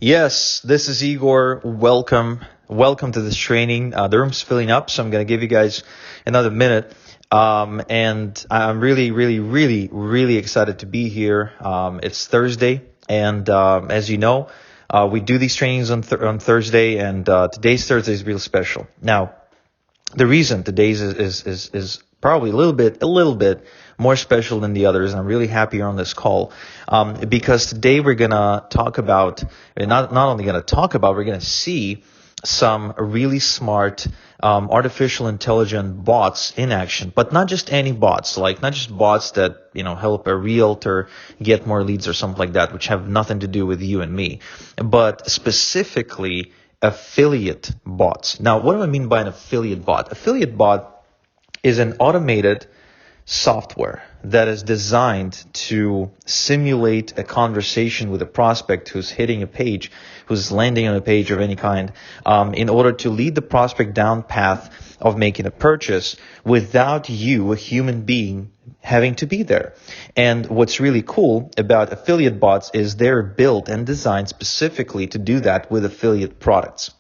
Yes, this is Igor. Welcome to this training. The room's filling up, so I'm going to give you guys another minute. And I'm really excited to be here. It's Thursday, and as you know, we do these trainings on Thursday, and today's Thursday is real special. Now, the reason today's is probably a little bit more special than the others, and I'm really happy you're on this call, because today we're gonna talk about, not only gonna talk about, we're gonna see some really smart artificial intelligent bots in action, but not just any bots, like not just bots that help a realtor get more leads or something like that, which have nothing to do with you and me, but specifically affiliate bots. Now, what do I mean by an affiliate bot? Affiliate bot is an automated software that is designed to simulate a conversation with a prospect who's hitting a page, who's landing on a page of any kind, in order to lead the prospect down path of making a purchase without you, a human being, having to be there. And what's really cool about affiliate bots is they're built and designed specifically to do that with affiliate products.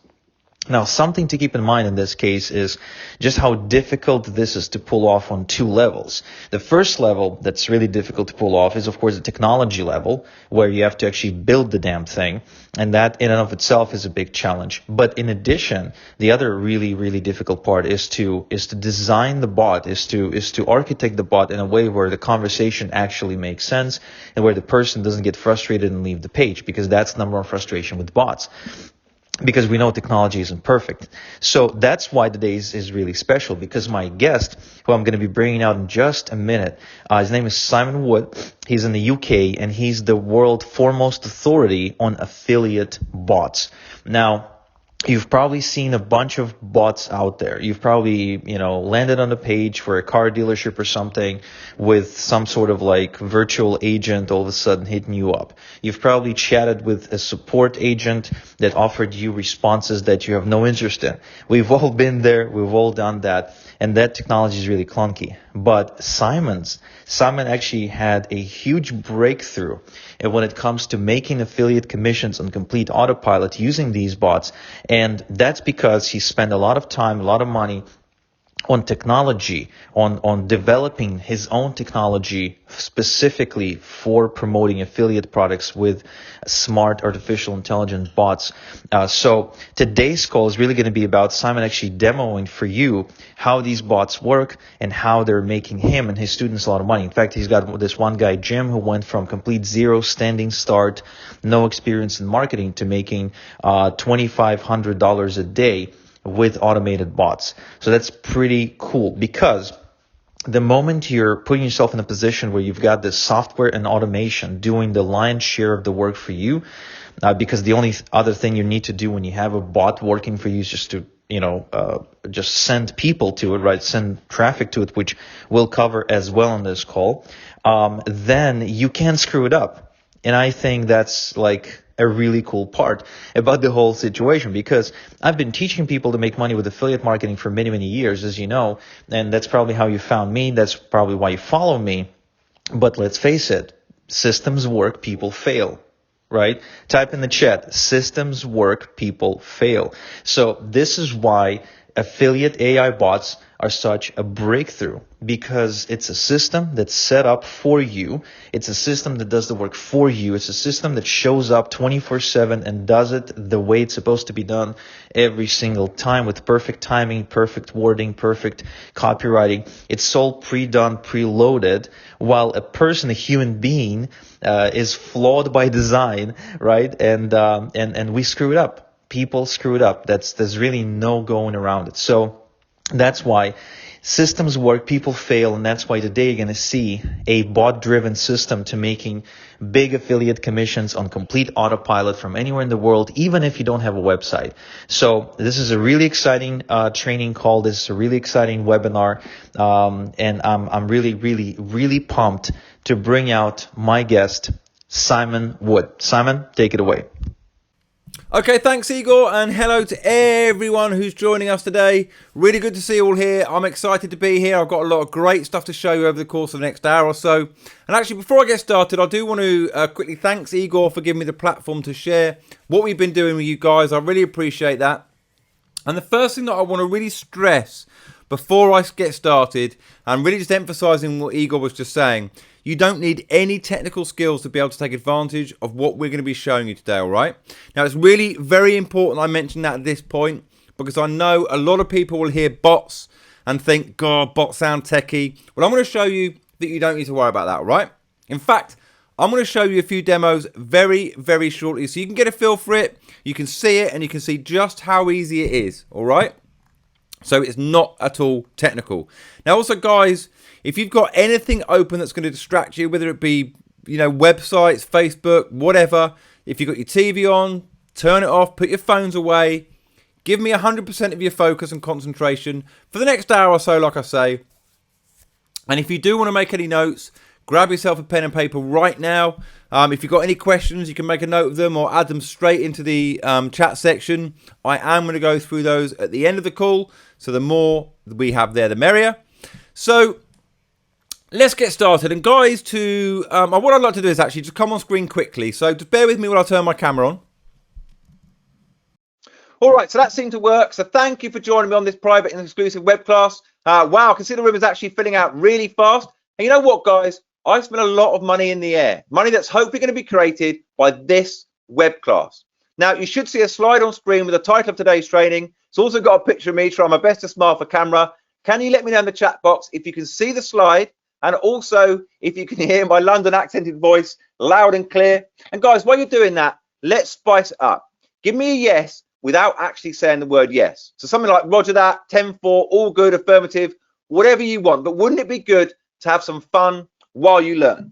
Now, something to keep in mind in this case is just how difficult this is to pull off on two levels. The first level that's really difficult to pull off is, of course, the technology level, where you have to actually build the damn thing. And that in and of itself is a big challenge. But in addition, the other really difficult part is to design the bot, is to architect the bot in a way where the conversation actually makes sense and where the person doesn't get frustrated and leave the page, because that's the number one frustration with bots. Because we know technology isn't perfect. So that's why today is really special, because my guest, who I'm going to be bringing out in just a minute, his name is Simon Wood. He's in the UK, and he's the world foremost authority on affiliate bots. Now, you've probably seen a bunch of bots out there. You've probably, landed on a page for a car dealership or something with some sort of like virtual agent all of a sudden hitting you up. You've probably chatted with a support agent that offered you responses that you have no interest in. We've all been there. We've all done that. And that technology is really clunky. But Simon actually had a huge breakthrough when it comes to making affiliate commissions on complete autopilot using these bots. And that's because he spent a lot of time, a lot of money on technology, on developing his own technology specifically for promoting affiliate products with smart artificial intelligence bots. So today's call is really going to be about Simon actually demoing for you how these bots work and how they're making him and his students a lot of money. In fact, he's got this one guy, Jim, who went from complete zero standing start, no experience in marketing, to making $2,500 a day with automated bots. So that's pretty cool, because the moment you're putting yourself in a position where you've got this software and automation doing the lion's share of the work for you, because the only other thing you need to do when you have a bot working for you is just to just send people to it, right? Send traffic to it, which we'll cover as well on this call. Then you can screw it up. And I think that's like a really cool part about the whole situation, because I've been teaching people to make money with affiliate marketing for many years, as you know, and that's probably how you found me. That's probably why you follow me. But let's face it, systems work, people fail. Right? Type in the chat, systems work, people fail. So this is why affiliate AI bots are such a breakthrough, because it's a system that's set up for you. It's a system that does the work for you. It's a system that shows up 24/7 and does it the way it's supposed to be done every single time, with perfect timing, perfect wording, perfect copywriting. It's all pre-done, preloaded, while a person, a human being, is flawed by design, right? And we screw it up. People screw it up. There's really no going around it. So that's why systems work, people fail, and that's why today you're going to see a bot-driven system to making big affiliate commissions on complete autopilot from anywhere in the world, even if you don't have a website. So this is a really exciting training call. This is a really exciting webinar, and I'm really pumped to bring out my guest, Simon Wood. Simon, take it away. Okay, thanks Igor, and hello to everyone who's joining us today. Really good to see you all here. I'm excited to be here. I've got a lot of great stuff to show you over the course of the next hour or so. And actually, before I get started, I do want to quickly thanks Igor for giving me the platform to share what we've been doing with you guys. I really appreciate that. And the first thing that I want to really stress before I get started, and really just emphasizing what Igor was just saying, you don't need any technical skills to be able to take advantage of what we're going to be showing you today, all right? Now, it's really very important I mention that at this point, because I know a lot of people will hear bots and think, God, bots sound techie. Well, I'm going to show you that you don't need to worry about that, all right? In fact, I'm going to show you a few demos very, very shortly, so you can get a feel for it, you can see it, and you can see just how easy it is, all right? So it's not at all technical. Now also, guys, if you've got anything open that's going to distract you, whether it be, websites, Facebook, whatever, if you've got your TV on, turn it off, put your phones away, give me 100% of your focus and concentration for the next hour or so, like I say. And if you do want to make any notes, grab yourself a pen and paper right now. If you've got any questions, you can make a note of them or add them straight into the chat section. I am going to go through those at the end of the call. So the more we have there, the merrier. So let's get started. And guys, what I'd like to do is actually just come on screen quickly. So just bear with me while I turn my camera on. All right, so that seemed to work. So thank you for joining me on this private and exclusive web class. Wow, I can see the room is actually filling out really fast. And you know what, guys? I spent a lot of money in the air, money that's hopefully going to be created by this web class. Now, you should see a slide on screen with the title of today's training. It's also got a picture of me trying my best to smile for camera. Can you let me know in the chat box if you can see the slide, and also if you can hear my London accented voice loud and clear? And guys, while you're doing that, let's spice it up. Give me a yes without actually saying the word yes. So something like roger that, 10-4, all good, affirmative, whatever you want. But wouldn't it be good to have some fun while you learn?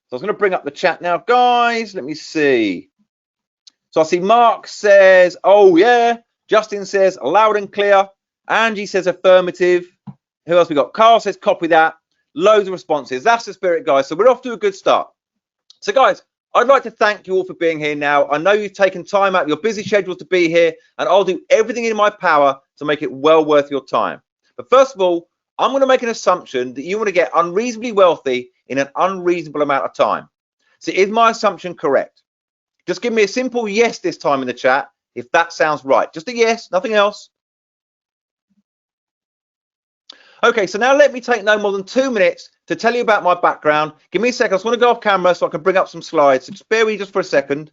So I was going to bring up the chat now, guys. Let me see. So I see Mark says, oh yeah. Justin says loud and clear. Angie says affirmative. Who else we got? Carl says copy that. Loads of responses. That's the spirit, guys. So we're off to a good start. So guys, I'd like to thank you all for being here now. I know you've taken time out of your busy schedule to be here, and I'll do everything in my power to make it well worth your time. But first of all, I'm going to make an assumption that you want to get unreasonably wealthy in an unreasonable amount of time. So is my assumption correct? Just give me a simple yes this time in the chat if that sounds right. Just a yes, nothing else. Okay, so now let me take no more than 2 minutes to tell you about my background. Give me a second. I just want to go off camera so I can bring up some slides. So just bear with me just for a second.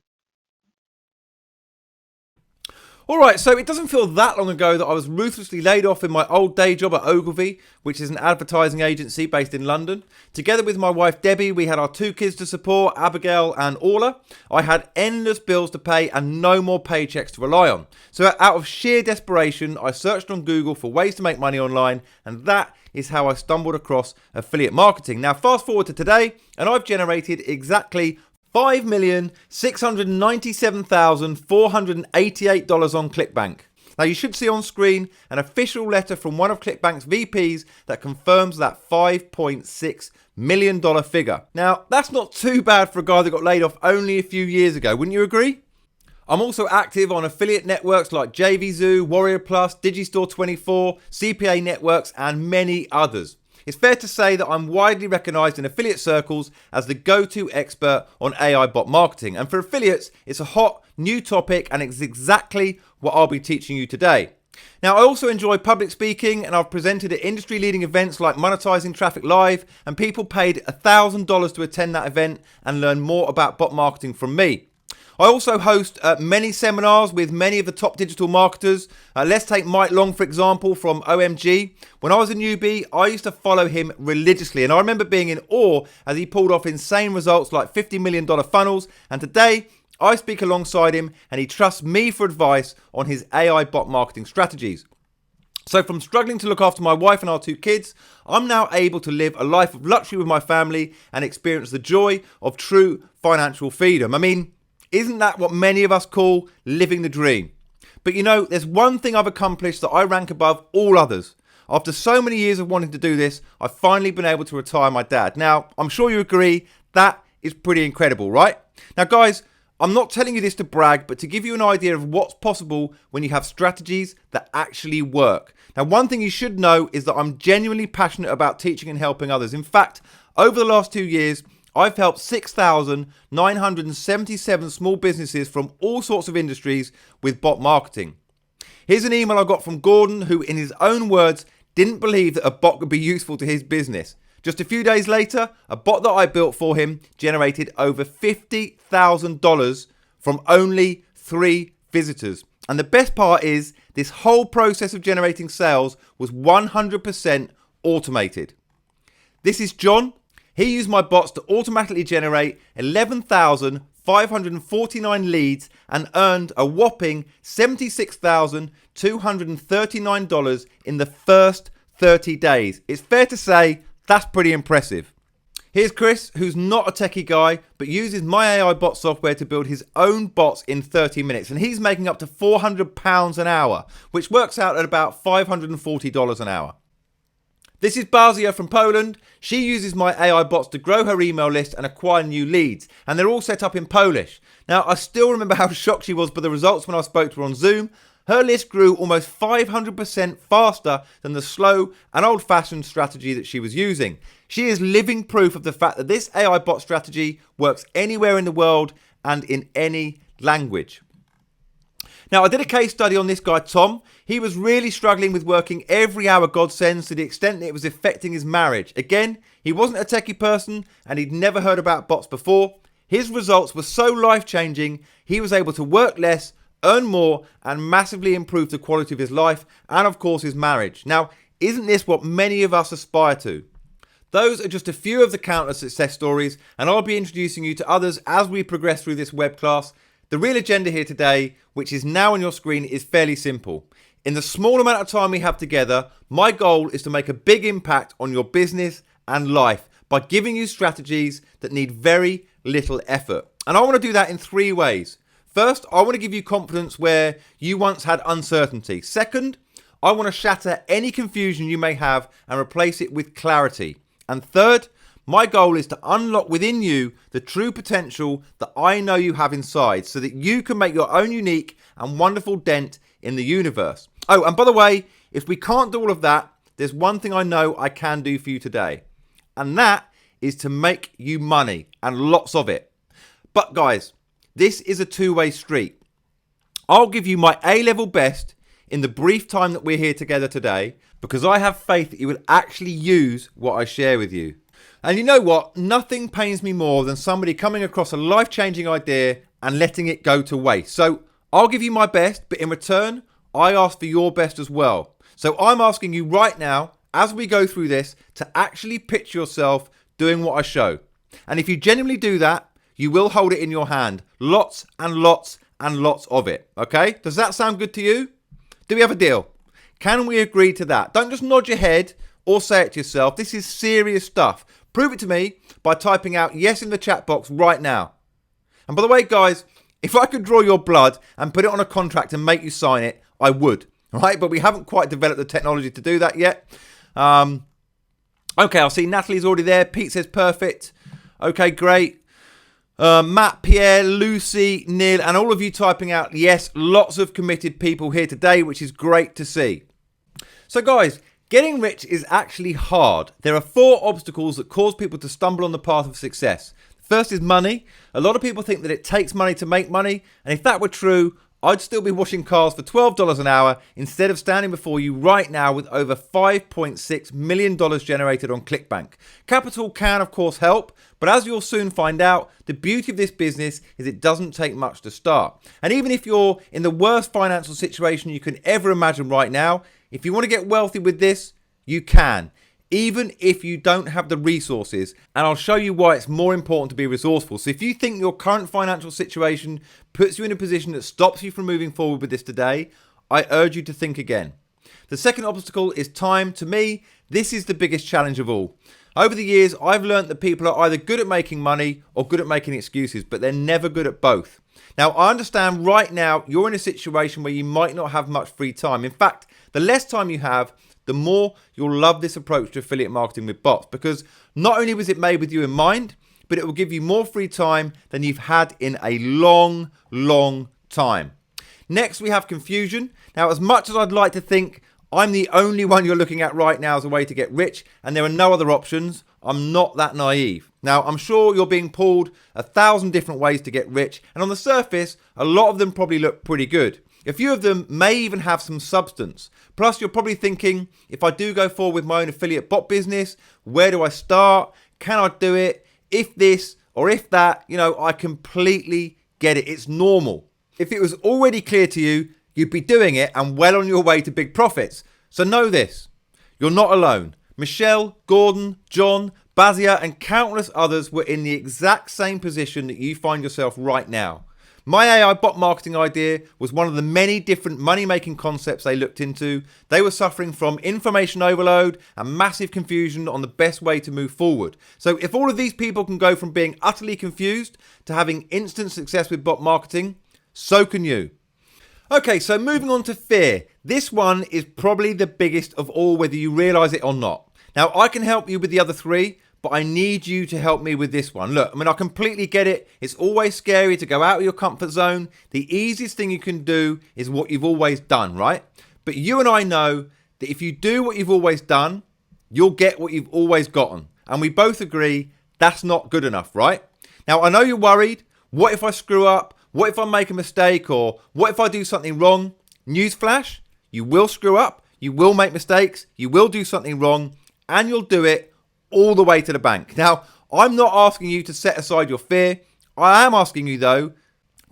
All right, so it doesn't feel that long ago that I was ruthlessly laid off in my old day job at Ogilvy, which is an advertising agency based in London. Together with my wife Debbie, we had our 2 kids to support, Abigail and Orla. I had endless bills to pay and no more paychecks to rely on. So out of sheer desperation, I searched on Google for ways to make money online, and that is how I stumbled across affiliate marketing. Now fast forward to today, and I've generated exactly $5,697,488 on ClickBank. Now you should see on screen an official letter from one of ClickBank's VPs that confirms that $5.6 million figure. Now that's not too bad for a guy that got laid off only a few years ago, wouldn't you agree? I'm also active on affiliate networks like JVZoo, Warrior Plus, Digistore24, CPA Networks, and many others. It's fair to say that I'm widely recognized in affiliate circles as the go-to expert on AI bot marketing. And for affiliates, it's a hot new topic, and it's exactly what I'll be teaching you today. Now, I also enjoy public speaking, and I've presented at industry-leading events like Monetizing Traffic Live, and people paid $1,000 to attend that event and learn more about bot marketing from me. I also host many seminars with many of the top digital marketers. Let's take Mike Long, for example, from OMG. When I was a newbie, I used to follow him religiously, and I remember being in awe as he pulled off insane results like $50 million funnels. And today, I speak alongside him, and he trusts me for advice on his AI bot marketing strategies. So from struggling to look after my wife and our 2 kids, I'm now able to live a life of luxury with my family and experience the joy of true financial freedom. I mean, isn't that what many of us call living the dream? But you know, there's one thing I've accomplished that I rank above all others. After so many years of wanting to do this, I've finally been able to retire my dad. Now, I'm sure you agree, that is pretty incredible, right? Now guys, I'm not telling you this to brag, but to give you an idea of what's possible when you have strategies that actually work. Now, one thing you should know is that I'm genuinely passionate about teaching and helping others. In fact, over the last 2 years, I've helped 6,977 small businesses from all sorts of industries with bot marketing. Here's an email I got from Gordon, who in his own words didn't believe that a bot could be useful to his business. Just a few days later, a bot that I built for him generated over $50,000 from only 3 visitors. And the best part is, this whole process of generating sales was 100% automated. This is John. He used my bots to automatically generate 11,549 leads and earned a whopping $76,239 in the first 30 days. It's fair to say that's pretty impressive. Here's Chris, who's not a techie guy, but uses my AI bot software to build his own bots in 30 minutes. And he's making up to £400 an hour, which works out at about $540 an hour. This is Bazia from Poland. She uses my AI bots to grow her email list and acquire new leads. And they're all set up in Polish. Now, I still remember how shocked she was by the results when I spoke to her on Zoom. Her list grew almost 500% faster than the slow and old-fashioned strategy that she was using. She is living proof of the fact that this AI bot strategy works anywhere in the world and in any language. Now, I did a case study on this guy, Tom. He was really struggling with working every hour God sends to the extent that it was affecting his marriage. Again, he wasn't a techie person and he'd never heard about bots before. His results were so life-changing, he was able to work less, earn more, and massively improve the quality of his life and, of course, his marriage. Now, isn't this what many of us aspire to? Those are just a few of the countless success stories, and I'll be introducing you to others as we progress through this web class. The real agenda here today, which is now on your screen, is fairly simple. In the small amount of time we have together, my goal is to make a big impact on your business and life by giving you strategies that need very little effort. And I want to do that in 3 ways. First, I want to give you confidence where you once had uncertainty. Second, I want to shatter any confusion you may have and replace it with clarity. And third, my goal is to unlock within you the true potential that I know you have inside so that you can make your own unique and wonderful dent in the universe. Oh, and by the way, if we can't do all of that, there's one thing I know I can do for you today. And that is to make you money, and lots of it. But guys, this is a 2-way street. I'll give you my A-level best in the brief time that we're here together today because I have faith that you will actually use what I share with you. And you know what? Nothing pains me more than somebody coming across a life-changing idea and letting it go to waste. So I'll give you my best, but in return, I ask for your best as well. So I'm asking you right now, as we go through this, to actually picture yourself doing what I show. And if you genuinely do that, you will hold it in your hand. Lots and lots and lots of it. Okay? Does that sound good to you? Do we have a deal? Can we agree to that? Don't just nod your head or say it to yourself. This is serious stuff. Prove it to me by typing out yes in the chat box right now. And by the way, guys, if I could draw your blood and put it on a contract and make you sign it, I would. Right? But we haven't quite developed the technology to do that yet. Okay, I'll see Natalie's already there. Pete says perfect. Okay, great. Matt, Pierre, Lucy, Neil, and all of you typing out yes. Lots of committed people here today, which is great to see. So guys, getting rich is actually hard. There are 4 obstacles that cause people to stumble on the path of success. First is money. A lot of people think that it takes money to make money, and if that were true, I'd still be washing cars for $12 an hour instead of standing before you right now with over $5.6 million generated on ClickBank. Capital can, of course, help, but as you'll soon find out, the beauty of this business is it doesn't take much to start. And even if you're in the worst financial situation you can ever imagine right now, if you want to get wealthy with this, you can. Even if you don't have the resources, and I'll show you why it's more important to be resourceful. So if you think your current financial situation puts you in a position that stops you from moving forward with this today, I urge you to think again. The second obstacle is time. To me, this is the biggest challenge of all. Over the years, I've learned that people are either good at making money or good at making excuses, but they're never good at both. Now, I understand right now you're in a situation where you might not have much free time. In fact, the less time you have, the more you'll love this approach to affiliate marketing with bots, because not only was it made with you in mind, but it will give you more free time than you've had in a long, long time. Next, we have confusion. Now, as much as I'd like to think I'm the only one you're looking at right now as a way to get rich, and there are no other options, I'm not that naive. Now, I'm sure you're being pulled 1,000 different ways to get rich, and on the surface, a lot of them probably look pretty good. A few of them may even have some substance. Plus, you're probably thinking, if I do go forward with my own affiliate bot business, where do I start? Can I do it? If this or if that, I completely get it. It's normal. If it was already clear to you, you'd be doing it and well on your way to big profits. So know this, you're not alone. Michelle, Gordon, John, Bazia, and countless others were in the exact same position that you find yourself right now. My AI bot marketing idea was one of the many different money-making concepts they looked into. They were suffering from information overload and massive confusion on the best way to move forward. So if all of these people can go from being utterly confused to having instant success with bot marketing, so can you. Okay, so moving on to fear. This one is probably the biggest of all, whether you realize it or not. Now, I can help you with the other three, but I need you to help me with this one. Look, I completely get it. It's always scary to go out of your comfort zone. The easiest thing you can do is what you've always done, right? But you and I know that if you do what you've always done, you'll get what you've always gotten. And we both agree that's not good enough, right? Now, I know you're worried. What if I screw up? What if I make a mistake? Or what if I do something wrong? Newsflash, you will screw up. You will make mistakes. You will do something wrong. And you'll do it all the way to the bank. Now, I'm not asking you to set aside your fear. I am asking you, though,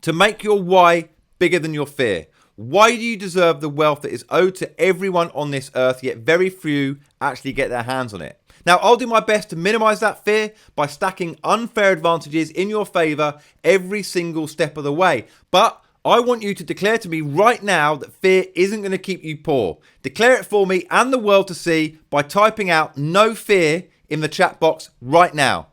to make your why bigger than your fear. Why do you deserve the wealth that is owed to everyone on this earth, yet very few actually get their hands on it? Now, I'll do my best to minimize that fear by stacking unfair advantages in your favor every single step of the way. But I want you to declare to me right now that fear isn't going to keep you poor. Declare it for me and the world to see by typing out "no fear" in the chat box right now.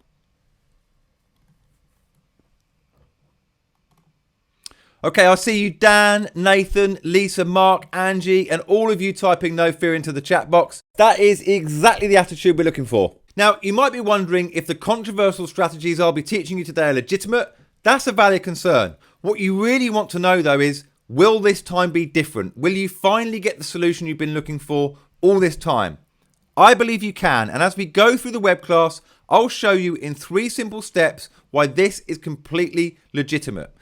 Okay, I see you, Dan, Nathan, Lisa, Mark, Angie, and all of you typing "no fear" into the chat box. That is exactly the attitude we're looking for. Now, you might be wondering if the controversial strategies I'll be teaching you today are legitimate. That's a valid concern. What you really want to know, though, is will this time be different? Will you finally get the solution you've been looking for all this time? I believe you can, and as we go through the web class, I'll show you in 3 simple steps why this is completely legitimate.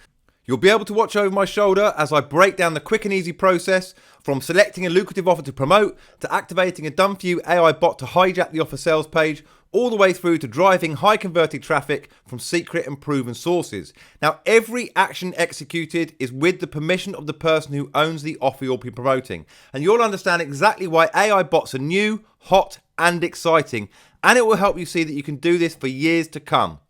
You'll be able to watch over my shoulder as I break down the quick and easy process from selecting a lucrative offer to promote, to activating a done-for-you AI bot to hijack the offer sales page, all the way through to driving high converting traffic from secret and proven sources. Now, every action executed is with the permission of the person who owns the offer you'll be promoting. And you'll understand exactly why AI bots are new, hot, and exciting. And it will help you see that you can do this for years to come.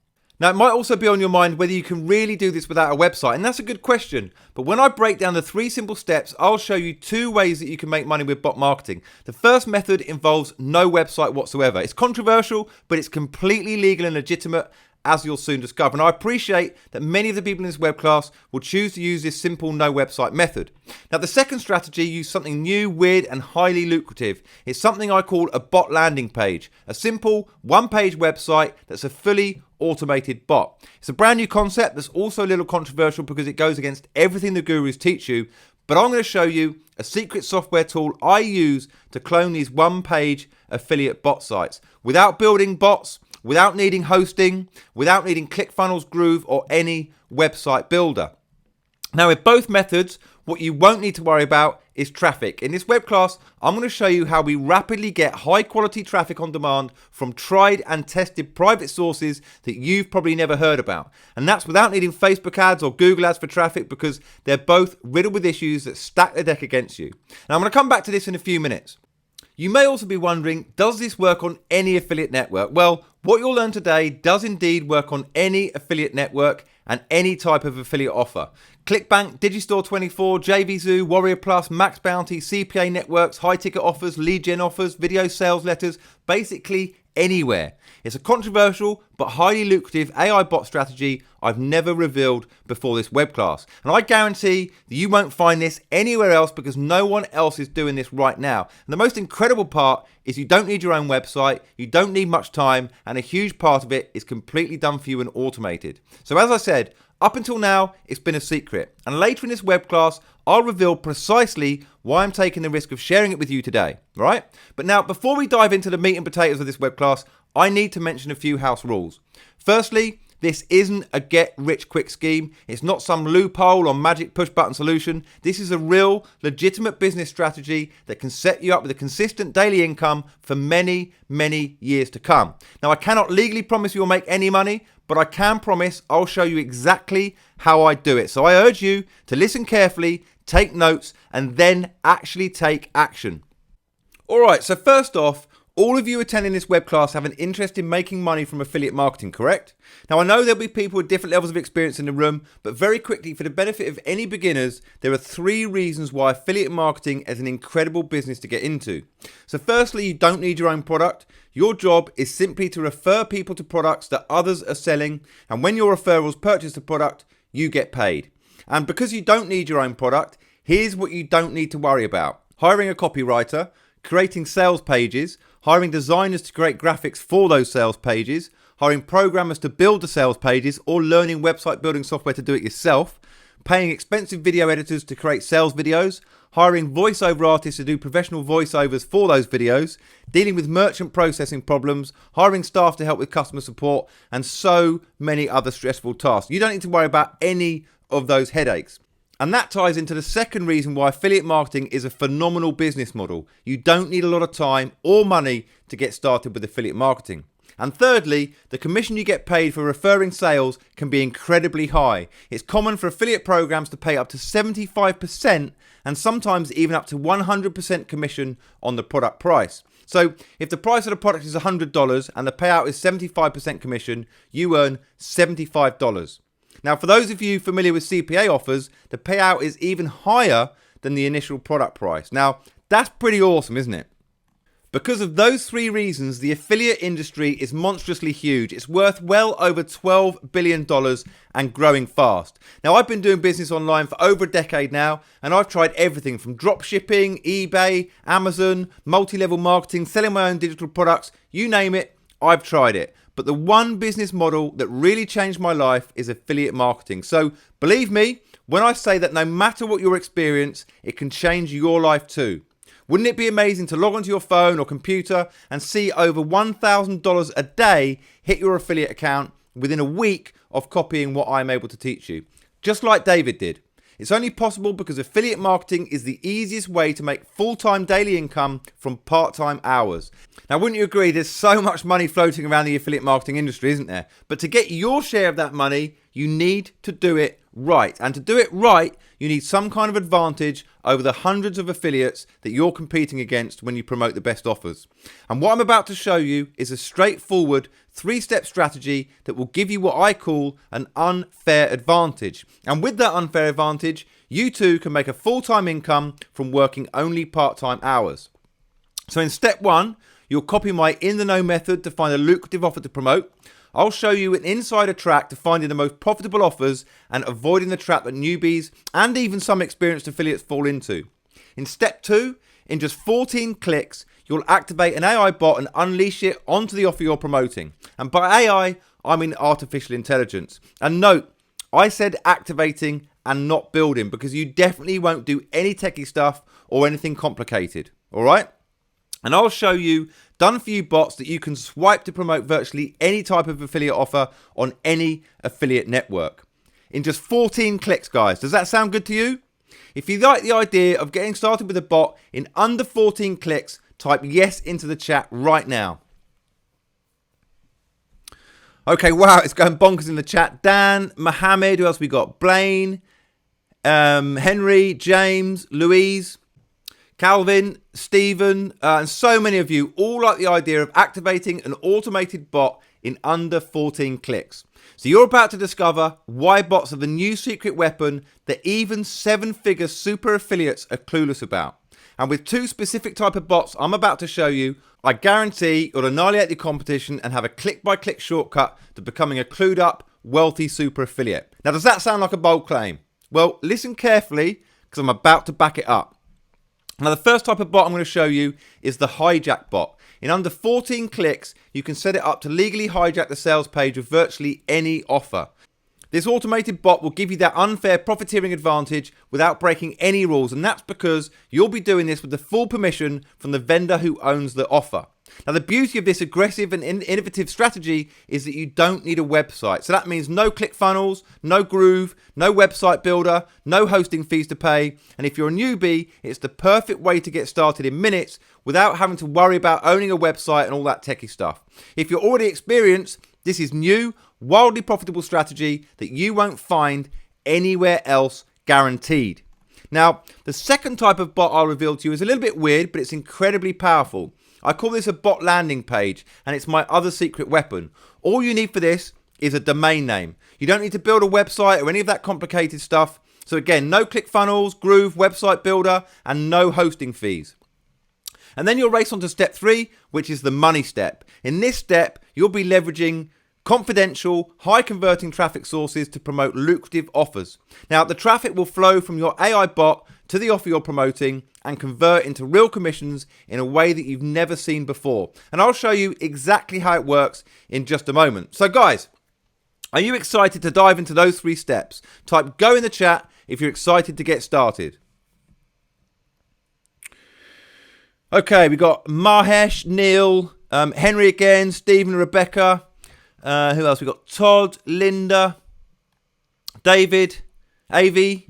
Now, it might also be on your mind whether you can really do this without a website, and that's a good question. But when I break down the 3 simple steps, I'll show you 2 ways that you can make money with bot marketing. The first method involves no website whatsoever. It's controversial, but it's completely legal and legitimate, as you'll soon discover. And I appreciate that many of the people in this web class will choose to use this simple no website method. Now, the second strategy uses something new, weird, and highly lucrative. It's something I call a bot landing page, a simple one-page website that's a fully automated bot. It's a brand new concept that's also a little controversial because it goes against everything the gurus teach you, but I'm going to show you a secret software tool I use to clone these one-page affiliate bot sites without building bots, without needing hosting, without needing ClickFunnels, Groove, or any website builder. Now, with both methods, what you won't need to worry about is traffic. In this web class, I'm going to show you how we rapidly get high quality traffic on demand from tried and tested private sources that you've probably never heard about. And that's without needing Facebook ads or Google ads for traffic, because they're both riddled with issues that stack the deck against you. And I'm going to come back to this in a few minutes. You may also be wondering, does this work on any affiliate network? Well, what you'll learn today does indeed work on any affiliate network and any type of affiliate offer. ClickBank, Digistore24, JVZoo, Warrior Plus, Max Bounty, CPA networks, high ticket offers, lead gen offers, video sales letters, basically anywhere. It's a controversial but highly lucrative AI bot strategy I've never revealed before this web class. And I guarantee that you won't find this anywhere else because no one else is doing this right now. And the most incredible part is you don't need your own website, you don't need much time, and a huge part of it is completely done for you and automated. So as I said, up until now, it's been a secret. And later in this web class, I'll reveal precisely why I'm taking the risk of sharing it with you today, right? But now, before we dive into the meat and potatoes of this web class, I need to mention a few house rules. Firstly, this isn't a get-rich-quick scheme. It's not some loophole or magic push-button solution. This is a real, legitimate business strategy that can set you up with a consistent daily income for many, many years to come. Now, I cannot legally promise you'll make any money, but I can promise I'll show you exactly how I do it. So I urge you to listen carefully, take notes, and then actually take action. All right, so first off, all of you attending this web class have an interest in making money from affiliate marketing, correct? Now, I know there'll be people with different levels of experience in the room, but very quickly, for the benefit of any beginners, there are 3 reasons why affiliate marketing is an incredible business to get into. So firstly, you don't need your own product. Your job is simply to refer people to products that others are selling, and when your referrals purchase the product, you get paid. And because you don't need your own product, here's what you don't need to worry about: hiring a copywriter, creating sales pages, hiring designers to create graphics for those sales pages, hiring programmers to build the sales pages, or learning website building software to do it yourself, paying expensive video editors to create sales videos, hiring voiceover artists to do professional voiceovers for those videos, dealing with merchant processing problems, hiring staff to help with customer support, and so many other stressful tasks. You don't need to worry about any of those headaches. And that ties into the second reason why affiliate marketing is a phenomenal business model. You don't need a lot of time or money to get started with affiliate marketing. And thirdly, the commission you get paid for referring sales can be incredibly high. It's common for affiliate programs to pay up to 75% and sometimes even up to 100% commission on the product price. So if the price of the product is $100 and the payout is 75% commission, you earn $75. Now, for those of you familiar with CPA offers, the payout is even higher than the initial product price. Now, that's pretty awesome, isn't it? Because of those 3 reasons, the affiliate industry is monstrously huge. It's worth well over $12 billion and growing fast. Now, I've been doing business online for over a decade now, and I've tried everything from drop shipping, eBay, Amazon, multi-level marketing, selling my own digital products, you name it, I've tried it. But the one business model that really changed my life is affiliate marketing. So believe me when I say that no matter what your experience, it can change your life too. Wouldn't it be amazing to log onto your phone or computer and see over $1,000 a day hit your affiliate account within a week of copying what I'm able to teach you? Just like David did. It's only possible because affiliate marketing is the easiest way to make full-time daily income from part-time hours. Now, wouldn't you agree there's so much money floating around the affiliate marketing industry, isn't there? But to get your share of that money, you need to do it right. And to do it right, you need some kind of advantage over the hundreds of affiliates that you're competing against when you promote the best offers. And what I'm about to show you is a straightforward 3-step strategy that will give you what I call an unfair advantage. And with that unfair advantage, you too can make a full-time income from working only part-time hours. So in step 1, you'll copy my in the know method to find a lucrative offer to promote. I'll show you an insider track to finding the most profitable offers and avoiding the trap that newbies and even some experienced affiliates fall into. In step 2, in just 14 clicks, you'll activate an AI bot and unleash it onto the offer you're promoting. And by AI, I mean artificial intelligence. And note, I said activating and not building because you definitely won't do any techie stuff or anything complicated. All right? And I'll show you done for you bots that you can swipe to promote virtually any type of affiliate offer on any affiliate network. In just 14 clicks, guys. Does that sound good to you? If you like the idea of getting started with a bot in under 14 clicks, type yes into the chat right now. Okay, wow, it's going bonkers in the chat. Dan, Mohammed, who else we got? Blaine, Henry, James, Louise, Calvin, Stephen, and so many of you all like the idea of activating an automated bot in under 14 clicks. So you're about to discover why bots are the new secret weapon that even 7-figure super affiliates are clueless about. And with two specific type of bots I'm about to show you, I guarantee you'll annihilate the competition and have a click-by-click shortcut to becoming a clued up, wealthy super affiliate. Now, does that sound like a bold claim? Well, listen carefully because I'm about to back it up. Now, the first type of bot I'm going to show you is the Hijack bot. In under 14 clicks, you can set it up to legally hijack the sales page of virtually any offer. This automated bot will give you that unfair profiteering advantage without breaking any rules, and that's because you'll be doing this with the full permission from the vendor who owns the offer. Now, the beauty of this aggressive and innovative strategy is that you don't need a website. So that means no ClickFunnels, no Groove, no website builder, no hosting fees to pay. And if you're a newbie, it's the perfect way to get started in minutes without having to worry about owning a website and all that techie stuff. If you're already experienced, this is new, wildly profitable strategy that you won't find anywhere else, guaranteed. Now, the second type of bot I'll reveal to you is a little bit weird, but it's incredibly powerful. I call this a bot landing page, and it's my other secret weapon. All you need for this is a domain name. You don't need to build a website or any of that complicated stuff. So again, no ClickFunnels, Groove, website builder, and no hosting fees. And then you'll race on to step 3, which is the money step. In this step, you'll be leveraging confidential, high converting traffic sources to promote lucrative offers. Now, the traffic will flow from your AI bot to the offer you're promoting and convert into real commissions in a way that you've never seen before. And I'll show you exactly how it works in just a moment. So guys, are you excited to dive into those 3 steps? Type go in the chat if you're excited to get started. Okay, we got Mahesh, Neil, Henry again, Stephen, Rebecca. Who else? We got Todd, Linda, David, Avi,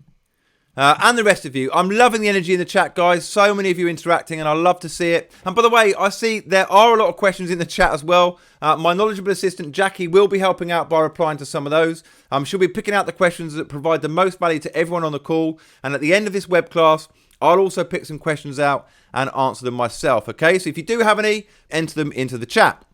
and the rest of you. I'm loving the energy in the chat, guys. So many of you interacting, and I love to see it. And by the way, I see there are a lot of questions in the chat as well. My knowledgeable assistant, Jackie, will be helping out by replying to some of those. She'll be picking out the questions that provide the most value to everyone on the call. And at the end of this web class, I'll also pick some questions out and answer them myself, okay? So if you do have any, enter them into the chat.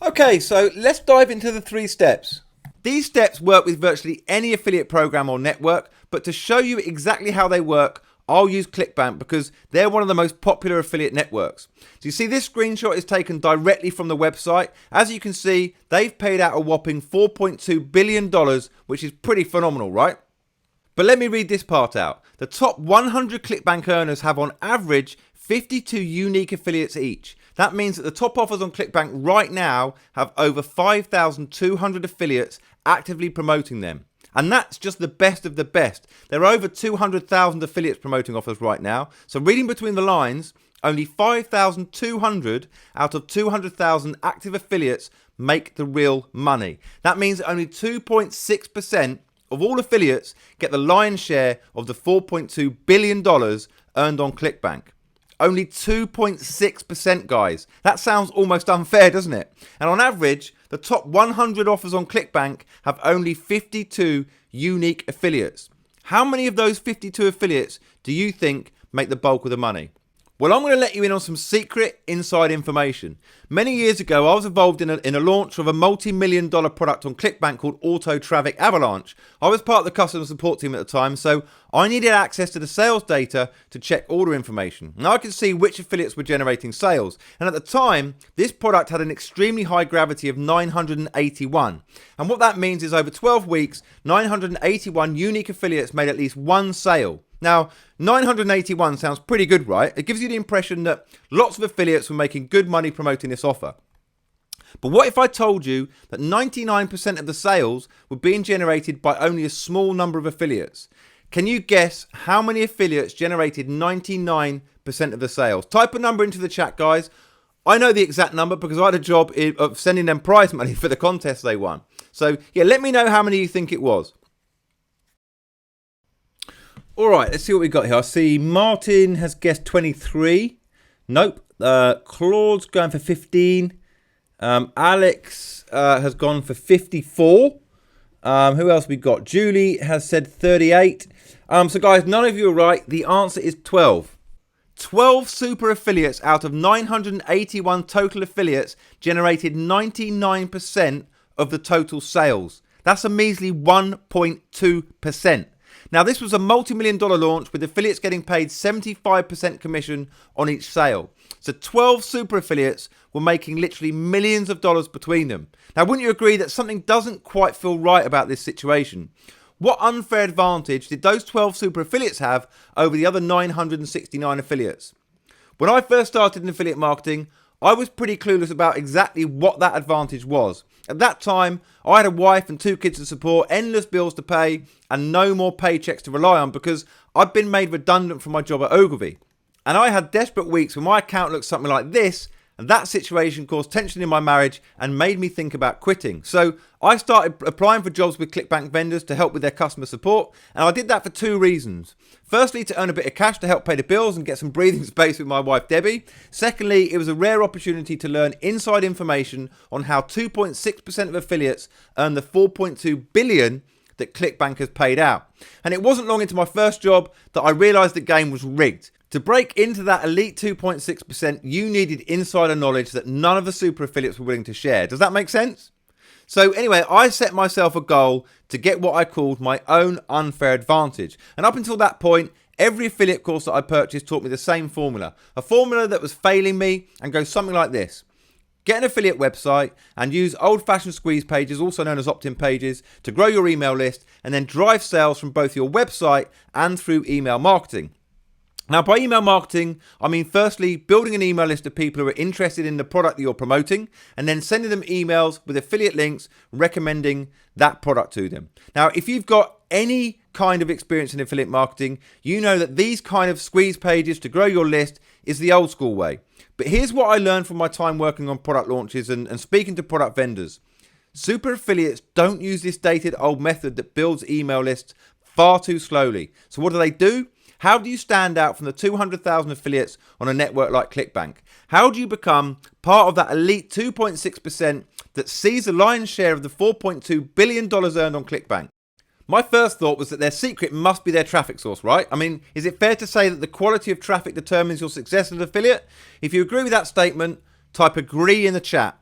Okay, so let's dive into the 3 steps. These steps work with virtually any affiliate program or network, but to show you exactly how they work, I'll use ClickBank because they're one of the most popular affiliate networks. So you see this screenshot is taken directly from the website. As you can see, they've paid out a whopping $4.2 billion, which is pretty phenomenal, right? But let me read this part out. The top 100 ClickBank earners have on average 52 unique affiliates each. That means that the top offers on ClickBank right now have over 5,200 affiliates actively promoting them. And that's just the best of the best. There are over 200,000 affiliates promoting offers right now. So reading between the lines, only 5,200 out of 200,000 active affiliates make the real money. That means that only 2.6% of all affiliates get the lion's share of the $4.2 billion earned on ClickBank. Only 2.6%, guys. That sounds almost unfair, doesn't it? And on average, the top 100 offers on ClickBank have only 52 unique affiliates. How many of those 52 affiliates do you think make the bulk of the money? Well, I'm going to let you in on some secret inside information. Many years ago, I was involved in a launch of a multi-million-dollar product on ClickBank called Auto Traffic Avalanche. I was part of the customer support team at the time, so I needed access to the sales data to check order information. Now I could see which affiliates were generating sales. And at the time, this product had an extremely high gravity of 981. And what that means is over 12 weeks, 981 unique affiliates made at least one sale. Now, 981 sounds pretty good, right? It gives you the impression that lots of affiliates were making good money promoting this offer. But what if I told you that 99% of the sales were being generated by only a small number of affiliates? Can you guess how many affiliates generated 99% of the sales? Type a number into the chat, guys. I know the exact number because I had a job of sending them prize money for the contest they won. So, yeah, let me know how many you think it was. All right, let's see what we got here. I see Martin has guessed 23. Nope. Claude's going for 15. Alex has gone for 54. Who else we got? Julie has said 38. So guys, none of you are right. The answer is 12. 12 super affiliates out of 981 total affiliates generated 99% of the total sales. That's a measly 1.2%. Now, this was a multi-million-dollar launch with affiliates getting paid 75% commission on each sale. So 12 super affiliates were making literally millions of dollars between them. Now, wouldn't you agree that something doesn't quite feel right about this situation? What unfair advantage did those 12 super affiliates have over the other 969 affiliates? When I first started in affiliate marketing, I was pretty clueless about exactly what that advantage was. At that time, I had a wife and 2 kids to support, endless bills to pay, and no more paychecks to rely on because I'd been made redundant from my job at Ogilvy. And I had desperate weeks when my account looked something like this, and that situation caused tension in my marriage and made me think about quitting. So I started applying for jobs with ClickBank vendors to help with their customer support, and I did that for 2 reasons. Firstly, to earn a bit of cash to help pay the bills and get some breathing space with my wife Debbie. Secondly, it was a rare opportunity to learn inside information on how 2.6% of affiliates earn the $4.2 billion that ClickBank has paid out. And it wasn't long into my first job that I realized the game was rigged. To break into that elite 2.6%, you needed insider knowledge that none of the super affiliates were willing to share. Does that make sense? So anyway, I set myself a goal to get what I called my own unfair advantage. And up until that point, every affiliate course that I purchased taught me the same formula. A formula that was failing me and goes something like this. Get an affiliate website and use old-fashioned squeeze pages, also known as opt-in pages, to grow your email list and then drive sales from both your website and through email marketing. Now, by email marketing, I mean firstly building an email list of people who are interested in the product that you're promoting and then sending them emails with affiliate links recommending that product to them. Now, if you've got any kind of experience in affiliate marketing, you know that these kind of squeeze pages to grow your list is the old school way. But here's what I learned from my time working on product launches and speaking to product vendors. Super affiliates don't use this dated old method that builds email lists far too slowly. So what do? How do you stand out from the 200,000 affiliates on a network like ClickBank? How do you become part of that elite 2.6% that sees the lion's share of the $4.2 billion earned on ClickBank? My first thought was that their secret must be their traffic source, right? I mean, is it fair to say that the quality of traffic determines your success as an affiliate? If you agree with that statement, type agree in the chat.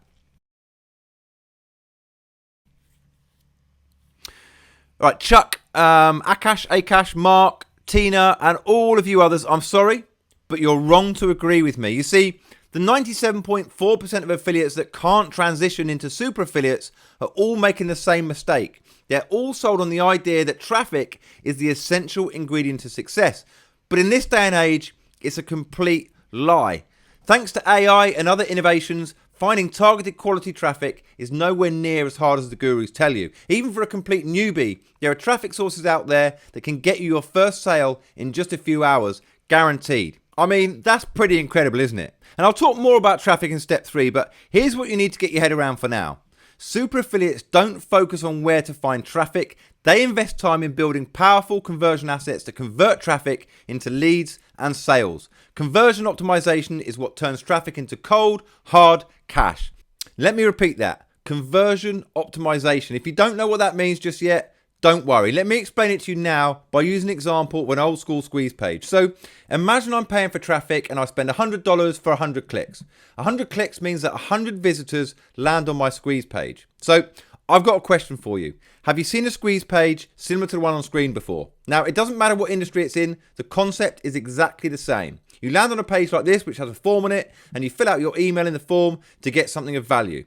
All right, Chuck, Akash, Mark, Tina, and all of you others, I'm sorry, but you're wrong to agree with me. You see, the 97.4% of affiliates that can't transition into super affiliates are all making the same mistake. They're all sold on the idea that traffic is the essential ingredient to success. But in this day and age, it's a complete lie. Thanks to AI and other innovations, finding targeted quality traffic is nowhere near as hard as the gurus tell you. Even for a complete newbie, there are traffic sources out there that can get you your first sale in just a few hours, guaranteed. I mean, that's pretty incredible, isn't it? And I'll talk more about traffic in step 3, but here's what you need to get your head around for now. Super affiliates don't focus on where to find traffic. They invest time in building powerful conversion assets to convert traffic into leads and sales. Conversion optimization is what turns traffic into cold, hard cash. Let me repeat that. Conversion optimization. If you don't know what that means just yet, don't worry. Let me explain it to you now by using an example of an old school squeeze page. So imagine I'm paying for traffic and I spend $100 for 100 clicks. 100 clicks means that 100 visitors land on my squeeze page. So I've got a question for you. Have you seen a squeeze page similar to the one on screen before? Now, it doesn't matter what industry it's in. The concept is exactly the same. You land on a page like this, which has a form on it, and you fill out your email in the form to get something of value.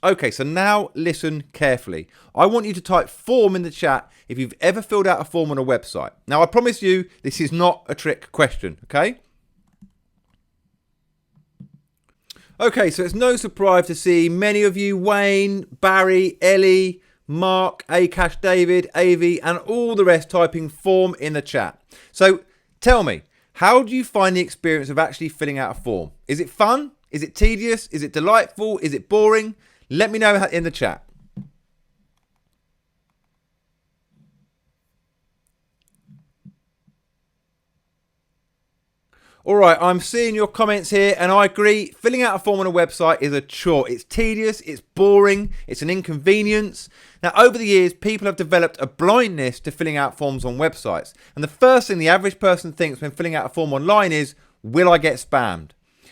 Okay, so now listen carefully. I want you to type form in the chat if you've ever filled out a form on a website. Now, I promise you, this is not a trick question, okay? Okay, so it's no surprise to see many of you, Wayne, Barry, Ellie, Mark, Akash, David, Avi, and all the rest typing form in the chat. So tell me, how do you find the experience of actually filling out a form? Is it fun? Is it tedious? Is it delightful? Is it boring? Let me know in the chat. All right, I'm seeing your comments here, and I agree. Filling out a form on a website is a chore. It's tedious, it's boring, it's an inconvenience. Now, over the years, people have developed a blindness to filling out forms on websites. And the first thing the average person thinks when filling out a form online is, will I get spammed?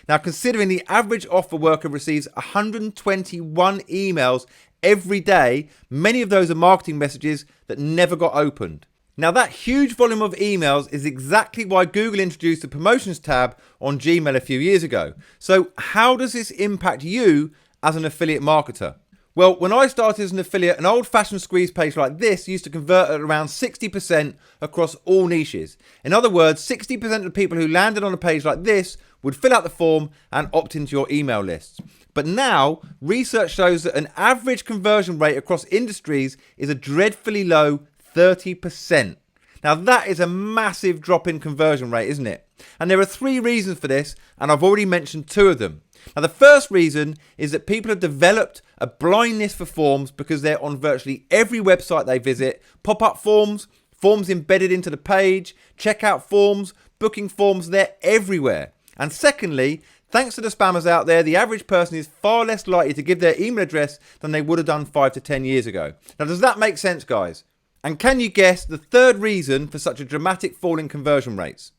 Now, considering the average offer worker receives 121 emails every day, many of those are marketing messages that never got opened. Now that huge volume of emails is exactly why Google introduced the promotions tab on Gmail a few years ago. So how does this impact you as an affiliate marketer? Well, when I started as an affiliate, an old-fashioned squeeze page like this used to convert at around 60% across all niches. In other words, 60% of the people who landed on a page like this would fill out the form and opt into your email lists. But now, research shows that an average conversion rate across industries is a dreadfully low 30%. Now that is a massive drop in conversion rate, isn't it? And there are 3 reasons for this, and I've already mentioned 2 of them. Now the first reason is that people have developed a blindness for forms because they're on virtually every website they visit. Pop-up forms, forms embedded into the page, checkout forms, booking forms, they're everywhere. And secondly, thanks to the spammers out there, the average person is far less likely to give their email address than they would have done 5 to 10 years ago. Now does that make sense, guys? And can you guess the third reason for such a dramatic fall in conversion rates?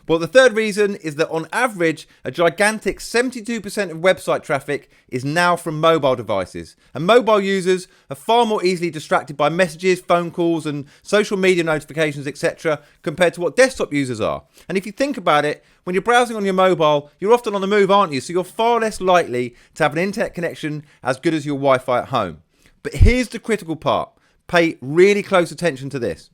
Well, the third reason is that on average, a gigantic 72% of website traffic is now from mobile devices. And mobile users are far more easily distracted by messages, phone calls, and social media notifications, etc., compared to what desktop users are. And if you think about it, when you're browsing on your mobile, you're often on the move, aren't you? So you're far less likely to have an internet connection as good as your Wi-Fi at home. But here's the critical part. Pay really close attention to this.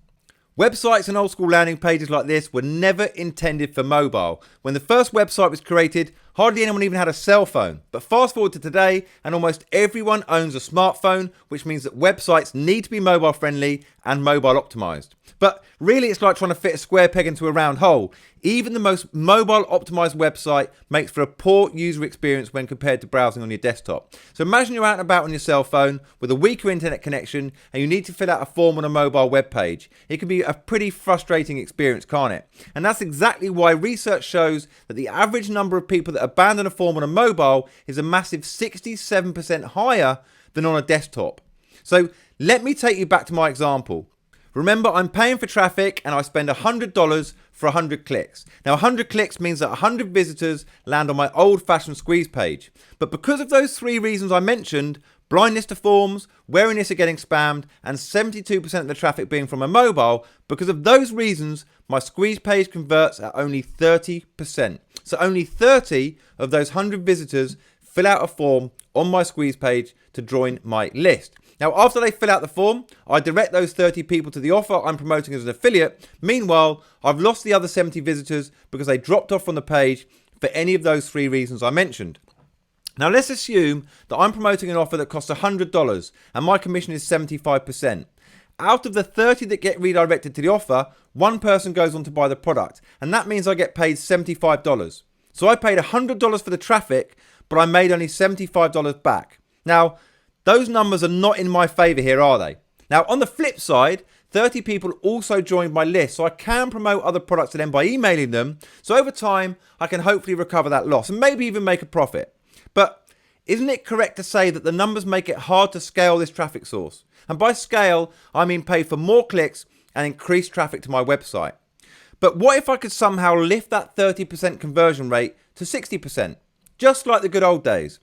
Websites and old school landing pages like this were never intended for mobile. When the first website was created, hardly anyone even had a cell phone. But fast forward to today, and almost everyone owns a smartphone, which means that websites need to be mobile friendly and mobile optimized. But really, it's like trying to fit a square peg into a round hole. Even the most mobile optimized website makes for a poor user experience when compared to browsing on your desktop. So imagine you're out and about on your cell phone with a weaker internet connection and you need to fill out a form on a mobile web page. It can be a pretty frustrating experience, can't it? And that's exactly why research shows that the average number of people that abandon a form on a mobile is a massive 67% higher than on a desktop. So let me take you back to my example. Remember, I'm paying for traffic and I spend $100 for 100 clicks. Now, 100 clicks means that 100 visitors land on my old-fashioned squeeze page. But because of those 3 reasons I mentioned, blindness to forms, wariness of getting spammed, and 72% of the traffic being from a mobile, because of those reasons, my squeeze page converts at only 30%. So only 30 of those 100 visitors fill out a form on my squeeze page to join my list. Now, after they fill out the form, I direct those 30 people to the offer I'm promoting as an affiliate. Meanwhile, I've lost the other 70 visitors because they dropped off from the page for any of those 3 reasons I mentioned. Now, let's assume that I'm promoting an offer that costs $100 and my commission is 75%. Out of the 30 that get redirected to the offer, 1 person goes on to buy the product, and that means I get paid $75. So I paid $100 for the traffic, but I made only $75 back. Now, those numbers are not in my favor here, are they? Now, on the flip side, 30 people also joined my list, so I can promote other products to them by emailing them. So over time, I can hopefully recover that loss and maybe even make a profit. But isn't it correct to say that the numbers make it hard to scale this traffic source? And by scale, I mean pay for more clicks and increase traffic to my website. But what if I could somehow lift that 30% conversion rate to 60%, just like the good old days?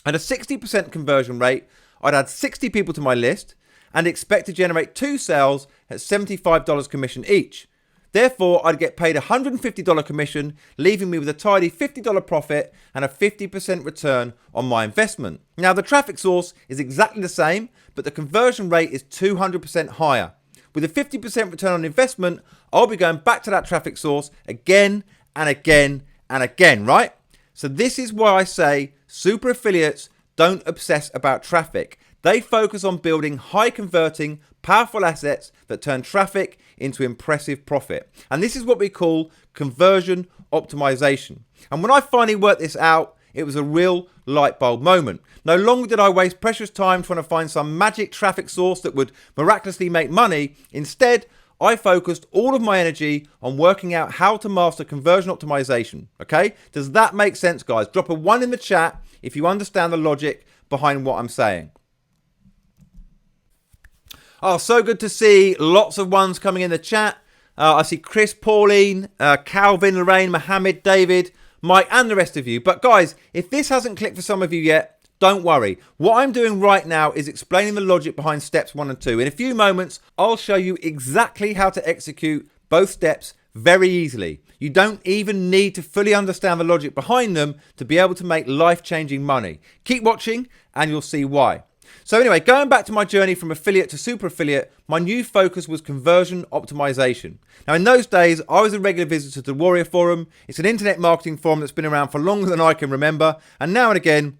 At a 60% conversion rate, I'd add 60 people to my list and expect to generate 2 sales at $75 commission each. Therefore, I'd get paid a $150 commission, leaving me with a tidy $50 profit and a 50% return on my investment. Now, the traffic source is exactly the same, but the conversion rate is 200% higher. With a 50% return on investment, I'll be going back to that traffic source again and again and again, right? So this is why I say super affiliates don't obsess about traffic. They focus on building high converting, powerful assets that turn traffic into impressive profit. And this is what we call conversion optimization. And when I finally worked this out, it was a real light bulb moment. No longer did I waste precious time trying to find some magic traffic source that would miraculously make money. Instead, I focused all of my energy on working out how to master conversion optimization. Okay? Does that make sense, guys? Drop a 1 in the chat if you understand the logic behind what I'm saying. Oh, so good to see lots of ones coming in the chat. I see Chris, Pauline, Calvin, Lorraine, Mohammed, David, Mike, and the rest of you. But guys, if this hasn't clicked for some of you yet, Don't worry. What I'm doing right now is explaining the logic behind steps 1 and 2. In a few moments, I'll show you exactly how to execute both steps very easily. You don't even need to fully understand the logic behind them to be able to make life-changing money. Keep watching and you'll see why. So anyway, going back to my journey from affiliate to super affiliate, my new focus was conversion optimization. Now in those days, I was a regular visitor to the Warrior Forum. It's an internet marketing forum that's been around for longer than I can remember. And now and again,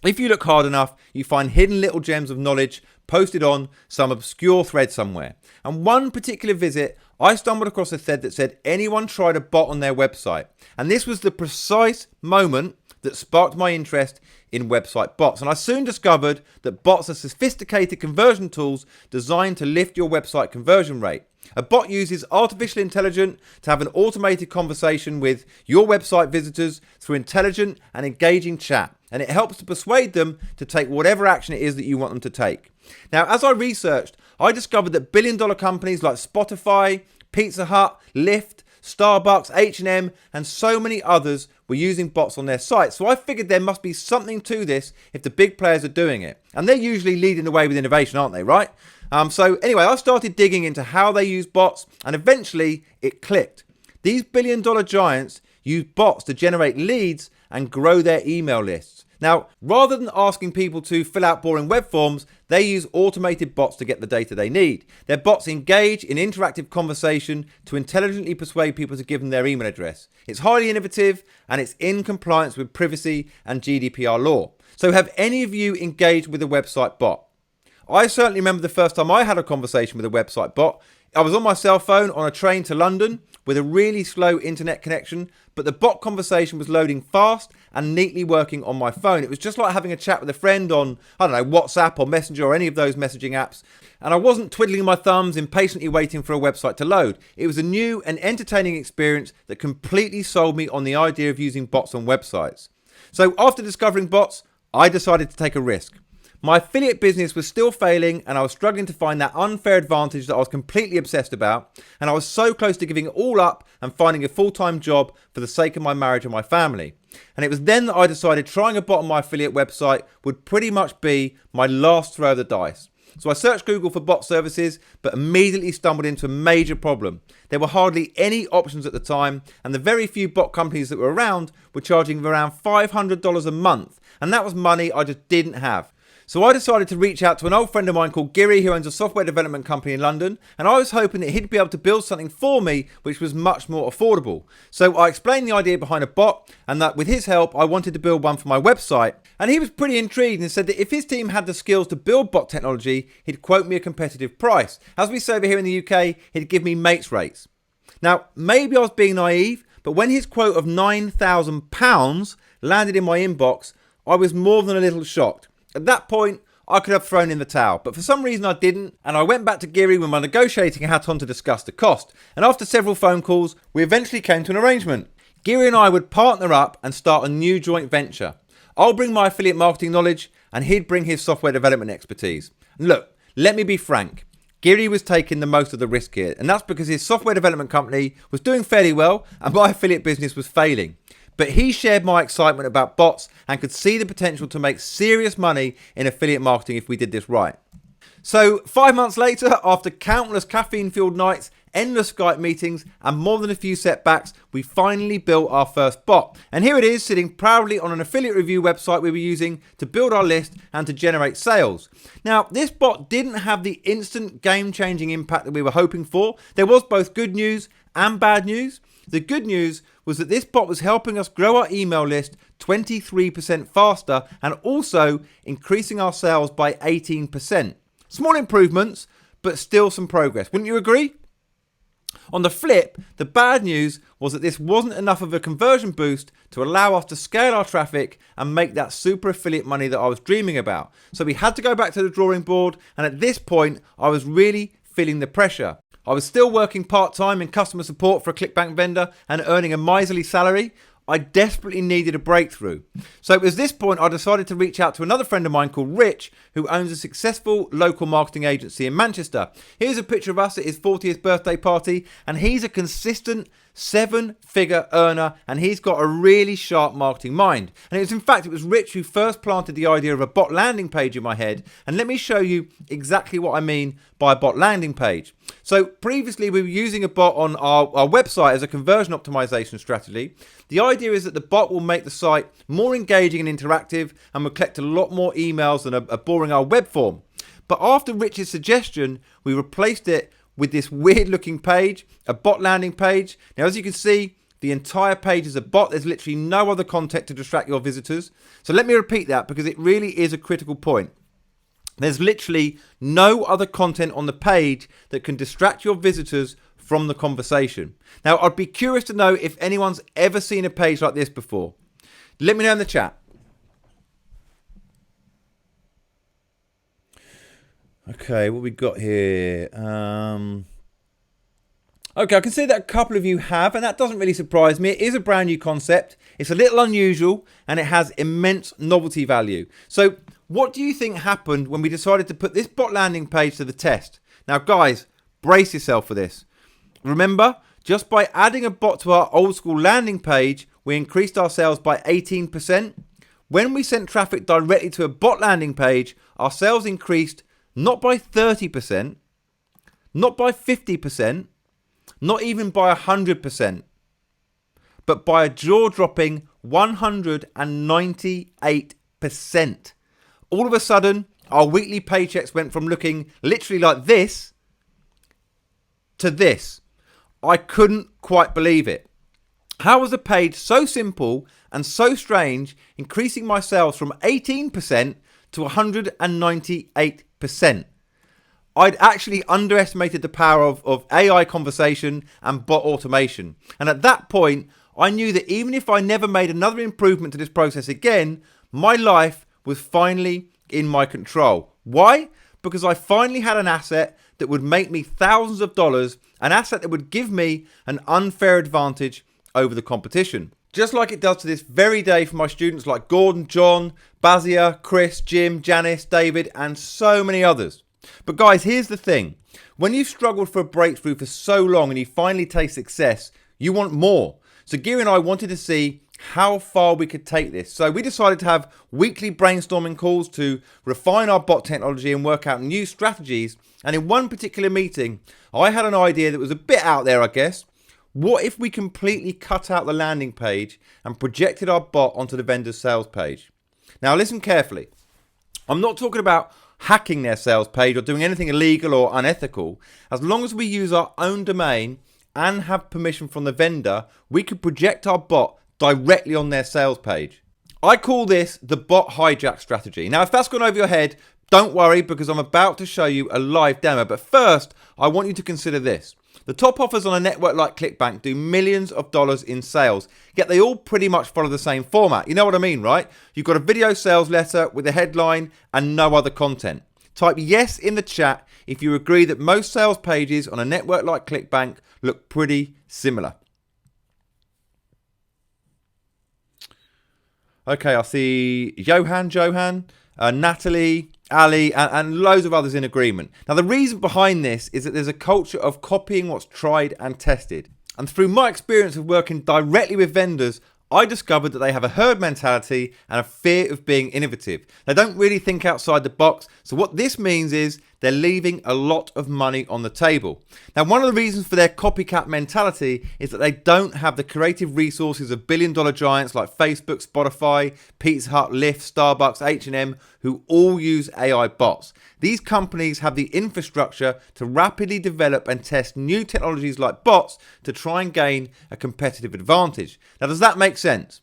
if you look hard enough, you find hidden little gems of knowledge posted on some obscure thread somewhere. And one particular visit, I stumbled across a thread that said anyone tried a bot on their website. And this was the precise moment that sparked my interest in website bots. And I soon discovered that bots are sophisticated conversion tools designed to lift your website conversion rate. A bot uses artificial intelligence to have an automated conversation with your website visitors through intelligent and engaging chat. And it helps to persuade them to take whatever action it is that you want them to take. Now, as I researched, I discovered that billion-dollar companies like Spotify, Pizza Hut, Lyft, Starbucks, H&M, and so many others were using bots on their sites. So I figured there must be something to this if the big players are doing it. And they're usually leading the way with innovation, aren't they, right? So anyway, I started digging into how they use bots, and eventually it clicked. These billion-dollar giants use bots to generate leads and grow their email lists. Now, rather than asking people to fill out boring web forms, they use automated bots to get the data they need. Their bots engage in interactive conversation to intelligently persuade people to give them their email address. It's highly innovative and it's in compliance with privacy and GDPR law. So have any of you engaged with a website bot? I certainly remember the first time I had a conversation with a website bot. I was on my cell phone on a train to London with a really slow internet connection, but the bot conversation was loading fast and neatly working on my phone. It was just like having a chat with a friend on, I don't know, WhatsApp or Messenger or any of those messaging apps. And I wasn't twiddling my thumbs, impatiently waiting for a website to load. It was a new and entertaining experience that completely sold me on the idea of using bots on websites. So after discovering bots, I decided to take a risk. My affiliate business was still failing and I was struggling to find that unfair advantage that I was completely obsessed about, and I was so close to giving it all up and finding a full-time job for the sake of my marriage and my family. And it was then that I decided trying a bot on my affiliate website would pretty much be my last throw of the dice. So I searched Google for bot services, but immediately stumbled into a major problem. There were hardly any options at the time, and the very few bot companies that were around were charging around $500 a month, and that was money I just didn't have. So I decided to reach out to an old friend of mine called Giri, who owns a software development company in London, and I was hoping that he'd be able to build something for me which was much more affordable. So I explained the idea behind a bot, and that with his help I wanted to build one for my website. And he was pretty intrigued and said that if his team had the skills to build bot technology, he'd quote me a competitive price. As we say over here in the UK, he'd give me mates rates. Now, maybe I was being naive, but when his quote of £9,000 landed in my inbox, I was more than a little shocked. At that point, I could have thrown in the towel, but for some reason I didn't, and I went back to Giri with my negotiating hat on to discuss the cost. And after several phone calls, we eventually came to an arrangement. Giri and I would partner up and start a new joint venture. I'll bring my affiliate marketing knowledge, and he'd bring his software development expertise. And look, let me be frank. Giri was taking the most of the risk here, and that's because his software development company was doing fairly well, and my affiliate business was failing. But he shared my excitement about bots and could see the potential to make serious money in affiliate marketing if we did this right. So 5 months later, after countless caffeine-fueled nights, endless Skype meetings, and more than a few setbacks, we finally built our first bot. And here it is, sitting proudly on an affiliate review website we were using to build our list and to generate sales. Now, this bot didn't have the instant game-changing impact that we were hoping for. There was both good news and bad news. The good news was that this bot was helping us grow our email list 23% faster and also increasing our sales by 18%. Small improvements, but still some progress. Wouldn't you agree? On the flip, the bad news was that this wasn't enough of a conversion boost to allow us to scale our traffic and make that super affiliate money that I was dreaming about. So we had to go back to the drawing board, and at this point, I was really feeling the pressure. I was still working part-time in customer support for a ClickBank vendor and earning a miserly salary. I desperately needed a breakthrough. So it was this point I decided to reach out to another friend of mine called Rich, who owns a successful local marketing agency in Manchester. Here's a picture of us at his 40th birthday party, and he's a consistent 7-figure earner, and he's got a really sharp marketing mind. And it was Rich who first planted the idea of a bot landing page in my head. And let me show you exactly what I mean by a bot landing page. So previously we were using a bot on our website as a conversion optimization strategy. The idea is that the bot will make the site more engaging and interactive and will collect a lot more emails than a boring old web form. But after Rich's suggestion, we replaced it with this weird looking page, a bot landing page. Now, as you can see, the entire page is a bot. There's literally no other content to distract your visitors. So let me repeat that because it really is a critical point. There's literally no other content on the page that can distract your visitors from the conversation. Now, I'd be curious to know if anyone's ever seen a page like this before. Let me know in the chat. Okay, what we got here? Okay, I can see that a couple of you have, and that doesn't really surprise me. It is a brand new concept. It's a little unusual, and it has immense novelty value. So what do you think happened when we decided to put this bot landing page to the test? Now, guys, brace yourself for this. Remember, just by adding a bot to our old school landing page, we increased our sales by 18%. When we sent traffic directly to a bot landing page, our sales increased not by 30%, not by 50%, not even by 100%, but by a jaw-dropping 198%. All of a sudden, our weekly paychecks went from looking literally like this to this. I couldn't quite believe it. How was a page so simple and so strange, increasing my sales from 18% to 198%? I'd actually underestimated the power of AI conversation and bot automation. And at that point, I knew that even if I never made another improvement to this process again, my life was finally in my control. Why? Because I finally had an asset that would make me thousands of dollars, an asset that would give me an unfair advantage over the competition. Just like it does to this very day for my students like Gordon, John, Bazia, Chris, Jim, Janice, David, and so many others. But guys, here's the thing. When you've struggled for a breakthrough for so long and you finally taste success, you want more. So Geary and I wanted to see how far we could take this. So we decided to have weekly brainstorming calls to refine our bot technology and work out new strategies. And in one particular meeting, I had an idea that was a bit out there, I guess. What if we completely cut out the landing page and projected our bot onto the vendor's sales page? Now listen carefully. I'm not talking about hacking their sales page or doing anything illegal or unethical. As long as we use our own domain and have permission from the vendor, we could project our bot directly on their sales page. I call this the bot hijack strategy. Now, if that's gone over your head, don't worry, because I'm about to show you a live demo. But first, I want you to consider this. The top offers on a network like ClickBank do millions of dollars in sales, yet they all pretty much follow the same format. You know what I mean, right? You've got a video sales letter with a headline and no other content. Type yes in the chat if you agree that most sales pages on a network like ClickBank look pretty similar. Okay, I see Johan, Natalie, Ali, and loads of others in agreement. Now, the reason behind this is that there's a culture of copying what's tried and tested. And through my experience of working directly with vendors, I discovered that they have a herd mentality and a fear of being innovative. They don't really think outside the box. So what this means is they're leaving a lot of money on the table. Now, one of the reasons for their copycat mentality is that they don't have the creative resources of billion-dollar giants like Facebook, Spotify, Pizza Hut, Lyft, Starbucks, H&M, who all use AI bots. These companies have the infrastructure to rapidly develop and test new technologies like bots to try and gain a competitive advantage. Now, does that make sense?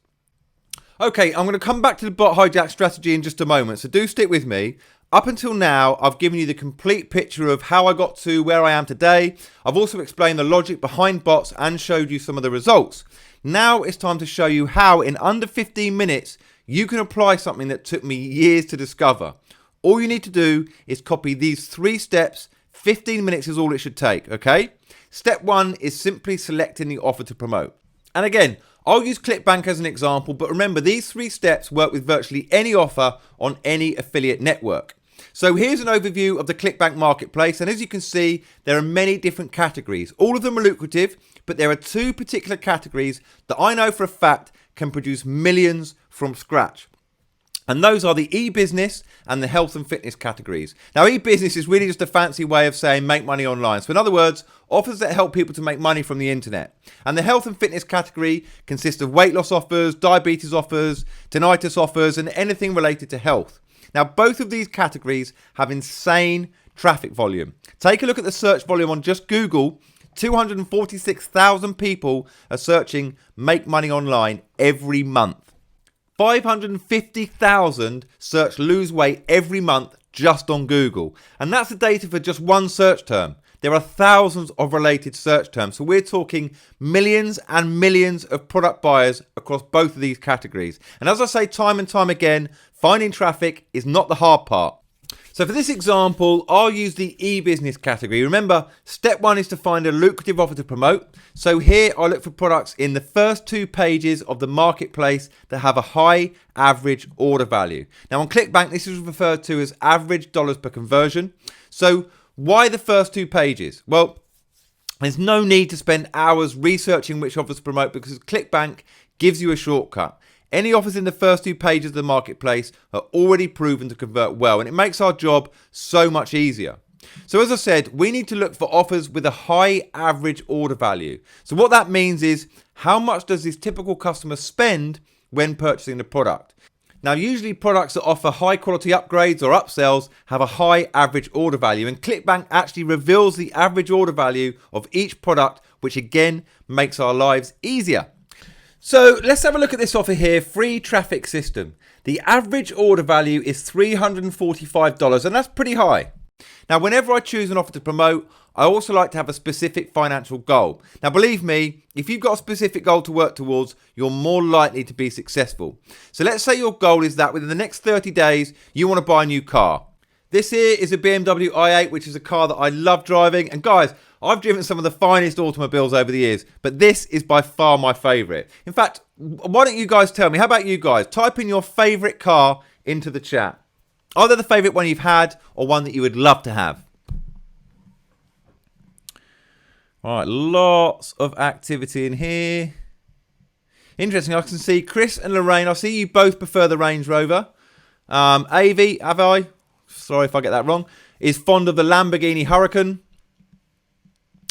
Okay, I'm going to come back to the bot hijack strategy in just a moment, so do stick with me. Up until now, I've given you the complete picture of how I got to where I am today. I've also explained the logic behind bots and showed you some of the results. Now it's time to show you how in under 15 minutes, you can apply something that took me years to discover. All you need to do is copy these 3 steps. 15 minutes is all it should take, okay? Step 1 is simply selecting the offer to promote. And again, I'll use ClickBank as an example, but remember these 3 steps work with virtually any offer on any affiliate network. So here's an overview of the ClickBank marketplace, and as you can see, there are many different categories. All of them are lucrative, but there are two particular categories that I know for a fact can produce millions from scratch. And those are the e-business and the health and fitness categories. Now, e-business is really just a fancy way of saying make money online. So in other words, offers that help people to make money from the internet. And the health and fitness category consists of weight loss offers, diabetes offers, tinnitus offers, and anything related to health. Now, both of these categories have insane traffic volume. Take a look at the search volume on just Google. 246,000 people are searching make money online every month. 550,000 search lose weight every month just on Google. And that's the data for just one search term. There are thousands of related search terms. So we're talking millions and millions of product buyers across both of these categories. And as I say time and time again, finding traffic is not the hard part. So for this example, I'll use the e-business category. Remember, step one is to find a lucrative offer to promote. So here I look for products in the first 2 pages of the marketplace that have a high average order value. Now on ClickBank, this is referred to as average dollars per conversion. So why the first 2 pages? Well, there's no need to spend hours researching which offers to promote because ClickBank gives you a shortcut. Any offers in the first 2 pages of the marketplace are already proven to convert well, and it makes our job so much easier. So as I said, we need to look for offers with a high average order value. So what that means is, how much does this typical customer spend when purchasing the product? Now, usually products that offer high quality upgrades or upsells have a high average order value, and ClickBank actually reveals the average order value of each product, which again makes our lives easier. So let's have a look at this offer here, free traffic system. The average order value is $345, and that's pretty high. Now, whenever I choose an offer to promote, I also like to have a specific financial goal. Now, believe me, if you've got a specific goal to work towards, you're more likely to be successful. So let's say your goal is that within the next 30 days, you want to buy a new car. This here is a BMW i8, which is a car that I love driving. And guys, I've driven some of the finest automobiles over the years, but this is by far my favourite. In fact, why don't you guys tell me? How about you guys? Type in your favourite car into the chat. Either the favourite one you've had or one that you would love to have. All right, lots of activity in here. Interesting, I can see Chris and Lorraine. I see you both prefer the Range Rover. Avi, have I? Sorry if I get that wrong. Is fond of the Lamborghini Huracan.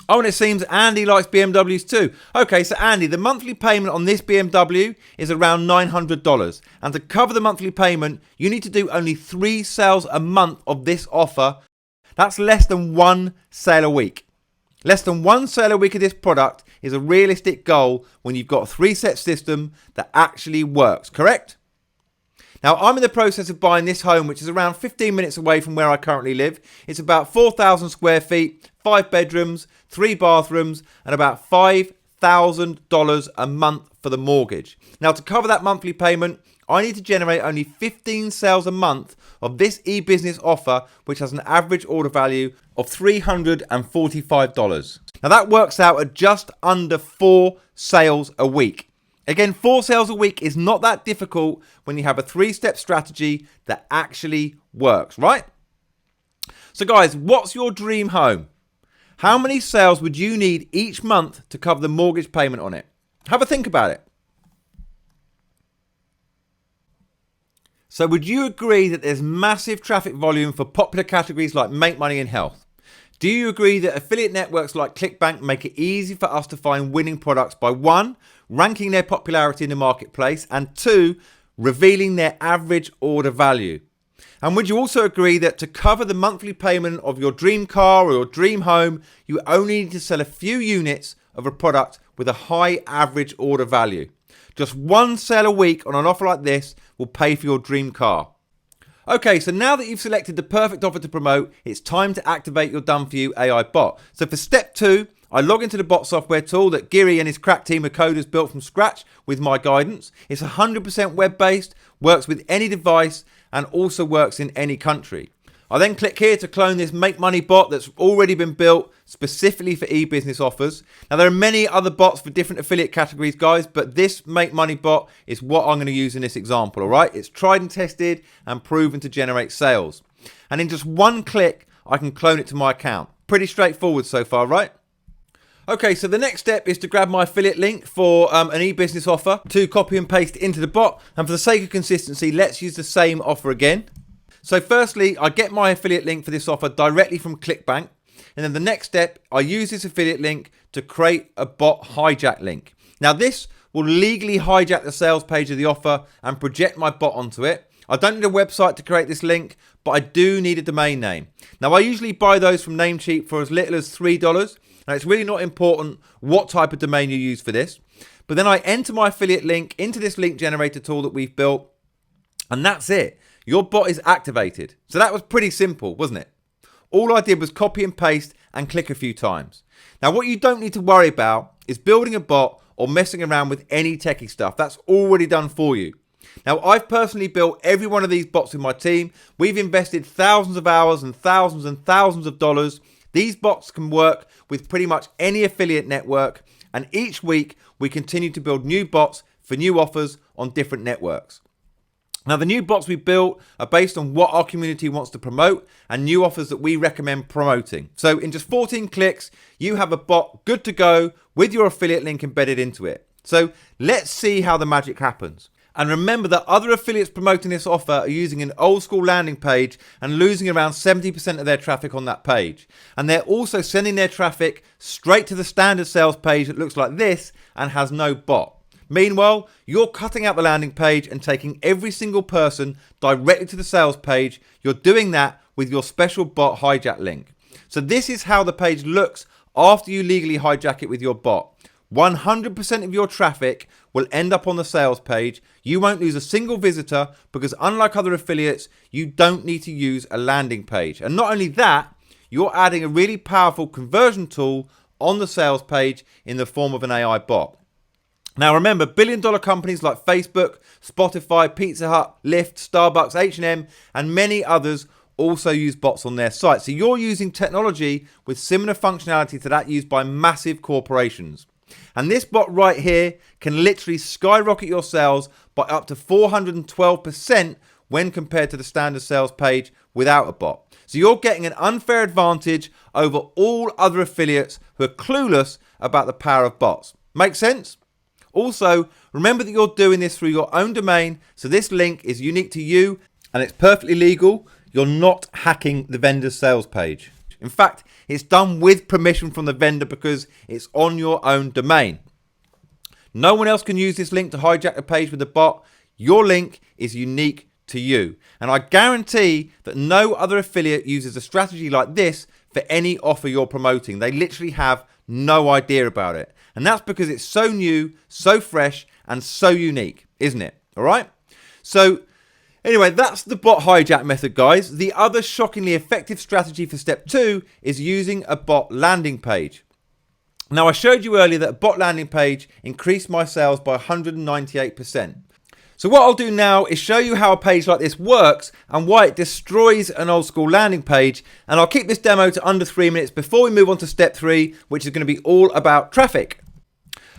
Oh, and it seems Andy likes BMWs too. Okay, so Andy, the monthly payment on this BMW is around $900. And to cover the monthly payment, you need to do only 3 sales a month of this offer. That's less than 1 sale a week. Less than 1 sale a week of this product is a realistic goal when you've got a 3-set system that actually works, correct? Now, I'm in the process of buying this home, which is around 15 minutes away from where I currently live. It's about 4,000 square feet, 5 bedrooms, 3 bathrooms, and about $5,000 a month for the mortgage. Now, to cover that monthly payment, I need to generate only 15 sales a month of this e-business offer, which has an average order value of $345. Now, that works out at just under 4 sales a week. Again, 4 sales a week is not that difficult when you have a 3-step strategy that actually works, right? So guys, what's your dream home? How many sales would you need each month to cover the mortgage payment on it? Have a think about it. So would you agree that there's massive traffic volume for popular categories like make money and health? Do you agree that affiliate networks like ClickBank make it easy for us to find winning products by 1, ranking their popularity in the marketplace, and 2, revealing their average order value? And would you also agree that to cover the monthly payment of your dream car or your dream home, you only need to sell a few units of a product with a high average order value? Just 1 sale a week on an offer like this will pay for your dream car. Okay, so now that you've selected the perfect offer to promote, it's time to activate your done-for-you AI bot. So for step 2, I log into the bot software tool that Giri and his crack team of coders built from scratch with my guidance. It's 100% web-based, works with any device, and also works in any country. I then click here to clone this Make Money bot that's already been built specifically for e-business offers. Now, there are many other bots for different affiliate categories, guys, but this Make Money bot is what I'm going to use in this example, all right? It's tried and tested and proven to generate sales. And in just one click, I can clone it to my account. Pretty straightforward so far, right? Okay, so the next step is to grab my affiliate link for an e-business offer to copy and paste into the bot. And for the sake of consistency, let's use the same offer again. So firstly, I get my affiliate link for this offer directly from ClickBank. And then the next step, I use this affiliate link to create a bot hijack link. Now this will legally hijack the sales page of the offer and project my bot onto it. I don't need a website to create this link, but I do need a domain name. Now I usually buy those from Namecheap for as little as $3. Now, it's really not important what type of domain you use for this. But then I enter my affiliate link into this link generator tool that we've built. And that's it. Your bot is activated. So that was pretty simple, wasn't it? All I did was copy and paste and click a few times. Now, what you don't need to worry about is building a bot or messing around with any techie stuff. That's already done for you. Now, I've personally built every one of these bots with my team. We've invested thousands of hours and thousands of dollars. These bots can work with pretty much any affiliate network, and each week we continue to build new bots for new offers on different networks. Now, the new bots we built are based on what our community wants to promote and new offers that we recommend promoting. So in just 14 clicks, you have a bot good to go with your affiliate link embedded into it. So let's see how the magic happens. And remember that other affiliates promoting this offer are using an old school landing page and losing around 70% of their traffic on that page. And they're also sending their traffic straight to the standard sales page that looks like this and has no bot. Meanwhile, you're cutting out the landing page and taking every single person directly to the sales page. You're doing that with your special bot hijack link. So this is how the page looks after you legally hijack it with your bot. 100% of your traffic will end up on the sales page. You won't lose a single visitor because unlike other affiliates, you don't need to use a landing page. And not only that, you're adding a really powerful conversion tool on the sales page in the form of an AI bot. Now remember, billion-dollar companies like Facebook, Spotify, Pizza Hut, Lyft, Starbucks, H&M, and many others also use bots on their site. So you're using technology with similar functionality to that used by massive corporations. And this bot right here can literally skyrocket your sales by up to 412% when compared to the standard sales page without a bot. So you're getting an unfair advantage over all other affiliates who are clueless about the power of bots. Make sense? Also, remember that you're doing this through your own domain, so this link is unique to you and it's perfectly legal. You're not hacking the vendor's sales page. In fact, it's done with permission from the vendor because it's on your own domain. No one else can use this link to hijack a page with a bot. Your link is unique to you. And I guarantee that no other affiliate uses a strategy like this for any offer you're promoting. They literally have no idea about it. And that's because it's so new, so fresh, and so unique, isn't it? All right? So anyway, that's the bot hijack method, guys. The other shockingly effective strategy for step 2 is using a bot landing page. Now, I showed you earlier that a bot landing page increased my sales by 198%. So what I'll do now is show you how a page like this works and why it destroys an old school landing page. And I'll keep this demo to under 3 minutes before we move on to step 3, which is going to be all about traffic.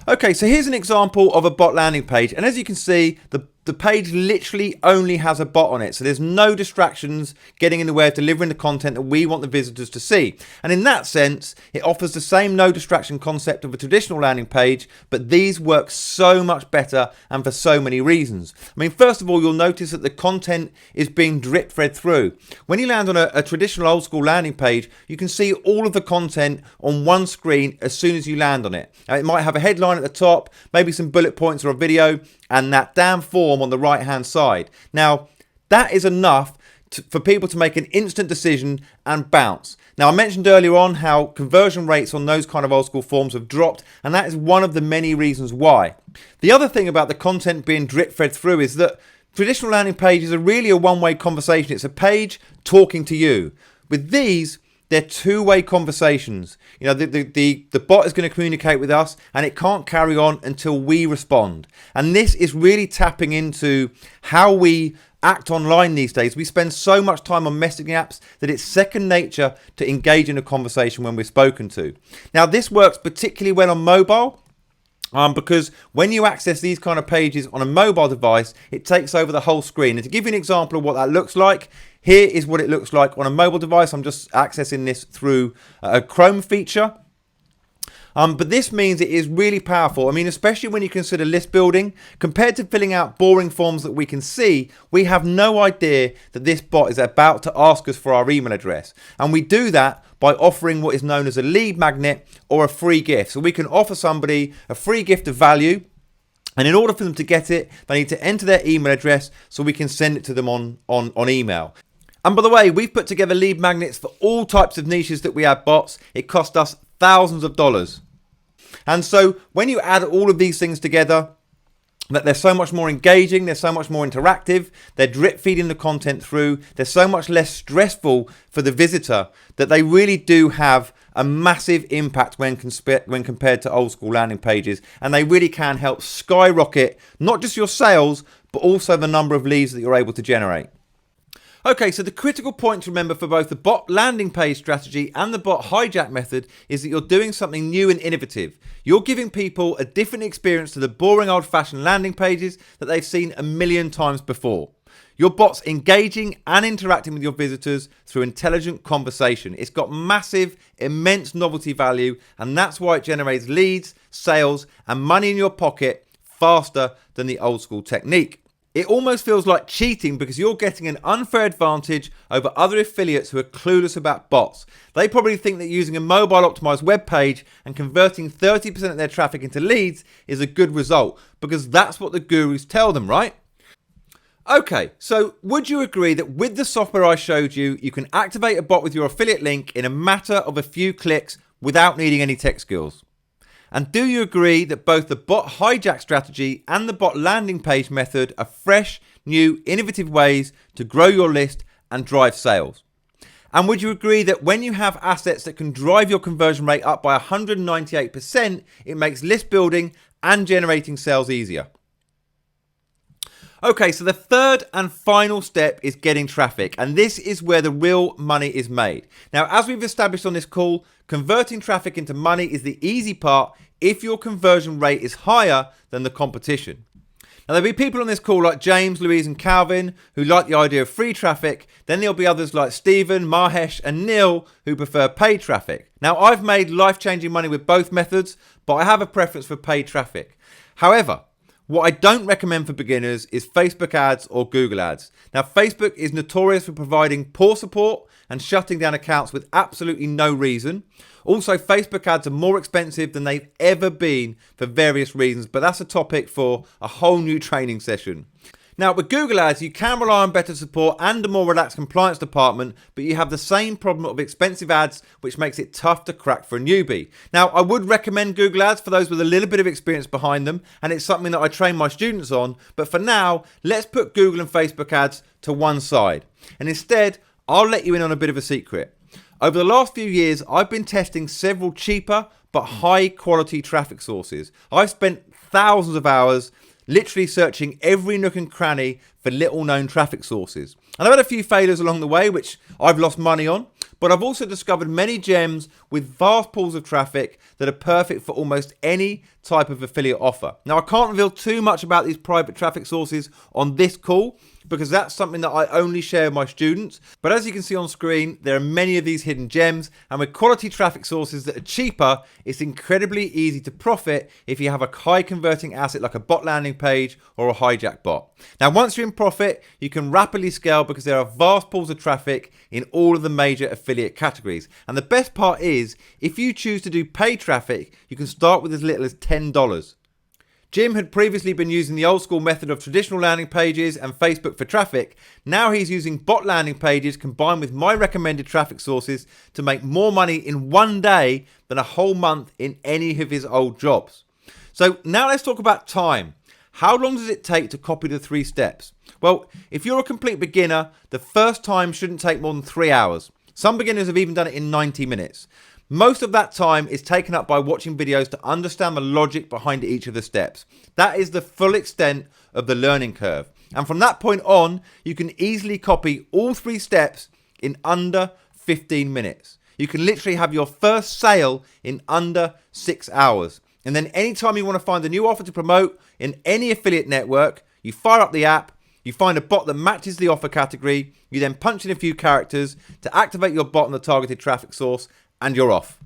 Okay, so here's an example of a bot landing page. And as you can see, the page literally only has a bot on it. So there's no distractions getting in the way of delivering the content that we want the visitors to see. And in that sense, it offers the same no distraction concept of a traditional landing page, but these work so much better and for so many reasons. I mean, first of all, you'll notice that the content is being drip fed through. When you land on a traditional old school landing page, you can see all of the content on one screen as soon as you land on it. Now, it might have a headline at the top, maybe some bullet points or a video, and that damn form on the right hand side. Now that is enough for people to make an instant decision and bounce. Now I mentioned earlier on how conversion rates on those kind of old school forms have dropped, and that is one of the many reasons why. The other thing about the content being drip fed through is that traditional landing pages are really a one-way conversation. It's a page talking to you. With these, they're two-way conversations. You know, the bot is going to communicate with us and it can't carry on until we respond. And this is really tapping into how we act online these days. We spend so much time on messaging apps that it's second nature to engage in a conversation when we're spoken to. Now, this works particularly well on mobile. Because when you access these kind of pages on a mobile device, it takes over the whole screen. And to give you an example of what that looks like, here is what it looks like on a mobile device. I'm just accessing this through a Chrome feature. But this means it is really powerful. I mean, especially when you consider list building, compared to filling out boring forms that we can see, we have no idea that this bot is about to ask us for our email address. And we do that by offering what is known as a lead magnet or a free gift. So we can offer somebody a free gift of value. And in order for them to get it, they need to enter their email address so we can send it to them on email. And by the way, we've put together lead magnets for all types of niches that we have bots. It cost us thousands of dollars. And so when you add all of these things together, that they're so much more engaging, they're so much more interactive, they're drip feeding the content through, they're so much less stressful for the visitor, that they really do have a massive impact when compared to old school landing pages. And they really can help skyrocket not just your sales, but also the number of leads that you're able to generate. Okay, so the critical point to remember for both the bot landing page strategy and the bot hijack method is that you're doing something new and innovative. You're giving people a different experience to the boring old-fashioned landing pages that they've seen a million times before. Your bot's engaging and interacting with your visitors through intelligent conversation. It's got massive, immense novelty value, and that's why it generates leads, sales, and money in your pocket faster than the old school technique. It almost feels like cheating because you're getting an unfair advantage over other affiliates who are clueless about bots. They probably think that using a mobile optimized web page and converting 30% of their traffic into leads is a good result because that's what the gurus tell them, right? Okay, so would you agree that with the software I showed you, you can activate a bot with your affiliate link in a matter of a few clicks without needing any tech skills? And do you agree that both the bot hijack strategy and the bot landing page method are fresh, new, innovative ways to grow your list and drive sales? And would you agree that when you have assets that can drive your conversion rate up by 198%, it makes list building and generating sales easier? Okay, so the third and final step is getting traffic, and this is where the real money is made. Now, as we've established on this call, converting traffic into money is the easy part if your conversion rate is higher than the competition. Now, there'll be people on this call like James, Louise, and Calvin who like the idea of free traffic. Then there'll be others like Stephen, Mahesh, and Neil who prefer paid traffic. Now, I've made life-changing money with both methods, but I have a preference for paid traffic. However, what I don't recommend for beginners is Facebook ads or Google ads. Now, Facebook is notorious for providing poor support and shutting down accounts with absolutely no reason. Also, Facebook ads are more expensive than they've ever been for various reasons, but that's a topic for a whole new training session. Now, with Google ads, you can rely on better support and a more relaxed compliance department, but you have the same problem of expensive ads, which makes it tough to crack for a newbie. Now, I would recommend Google ads for those with a little bit of experience behind them, and it's something that I train my students on. But for now, let's put Google and Facebook ads to one side. And instead, I'll let you in on a bit of a secret. Over the last few years, I've been testing several cheaper but high quality traffic sources. I've spent thousands of hours literally searching every nook and cranny for little known traffic sources. And I've had a few failures along the way, which I've lost money on, but I've also discovered many gems with vast pools of traffic that are perfect for almost any type of affiliate offer. Now, I can't reveal too much about these private traffic sources on this call because that's something that I only share with my students. But as you can see on screen, there are many of these hidden gems, and with quality traffic sources that are cheaper, it's incredibly easy to profit if you have a high converting asset like a bot landing page or a hijack bot. Now, once you're in profit, you can rapidly scale because there are vast pools of traffic in all of the major affiliate categories. And the best part is, if you choose to do paid traffic, you can start with as little as $10. Jim had previously been using the old school method of traditional landing pages and Facebook for traffic. Now he's using bot landing pages combined with my recommended traffic sources to make more money in one day than a whole month in any of his old jobs. So now let's talk about time. How long does it take to copy the 3 steps? Well, if you're a complete beginner, the first time shouldn't take more than 3 hours. Some beginners have even done it in 90 minutes. Most of that time is taken up by watching videos to understand the logic behind each of the steps. That is the full extent of the learning curve. And from that point on, you can easily copy all 3 steps in under 15 minutes. You can literally have your first sale in under 6 hours. And then anytime you want to find a new offer to promote in any affiliate network, you fire up the app, you find a bot that matches the offer category, you then punch in a few characters to activate your bot on the targeted traffic source, and you're off.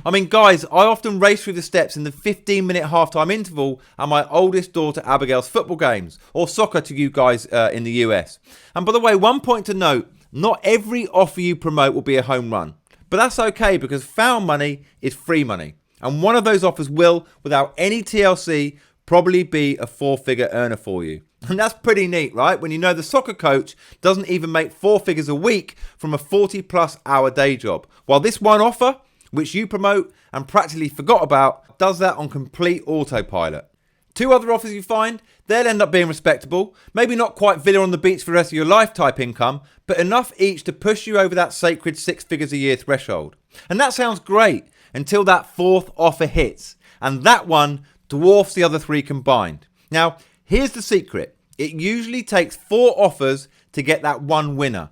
I mean, guys, I often race through the steps in the 15-minute halftime interval at my oldest daughter Abigail's football games, or soccer to you guys in the US. And by the way, one point to note, not every offer you promote will be a home run. But that's okay, because found money is free money. And one of those offers will, without any TLC, probably be a 4-figure earner for you. And that's pretty neat, right? When you know the soccer coach doesn't even make 4 figures a week from a 40+ hour day job. While this one offer, which you promote and practically forgot about, does that on complete autopilot. 2 other offers you find, they'll end up being respectable. Maybe not quite Villa on the beach for the rest of your life type income, but enough each to push you over that sacred 6 figures a year threshold. And that sounds great until that 4th offer hits. And that one dwarfs the other 3 combined. Now, here's the secret. It usually takes 4 offers to get that one winner.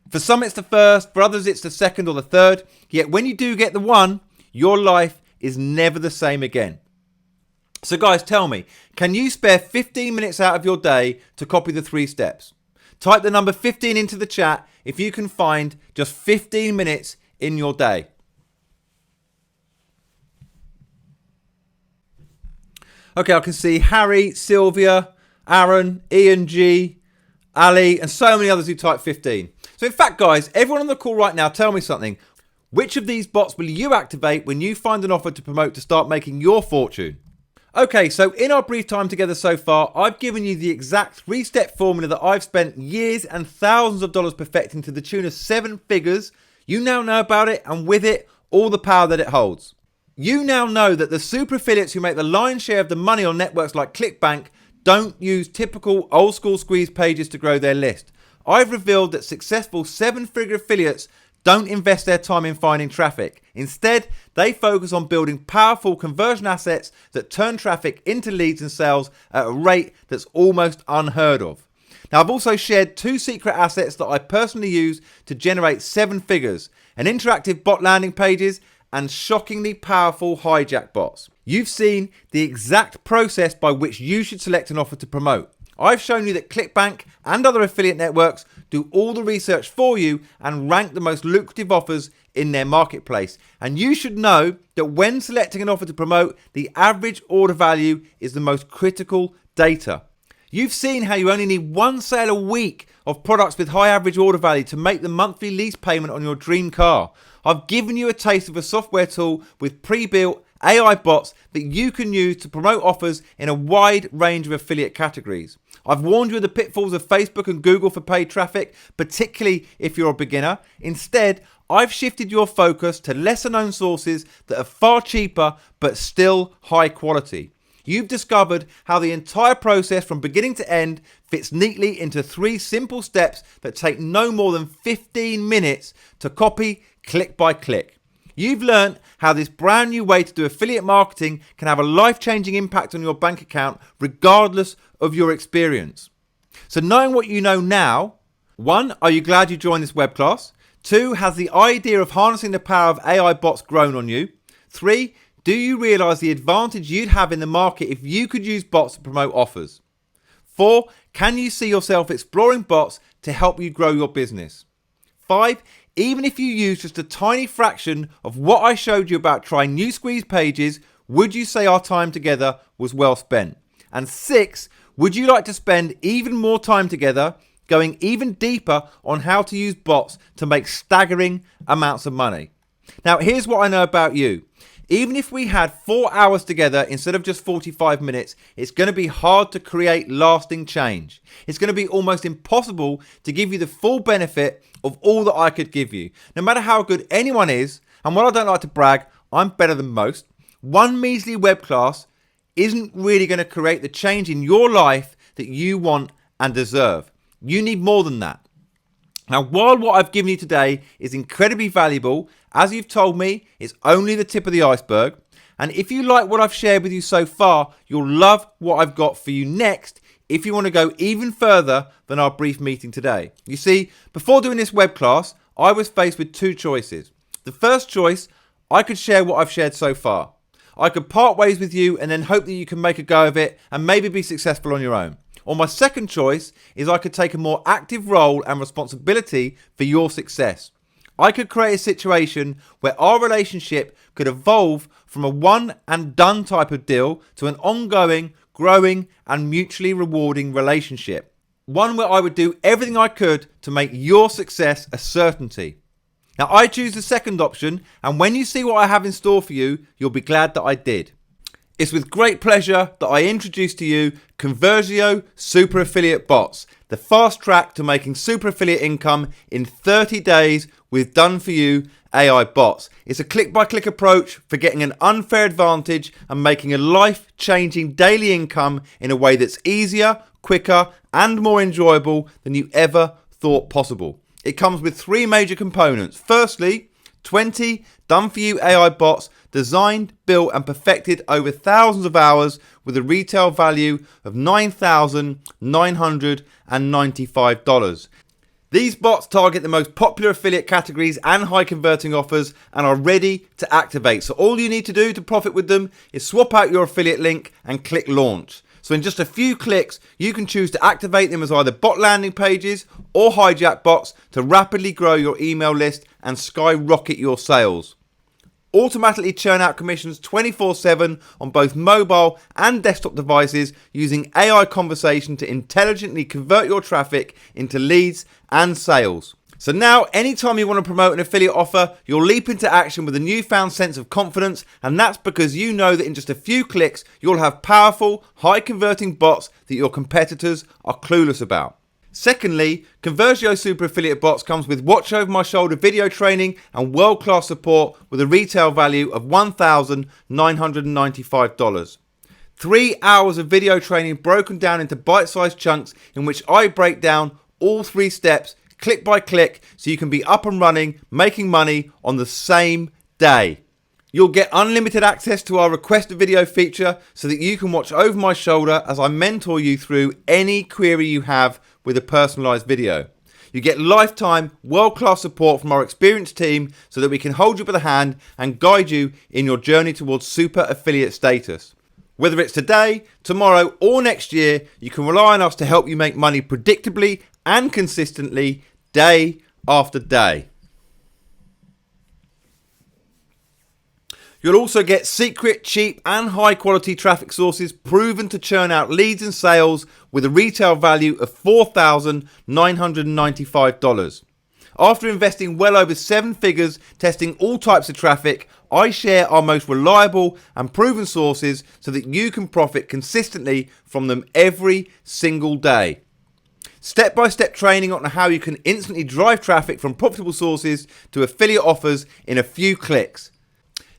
For some it's the first, for others it's the second or the third. Yet when you do get the one, your life is never the same again. So guys, tell me, can you spare 15 minutes out of your day to copy the 3 steps? Type the number 15 into the chat if you can find just 15 minutes in your day. Okay, I can see Harry, Sylvia, Aaron, Ian G, Ali, and so many others who type 15. So in fact, guys, everyone on the call right now, tell me something. Which of these bots will you activate when you find an offer to promote to start making your fortune? Okay, so in our brief time together so far, I've given you the exact 3-step formula that I've spent years and thousands of dollars perfecting to the tune of 7 figures. You now know about it, and with it, all the power that it holds. You now know that the super affiliates who make the lion's share of the money on networks like ClickBank don't use typical old school squeeze pages to grow their list. I've revealed that successful 7-figure affiliates don't invest their time in finding traffic. Instead, they focus on building powerful conversion assets that turn traffic into leads and sales at a rate that's almost unheard of. Now, I've also shared 2 secret assets that I personally use to generate 7 figures, an interactive bot landing pages and shockingly powerful hijack bots. You've seen the exact process by which you should select an offer to promote. I've shown you that ClickBank and other affiliate networks do all the research for you and rank the most lucrative offers in their marketplace. And you should know that when selecting an offer to promote, the average order value is the most critical data. You've seen how you only need 1 sale a week of products with high average order value to make the monthly lease payment on your dream car. I've given you a taste of a software tool with pre-built AI bots that you can use to promote offers in a wide range of affiliate categories. I've warned you of the pitfalls of Facebook and Google for paid traffic, particularly if you're a beginner. Instead, I've shifted your focus to lesser known sources that are far cheaper but still high quality. You've discovered how the entire process from beginning to end fits neatly into 3 simple steps that take no more than 15 minutes to copy click by click. You've learned how this brand new way to do affiliate marketing can have a life-changing impact on your bank account regardless of your experience. So knowing what you know now, 1, are you glad you joined this web class? 2, has the idea of harnessing the power of AI bots grown on you? 3, do you realise the advantage you'd have in the market if you could use bots to promote offers? 4, can you see yourself exploring bots to help you grow your business? 5, even if you use just a tiny fraction of what I showed you about trying new squeeze pages, would you say our time together was well spent? And 6, would you like to spend even more time together going even deeper on how to use bots to make staggering amounts of money? Now, here's what I know about you. Even if we had 4 hours together instead of just 45 minutes, it's going to be hard to create lasting change. It's going to be almost impossible to give you the full benefit of all that I could give you. No matter how good anyone is, and while I don't like to brag, I'm better than most, one measly web class isn't really going to create the change in your life that you want and deserve. You need more than that. Now, while what I've given you today is incredibly valuable, as you've told me, it's only the tip of the iceberg. And if you like what I've shared with you so far, you'll love what I've got for you next if you want to go even further than our brief meeting today. You see, before doing this web class, I was faced with 2 choices. The first choice, I could share what I've shared so far. I could part ways with you and then hope that you can make a go of it and maybe be successful on your own. Or my second choice is I could take a more active role and responsibility for your success. I could create a situation where our relationship could evolve from a one and done type of deal to an ongoing, growing and mutually rewarding relationship. One where I would do everything I could to make your success a certainty. Now I choose the second option, and when you see what I have in store for you, you'll be glad that I did. It's with great pleasure that I introduce to you Conversio Super Affiliate Bots, the fast track to making super affiliate income in 30 days with done-for-you AI bots. It's a click-by-click approach for getting an unfair advantage and making a life-changing daily income in a way that's easier, quicker, and more enjoyable than you ever thought possible. It comes with three major components. Firstly, 20 done-for-you AI bots designed, built and perfected over thousands of hours with a retail value of $9,995. These bots target the most popular affiliate categories and high converting offers and are ready to activate. So all you need to do to profit with them is swap out your affiliate link and click launch. So in just a few clicks, you can choose to activate them as either bot landing pages or hijack bots to rapidly grow your email list and skyrocket your sales. Automatically churn out commissions 24/7 on both mobile and desktop devices using AI conversation to intelligently convert your traffic into leads and sales. So now, anytime you want to promote an affiliate offer, you'll leap into action with a newfound sense of confidence, and that's because you know that in just a few clicks, you'll have powerful, high-converting bots that your competitors are clueless about. Secondly, Conversio Super Affiliate Bots comes with watch over my shoulder video training and world-class support with a retail value of $1,995. 3 hours of video training broken down into bite-sized chunks in which I break down all 3 steps click by click so you can be up and running, making money on the same day. You'll get unlimited access to our request a video feature so that you can watch over my shoulder as I mentor you through any query you have with a personalized video. You get lifetime world-class support from our experienced team so that we can hold you by the hand and guide you in your journey towards super affiliate status. Whether it's today, tomorrow or next year, you can rely on us to help you make money predictably and consistently day after day. You'll also get secret, cheap and high quality traffic sources proven to churn out leads and sales with a retail value of $4,995. After investing well over 7 figures testing all types of traffic, I share our most reliable and proven sources so that you can profit consistently from them every single day. Step-by-step training on how you can instantly drive traffic from profitable sources to affiliate offers in a few clicks.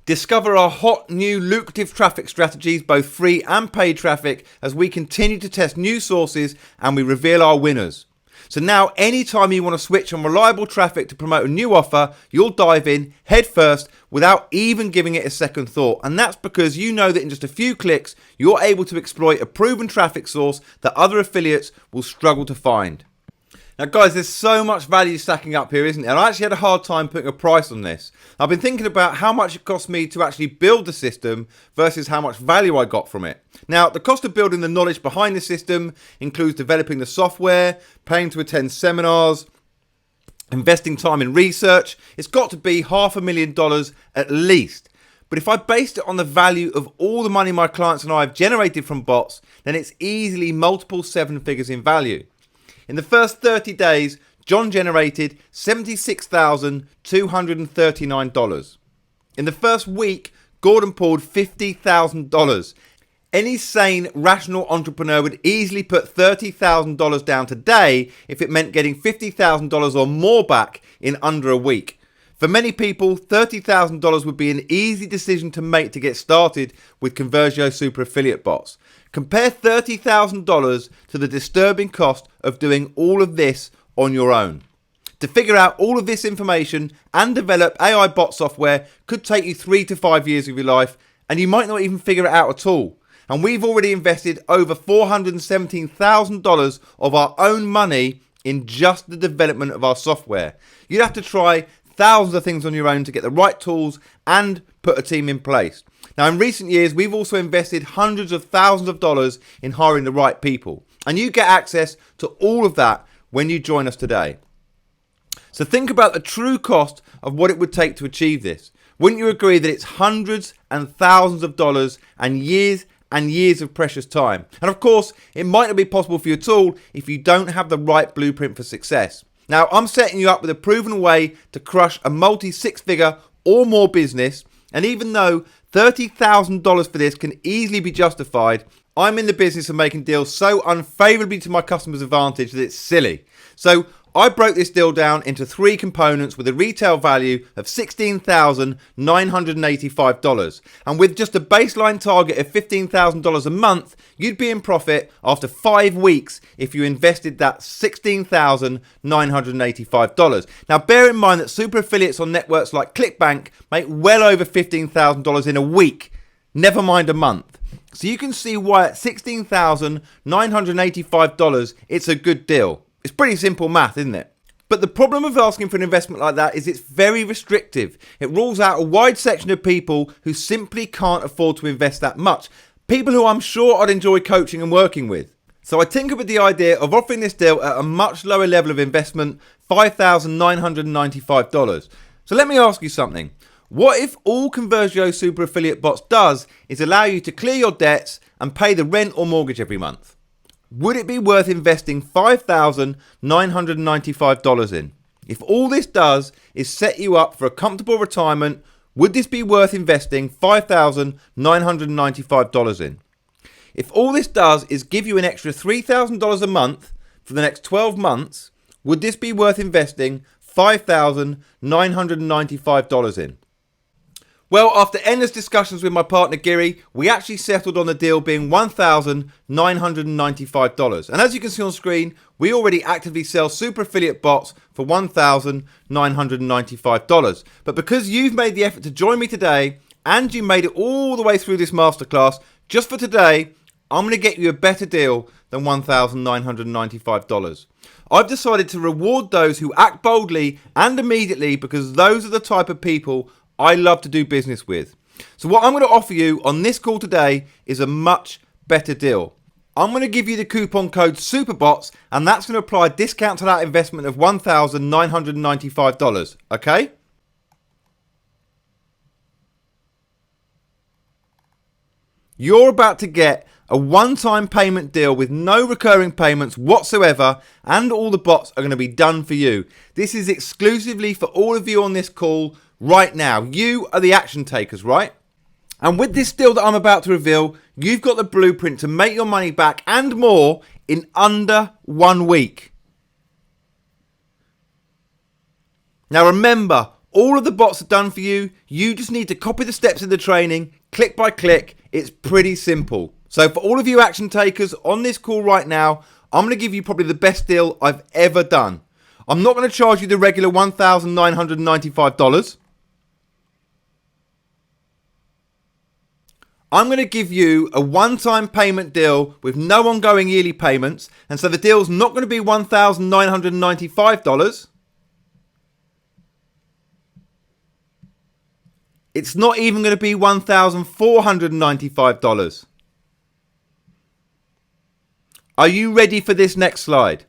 Discover our hot new lucrative traffic strategies, both free and paid traffic, as we continue to test new sources and we reveal our winners. So now anytime you want to switch on reliable traffic to promote a new offer, you'll dive in head first without even giving it a second thought. And that's because you know that in just a few clicks, you're able to exploit a proven traffic source that other affiliates will struggle to find. Now guys, there's so much value stacking up here, isn't there? And I actually had a hard time putting a price on this. I've been thinking about how much it cost me to actually build the system versus how much value I got from it. Now, the cost of building the knowledge behind the system includes developing the software, paying to attend seminars, investing time in research. It's got to be $500,000 at least. But if I based it on the value of all the money my clients and I have generated from bots, then it's easily multiple 7 figures in value. In the first 30 days, John generated $76,239. In the first week, Gordon pulled $50,000. Any sane, rational entrepreneur would easily put $30,000 down today if it meant getting $50,000 or more back in under a week. For many people, $30,000 would be an easy decision to make to get started with Conversio Super Affiliate Bots. Compare $30,000 to the disturbing cost of doing all of this on your own. To figure out all of this information and develop AI bot software could take you 3 to 5 years of your life, and you might not even figure it out at all. And we've already invested over $417,000 of our own money in just the development of our software. You'd have to try thousands of things on your own to get the right tools and put a team in place. Now, in recent years, we've also invested hundreds of thousands of dollars in hiring the right people. And you get access to all of that when you join us today. So think about the true cost of what it would take to achieve this. Wouldn't you agree that it's hundreds and thousands of dollars and years of precious time? And of course, it might not be possible for you at all if you don't have the right blueprint for success. Now, I'm setting you up with a proven way to crush a multi-six-figure or more business. And even though $30,000 for this can easily be justified, I'm in the business of making deals so unfavorably to my customers' advantage that it's silly. So I broke this deal down into 3 components with a retail value of $16,985. And with just a baseline target of $15,000 a month, you'd be in profit after 5 weeks if you invested that $16,985. Now, bear in mind that super affiliates on networks like ClickBank make well over $15,000 in a week, never mind a month. So you can see why at $16,985, it's a good deal. It's pretty simple math, isn't it? But the problem of asking for an investment like that is it's very restrictive. It rules out a wide section of people who simply can't afford to invest that much. People who I'm sure I'd enjoy coaching and working with. So I tinkered with the idea of offering this deal at a much lower level of investment, $5,995. So let me ask you something. What if all Conversio Super Affiliate Bots does is allow you to clear your debts and pay the rent or mortgage every month? Would it be worth investing $5,995 in? If all this does is set you up for a comfortable retirement, would this be worth investing $5,995 in? If all this does is give you an extra $3,000 a month for the next 12 months, would this be worth investing $5,995 in? Well, after endless discussions with my partner Giri, we actually settled on the deal being $1,995. And as you can see on screen, we already actively sell super affiliate bots for $1,995. But because you've made the effort to join me today and you made it all the way through this masterclass, just for today, I'm going to get you a better deal than $1,995. I've decided to reward those who act boldly and immediately because those are the type of people I love to do business with. So what I'm going to offer you on this call today is a much better deal. I'm going to give you the coupon code SUPERBOTS and that's going to apply a discount to that investment of $1,995, okay? You're about to get a one-time payment deal with no recurring payments whatsoever, and all the bots are going to be done for you. This is exclusively for all of you on this call right now. You are the action takers, right? And with this deal that I'm about to reveal, you've got the blueprint to make your money back and more in under 1 week. Now remember, all of the bots are done for you. You just need to copy the steps in the training, click by click. It's pretty simple. So for all of you action takers on this call right now, I'm going to give you probably the best deal I've ever done. I'm not going to charge you the regular $1,995. I'm going to give you a one-time payment deal with no ongoing yearly payments. And so the deal's not going to be $1,995. It's not even going to be $1,495. Are you ready for this next slide?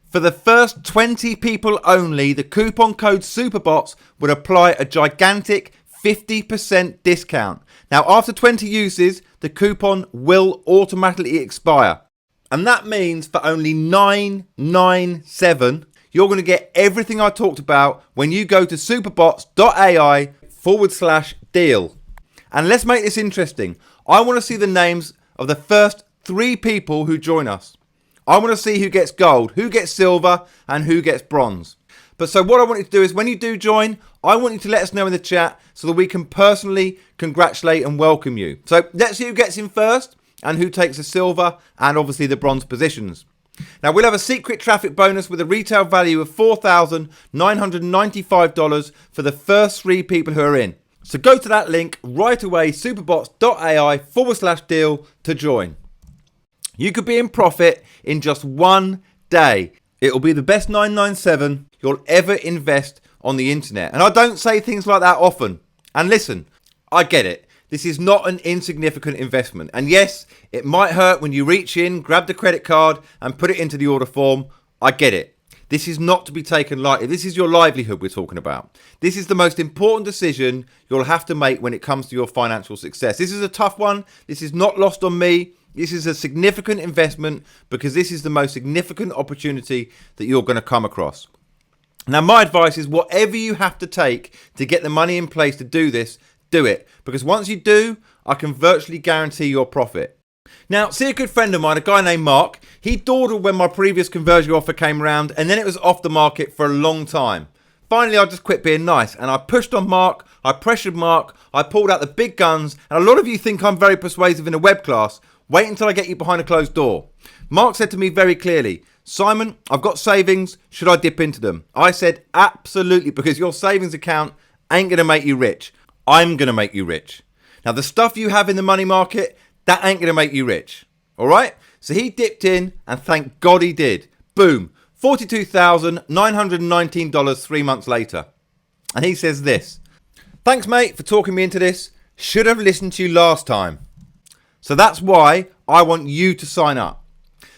For the first 20 people only, the coupon code SUPERBOTS would apply a gigantic 50% discount. Now, after 20 uses, the coupon will automatically expire. And that means for only $997, you're going to get everything I talked about when you go to superbots.ai/deal. And let's make this interesting. I want to see the names of the first 3 people who join us. I want to see who gets gold, who gets silver, and who gets bronze. But so what I want you to do is when you do join, I want you to let us know in the chat so that we can personally congratulate and welcome you. So let's see who gets in first and who takes the silver and obviously the bronze positions. Now we'll have a secret traffic bonus with a retail value of $4,995 for the first 3 people who are in. So go to that link right away, superbots.ai/deal to join. You could be in profit in just one day. It'll be the best 997 you'll ever invest on the internet. And I don't say things like that often. And listen, I get it. This is not an insignificant investment. And yes, it might hurt when you reach in, grab the credit card and put it into the order form. I get it. This is not to be taken lightly. This is your livelihood we're talking about. This is the most important decision you'll have to make when it comes to your financial success. This is a tough one. This is not lost on me. This is a significant investment because this is the most significant opportunity that you're going to come across. Now, my advice is whatever you have to take to get the money in place to do this, do it. Because once you do, I can virtually guarantee your profit. Now, see a good friend of mine, a guy named Mark. He dawdled when my previous conversion offer came around and then it was off the market for a long time. Finally, I just quit being nice and I pushed on Mark, I pressured Mark, I pulled out the big guns, and a lot of you think I'm very persuasive in a web class. Wait until I get you behind a closed door. Mark said to me very clearly, Simon, I've got savings, should I dip into them? I said, absolutely, because your savings account ain't going to make you rich. I'm going to make you rich. Now, the stuff you have in the money market, that ain't going to make you rich. All right? So he dipped in, and thank God he did. Boom. $42,919 3 months later. And he says this. Thanks, mate, for talking me into this. Should have listened to you last time. So that's why I want you to sign up.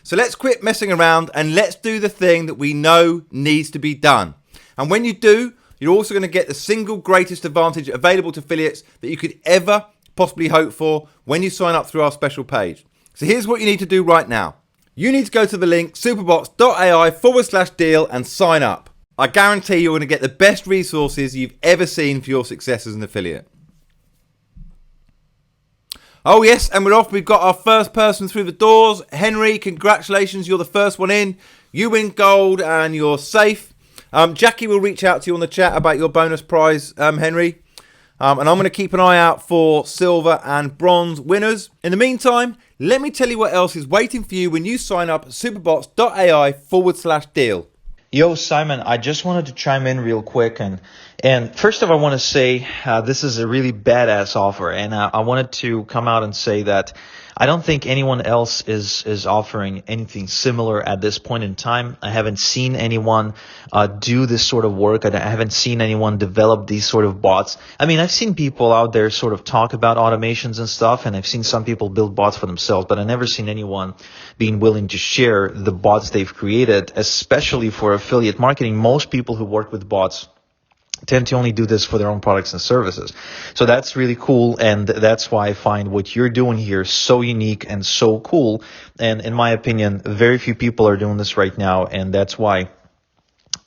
So let's quit messing around and let's do the thing that we know needs to be done. And when you do, you're also going to get the single greatest advantage available to affiliates that you could ever possibly hope for when you sign up through our special page. So here's what you need to do right now. You need to go to the link superbots.ai/deal and sign up. I guarantee you're going to get the best resources you've ever seen for your success as an affiliate. Oh yes, and we're off. We've got our first person through the doors. Henry, congratulations, you're the first one in. You win gold and you're safe. Jackie will reach out to you on the chat about your bonus prize, Henry. And I'm going to keep an eye out for silver and bronze winners. In the meantime, let me tell you what else is waiting for you when you sign up at superbots.ai/deal. Yo, Simon, I just wanted to chime in real quick. And first of all, I want to say this is a really badass offer. And I wanted to come out and say that I don't think anyone else is offering anything similar at this point in time. I haven't seen anyone do this sort of work. I haven't seen anyone develop these sort of bots. I mean, I've seen people out there sort of talk about automations and stuff, and I've seen some people build bots for themselves, but I've never seen anyone being willing to share the bots they've created, especially for affiliate marketing. Most people who work with bots tend to only do this for their own products and services. So that's really cool, and that's why I find what you're doing here so unique and so cool. And in my opinion, very few people are doing this right now, and that's why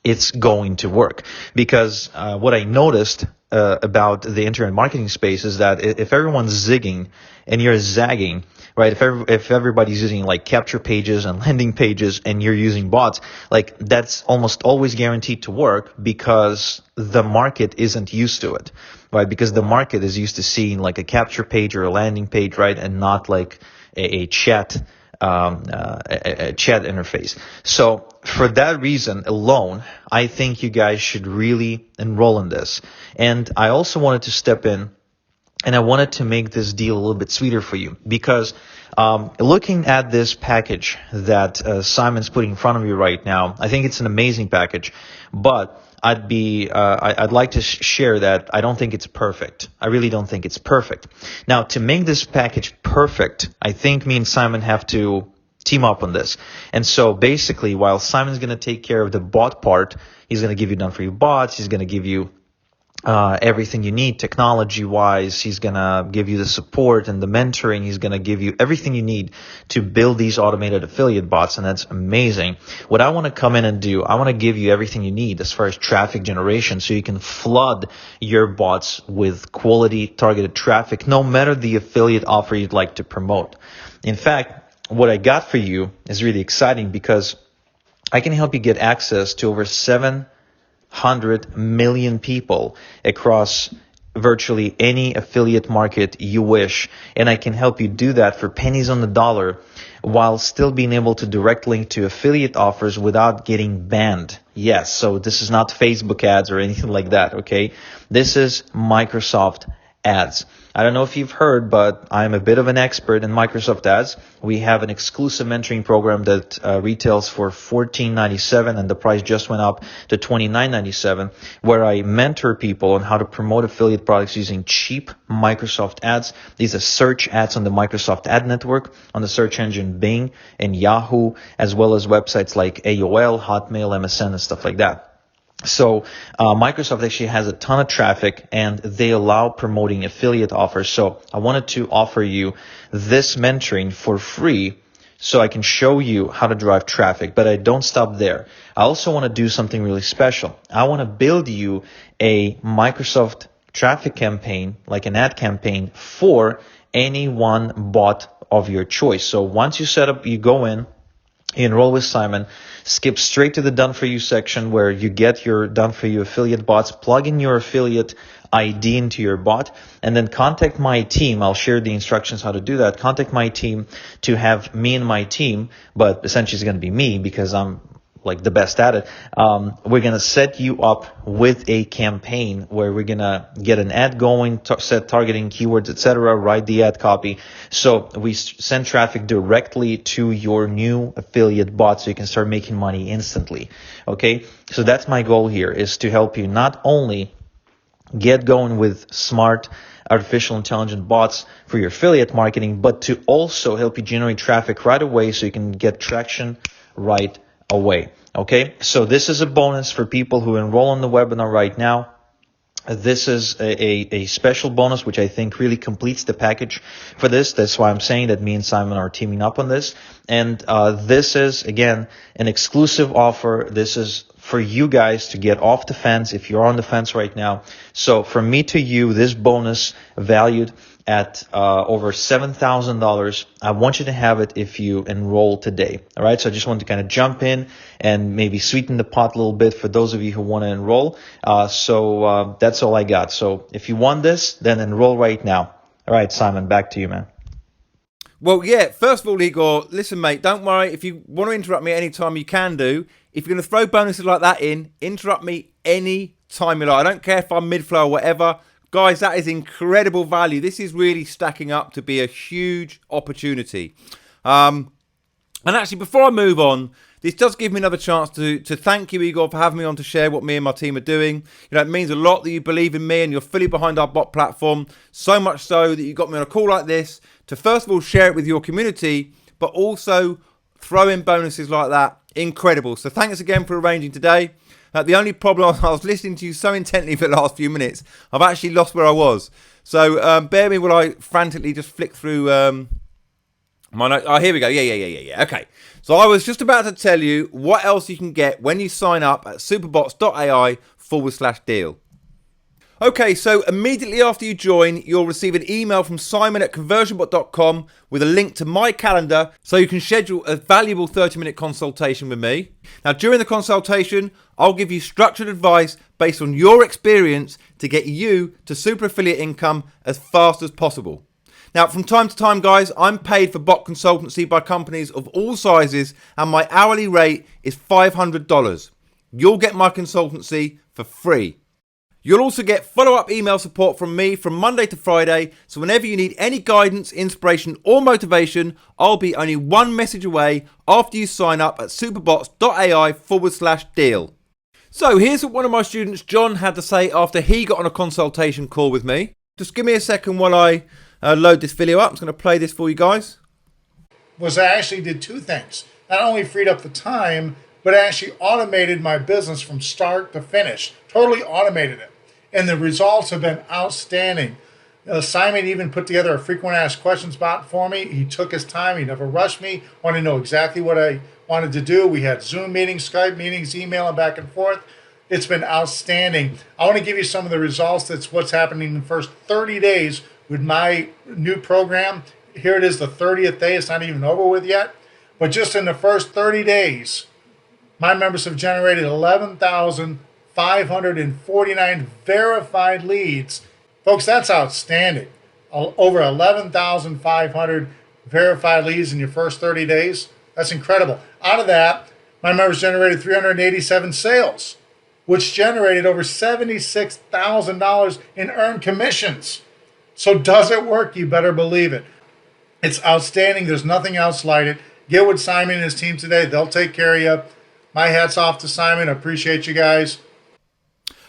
it's going to work. Because what I noticed about the internet marketing space is that if everyone's zigging and you're zagging, right? If everybody's using like capture pages and landing pages and you're using bots, like that's almost always guaranteed to work because the market isn't used to it, right? Because the market is used to seeing like a capture page or a landing page, right? And not like a chat interface. So for that reason alone, I think you guys should really enroll in this. And I also wanted to step in and I wanted to make this deal a little bit sweeter for you because looking at this package that Simon's putting in front of you right now, I think it's an amazing package, but I'd like to share that I don't think it's perfect. I really don't think it's perfect. Now, to make this package perfect, I think me and Simon have to team up on this. And so basically, while Simon's going to take care of the bot part, he's going to give you done for you bots, he's going to give you everything you need technology wise, he's going to give you the support and the mentoring, he's going to give you everything you need to build these automated affiliate bots, and that's amazing. What I want to come in and do, I want to give you everything you need as far as traffic generation so you can flood your bots with quality targeted traffic no matter the affiliate offer you'd like to promote. In fact, what I got for you is really exciting because I can help you get access to over 700 million people across virtually any affiliate market you wish. And I can help you do that for pennies on the dollar while still being able to direct link to affiliate offers without getting banned. Yes, so this is not Facebook ads or anything like that, okay? This is Microsoft ads. I don't know if you've heard, but I'm a bit of an expert in Microsoft ads. We have an exclusive mentoring program that retails for $14.97, and the price just went up to $29.97, where I mentor people on how to promote affiliate products using cheap Microsoft ads. These are search ads on the Microsoft Ad Network, on the search engine Bing and Yahoo, as well as websites like AOL, Hotmail, MSN, and stuff like that. So Microsoft actually has a ton of traffic, and they allow promoting affiliate offers. So I wanted to offer you this mentoring for free so I can show you how to drive traffic. But I don't stop there. I also want to do something really special. I want to build you a Microsoft traffic campaign, like an ad campaign, for any one bot of your choice. So once you set up, you go in, you enroll with Simon, skip straight to the done for you section where you get your done for you affiliate bots, plug in your affiliate ID into your bot, and then contact my team. I'll share the instructions how to do that. Contact my team to have me and my team, but essentially it's going to be me because I'm like the best at it. We're going to set you up with a campaign where we're going to get an ad going, set targeting keywords, etc., write the ad copy. So we send traffic directly to your new affiliate bot so you can start making money instantly. Okay. So that's my goal here, is to help you not only get going with smart artificial intelligent bots for your affiliate marketing, but to also help you generate traffic right away so you can get traction right away. Okay, so this is a bonus for people who enroll on the webinar right now. This is a special bonus, which I think really completes the package for this. That's why I'm saying that me and Simon are teaming up on this. And this is, again, an exclusive offer. This is for you guys to get off the fence if you're on the fence right now. So from me to you, this bonus valued at over $7,000. I want you to have it if you enroll today. All right. So I just want to kind of jump in and maybe sweeten the pot a little bit for those of you who want to enroll. So that's all I got. So if you want this, then enroll right now. All right, Simon, back to you, man. Well, yeah, first of all, Igor, listen, mate, don't worry. If you want to interrupt me anytime, you can do. If you're going to throw bonuses like that in, interrupt me any time you like. I don't care if I'm mid-flow or whatever. Guys, that is incredible value. This is really stacking up to be a huge opportunity. And actually, before I move on, this does give me another chance to thank you, Igor, for having me on to share what me and my team are doing. You know, it means a lot that you believe in me and you're fully behind our bot platform. So much so that you got me on a call like this to, first of all, share it with your community, but also throw in bonuses like that. Incredible. So thanks again for arranging today. The only problem, I was listening to you so intently for the last few minutes, I've actually lost where I was. So bear me while I frantically just flick through my notes. Oh, here we go. Yeah. Okay. So I was just about to tell you what else you can get when you sign up at superbots.ai/deal. Okay, so immediately after you join, you'll receive an email from Simon at conversionbot.com with a link to my calendar so you can schedule a valuable 30-minute consultation with me. Now, during the consultation, I'll give you structured advice based on your experience to get you to super affiliate income as fast as possible. Now, from time to time, guys, I'm paid for bot consultancy by companies of all sizes, and my hourly rate is $500. You'll get my consultancy for free. You'll also get follow-up email support from me from Monday to Friday, so whenever you need any guidance, inspiration, or motivation, I'll be only one message away after you sign up at superbots.ai/deal. So here's what one of my students, John, had to say after he got on a consultation call with me. Just give me a second while I load this video up. I'm just going to play this for you guys. I actually did two things. Not only freed up the time, but I actually automated my business from start to finish. Totally automated it. And the results have been outstanding. Simon even put together a frequent asked questions bot for me. He took his time. He never rushed me. Wanted to know exactly what I wanted to do. We had Zoom meetings, Skype meetings, email, and back and forth. It's been outstanding. I want to give you some of the results. That's what's happening in the first 30 days with my new program. Here it is, the 30th day. It's not even over with yet. But just in the first 30 days, my members have generated 11,549 verified leads. Folks, that's outstanding. Over 11,500 verified leads in your first 30 days. That's incredible. Out of that, my members generated 387 sales, which generated over $76,000 in earned commissions. So does it work? You better believe it. It's outstanding. There's nothing else like it. Get with Simon and his team today. They'll take care of you. My hat's off to Simon. I appreciate you guys.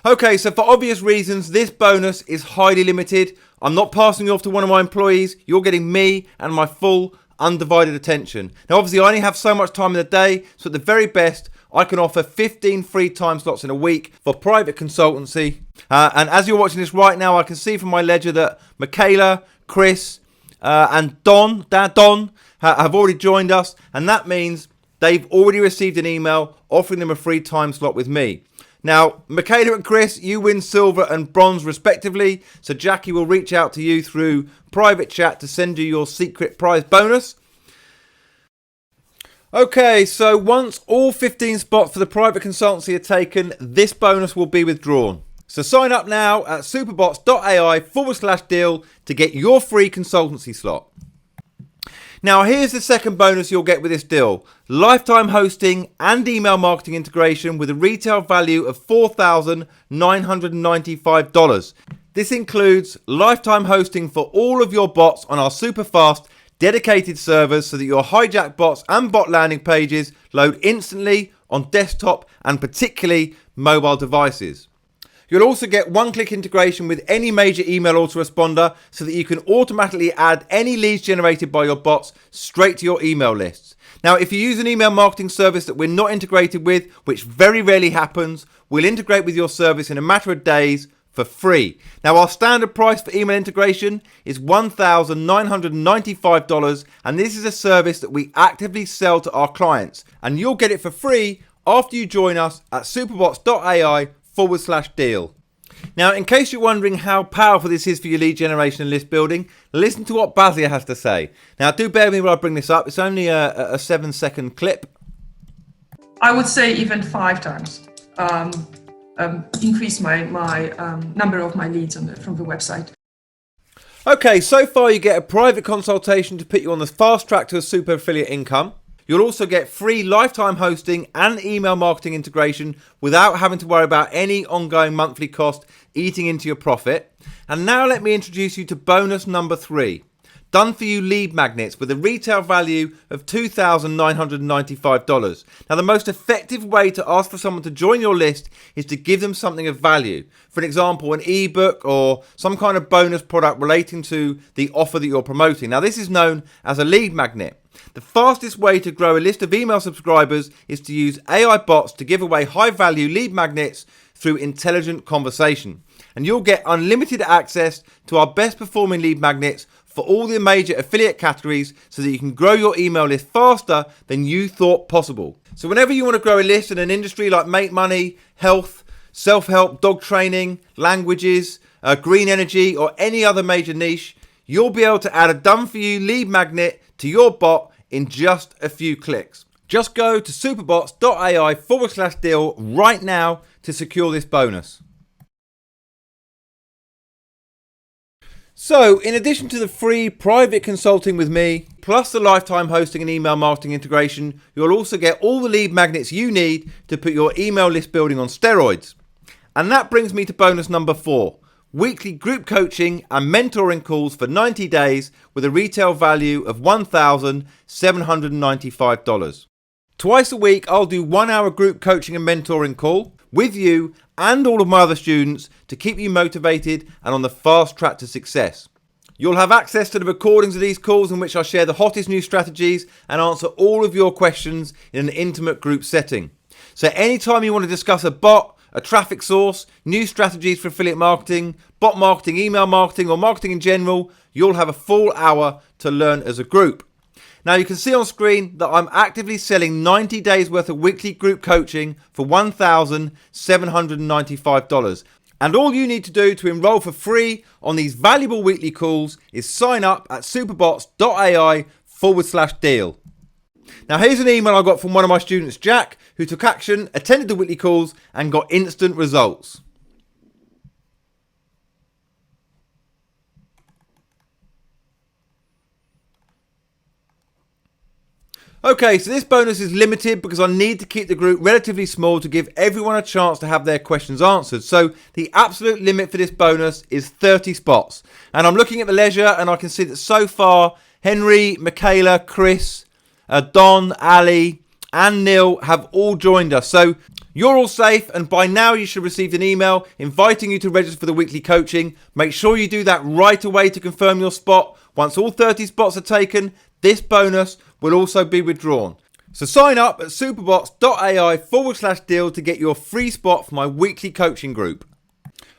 Okay, so for obvious reasons, this bonus is highly limited. I'm not passing it off to one of my employees. You're getting me and my full undivided attention. Now, obviously, I only have so much time in the day, so at the very best, I can offer 15 free time slots in a week for private consultancy. And as you're watching this right now, I can see from my ledger that Michaela, Chris, and Don have already joined us, and that means they've already received an email offering them a free time slot with me. Now, Michaela and Chris, you win silver and bronze respectively, so Jackie will reach out to you through private chat to send you your secret prize bonus. Okay, so once all 15 spots for the private consultancy are taken, this bonus will be withdrawn. So sign up now at superbots.ai/deal to get your free consultancy slot. Now here's the second bonus you'll get with this deal. Lifetime hosting and email marketing integration with a retail value of $4,995. This includes lifetime hosting for all of your bots on our super fast dedicated servers so that your Hijack bots and bot landing pages load instantly on desktop and particularly mobile devices. You'll also get one-click integration with any major email autoresponder so that you can automatically add any leads generated by your bots straight to your email lists. Now, if you use an email marketing service that we're not integrated with, which very rarely happens, we'll integrate with your service in a matter of days for free. Now, our standard price for email integration is $1,995, and this is a service that we actively sell to our clients, and you'll get it for free after you join us at superbots.ai/deal. Now, in case you're wondering how powerful this is for your lead generation and list building, listen to what Basia has to say. Now, do bear with me while I bring this up. It's only a 7-second clip. I would say even 5 times. Increase my number of my leads from the website. Okay, so far you get a private consultation to put you on the fast track to a super affiliate income. You'll also get free lifetime hosting and email marketing integration without having to worry about any ongoing monthly cost eating into your profit. And now let me introduce you to bonus number 3. Done for you lead magnets with a retail value of $2,995. Now, the most effective way to ask for someone to join your list is to give them something of value. For example, an ebook or some kind of bonus product relating to the offer that you're promoting. Now, this is known as a lead magnet. The fastest way to grow a list of email subscribers is to use AI bots to give away high value lead magnets through intelligent conversation. And you'll get unlimited access to our best performing lead magnets for all the major affiliate categories so that you can grow your email list faster than you thought possible. So whenever you want to grow a list in an industry like make money, health, self-help, dog training, languages, green energy, or any other major niche, you'll be able to add a done for you lead magnet to your bot in just a few clicks. Just go to superbots.ai/deal right now to secure this bonus. So, in addition to the free private consulting with me, plus the lifetime hosting and email marketing integration, you'll also get all the lead magnets you need to put your email list building on steroids. And that brings me to bonus number 4. Weekly group coaching and mentoring calls for 90 days with a retail value of $1,795. Twice a week, I'll do 1-hour group coaching and mentoring call with you and all of my other students to keep you motivated and on the fast track to success. You'll have access to the recordings of these calls in which I share the hottest new strategies and answer all of your questions in an intimate group setting. So anytime you want to discuss a bot, a traffic source, new strategies for affiliate marketing, bot marketing, email marketing, or marketing in general, you'll have a full hour to learn as a group. Now you can see on screen that I'm actively selling 90 days worth of weekly group coaching for $1,795. And all you need to do to enroll for free on these valuable weekly calls is sign up at superbots.ai/deal. Now here's an email I got from one of my students, Jack, who took action, attended the weekly calls and got instant results. Okay, so this bonus is limited because I need to keep the group relatively small to give everyone a chance to have their questions answered. So the absolute limit for this bonus is 30 spots. And I'm looking at the leisure and I can see that so far, Henry, Michaela, Chris, Don, Ali, and Neil have all joined us. So you're all safe, and by now you should have received an email inviting you to register for the weekly coaching. Make sure you do that right away to confirm your spot. Once all 30 spots are taken, this bonus will also be withdrawn. So sign up at superbots.ai/deal to get your free spot for my weekly coaching group.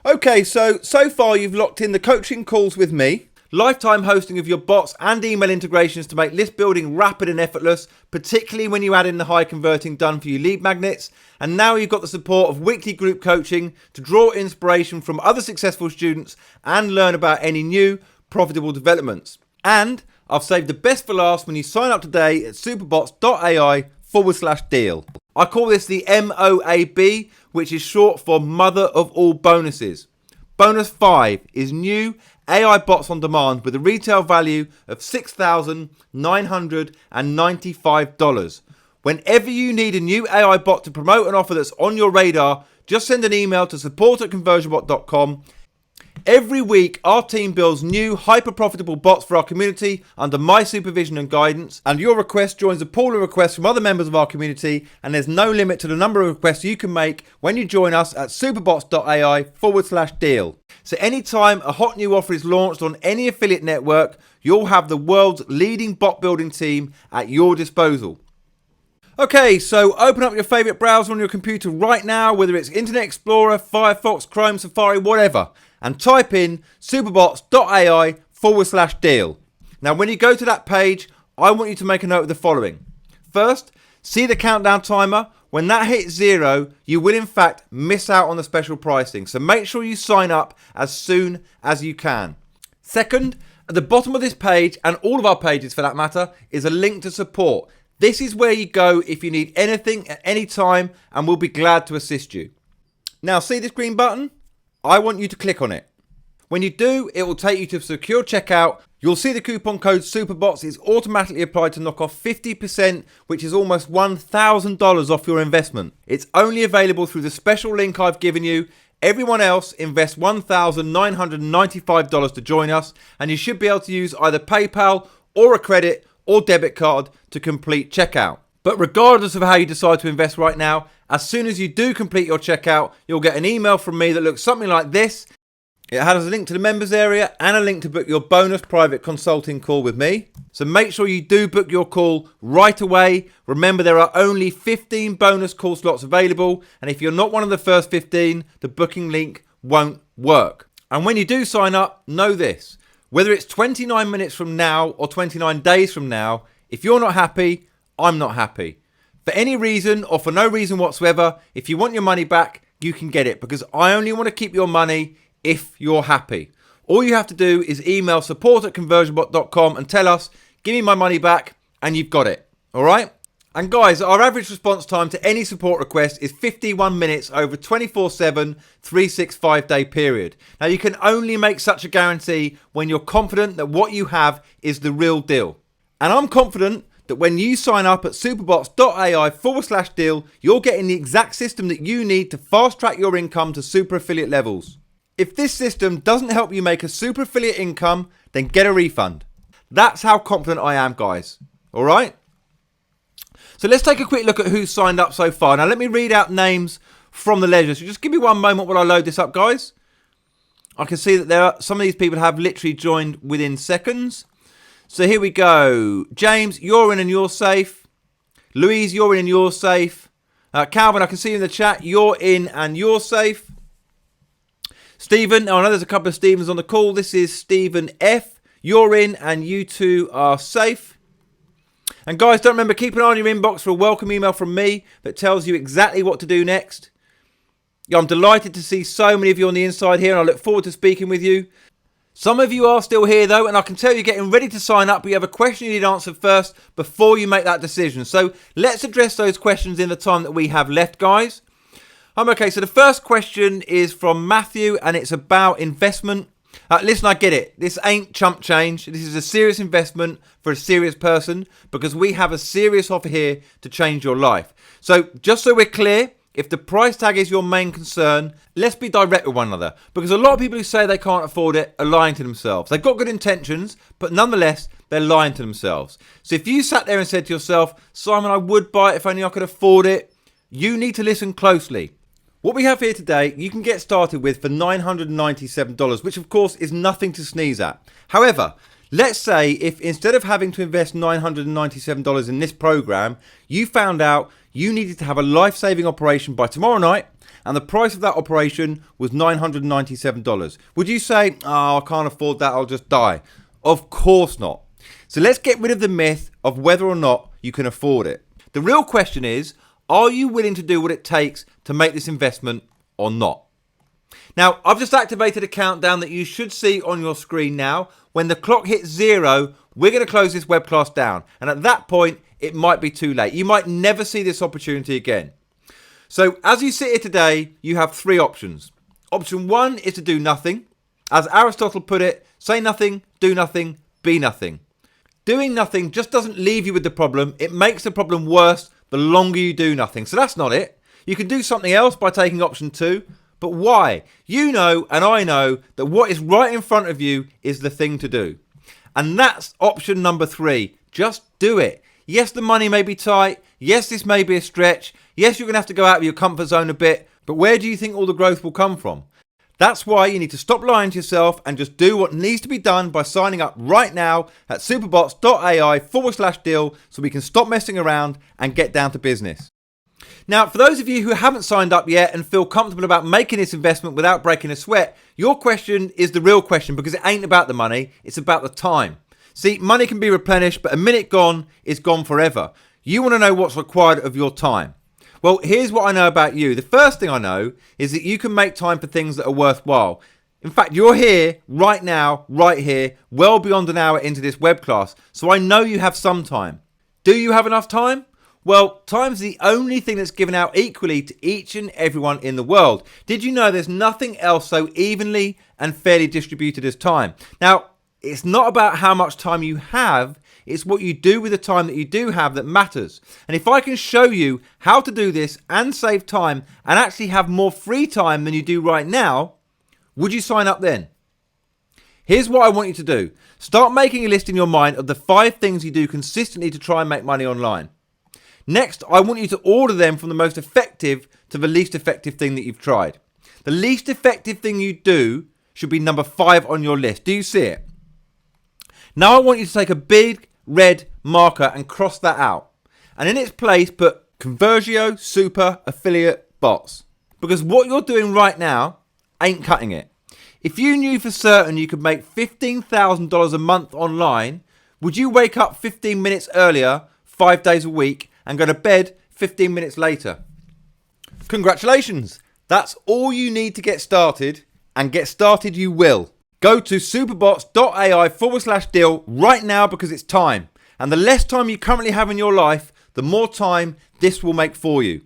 Okay, so far you've locked in the coaching calls with me, lifetime hosting of your bots and email integrations to make list building rapid and effortless, particularly when you add in the high converting done for you lead magnets. And now you've got the support of weekly group coaching to draw inspiration from other successful students and learn about any new profitable developments. And I've saved the best for last when you sign up today at superbots.ai/deal. I call this the MOAB, which is short for Mother of All Bonuses. Bonus 5 is new AI bots on demand with a retail value of $6,995. Whenever you need a new AI bot to promote an offer that's on your radar, just send an email to support@conversionbot.com. Every week, our team builds new hyper-profitable bots for our community under my supervision and guidance, and your request joins a pool of requests from other members of our community, and there's no limit to the number of requests you can make when you join us at superbots.ai/deal. So anytime a hot new offer is launched on any affiliate network, you'll have the world's leading bot building team at your disposal. Okay, so open up your favorite browser on your computer right now, whether it's Internet Explorer, Firefox, Chrome, Safari, whatever, and type in superbots.ai/deal. Now, when you go to that page, I want you to make a note of the following. First, see the countdown timer. When that hits 0, you will in fact miss out on the special pricing. So make sure you sign up as soon as you can. Second, at the bottom of this page, and all of our pages for that matter, is a link to support. This is where you go if you need anything at any time, and we'll be glad to assist you. Now, see this green button? I want you to click on it. When you do, it will take you to secure checkout. You'll see the coupon code SUPERBOTS is automatically applied to knock off 50%, which is almost $1,000 off your investment. It's only available through the special link I've given you. Everyone else invests $1,995 to join us, and you should be able to use either PayPal or a credit or debit card to complete checkout. But regardless of how you decide to invest right now, as soon as you do complete your checkout, you'll get an email from me that looks something like this. It has a link to the members area and a link to book your bonus private consulting call with me. So make sure you do book your call right away. Remember, there are only 15 bonus call slots available, and if you're not one of the first 15, the booking link won't work. And when you do sign up, know this. Whether it's 29 minutes from now or 29 days from now, if you're not happy, I'm not happy. For any reason or for no reason whatsoever, if you want your money back, you can get it, because I only want to keep your money if you're happy. All you have to do is email support@conversionbot.com and tell us, give me my money back, and you've got it. All right? And guys, our average response time to any support request is 51 minutes over 24/7, 365-day period. Now, you can only make such a guarantee when you're confident that what you have is the real deal. And I'm confident that when you sign up at superbots.ai/deal, you're getting the exact system that you need to fast track your income to super affiliate levels. If this system doesn't help you make a super affiliate income, then get a refund. That's how confident I am, guys. All right? So let's take a quick look at who's signed up so far. Now, let me read out names from the leisure. So just give me one moment while I load this up, guys. I can see that some of these people have literally joined within seconds. So here we go. James, you're in and you're safe. Louise, you're in and you're safe. Calvin, I can see you in the chat. You're in and you're safe. Stephen, I know there's a couple of Stevens on the call. This is Stephen F. You're in and you two are safe. And guys, don't remember, keep an eye on your inbox for a welcome email from me that tells you exactly what to do next. Yeah, I'm delighted to see so many of you on the inside here, and I look forward to speaking with you. Some of you are still here though, and I can tell you're getting ready to sign up, but you have a question you need answered first before you make that decision. So let's address those questions in the time that we have left, guys. Okay, so the first question is from Matthew, and it's about investment. Listen, I get it. This ain't chump change. This is a serious investment for a serious person because we have a serious offer here to change your life. So just so we're clear, if the price tag is your main concern, let's be direct with one another, because a lot of people who say they can't afford it are lying to themselves. They've got good intentions, but nonetheless, they're lying to themselves. So if you sat there and said to yourself, Simon, I would buy it if only I could afford it, you need to listen closely. What we have here today, you can get started with for $997, which of course is nothing to sneeze at. However, let's say if instead of having to invest $997 in this program, you found out you needed to have a life-saving operation by tomorrow night, and the price of that operation was $997. Would you say, oh, I can't afford that, I'll just die? Of course not. So let's get rid of the myth of whether or not you can afford it. The real question is, are you willing to do what it takes to make this investment or not? Now, I've just activated a countdown that you should see on your screen now. When the clock hits 0, we're going to close this web class down. And at that point, it might be too late. You might never see this opportunity again. So as you sit here today, you have 3 options. Option 1 is to do nothing. As Aristotle put it, say nothing, do nothing, be nothing. Doing nothing just doesn't leave you with the problem. It makes the problem worse the longer you do nothing. So that's not it. You can do something else by taking option 2. But why? You know and I know that what is right in front of you is the thing to do. And that's option number 3. Just do it. Yes, the money may be tight. Yes, this may be a stretch. Yes, you're going to have to go out of your comfort zone a bit. But where do you think all the growth will come from? That's why you need to stop lying to yourself and just do what needs to be done by signing up right now at superbots.ai/deal so we can stop messing around and get down to business. Now, for those of you who haven't signed up yet and feel comfortable about making this investment without breaking a sweat, your question is the real question because it ain't about the money, it's about the time. See, money can be replenished, but a minute gone is gone forever. You want to know what's required of your time. Well, here's what I know about you. The first thing I know is that you can make time for things that are worthwhile. In fact, you're here right now, right here, well beyond an hour into this web class. So I know you have some time. Do you have enough time? Well, time's the only thing that's given out equally to each and everyone in the world. Did you know there's nothing else so evenly and fairly distributed as time? Now, it's not about how much time you have, it's what you do with the time that you do have that matters. And if I can show you how to do this and save time and actually have more free time than you do right now, would you sign up then? Here's what I want you to do. Start making a list in your mind of the 5 things you do consistently to try and make money online. Next, I want you to order them from the most effective to the least effective thing that you've tried. The least effective thing you do should be number 5 on your list. Do you see it? Now I want you to take a big red marker and cross that out. And in its place, put Conversio Super Affiliate Bots. Because what you're doing right now ain't cutting it. If you knew for certain you could make $15,000 a month online, would you wake up 15 minutes earlier, 5 days a week, and go to bed 15 minutes later? Congratulations! That's all you need to get started, and get started you will. Go to superbots.ai/deal right now because it's time. And the less time you currently have in your life, the more time this will make for you.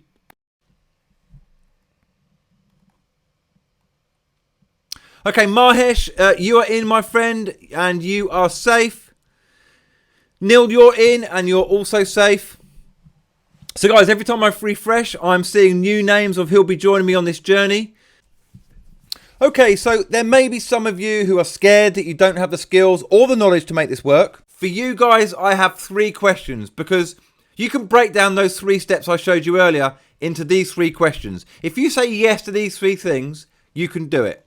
Okay, Mahesh, you are in, my friend, and you are safe. Neil, you're in, and you're also safe. So guys, every time I refresh, I'm seeing new names of who'll be joining me on this journey. Okay, so there may be some of you who are scared that you don't have the skills or the knowledge to make this work. For you guys, I have 3 questions because you can break down those 3 steps I showed you earlier into these 3 questions. If you say yes to these 3 things, you can do it.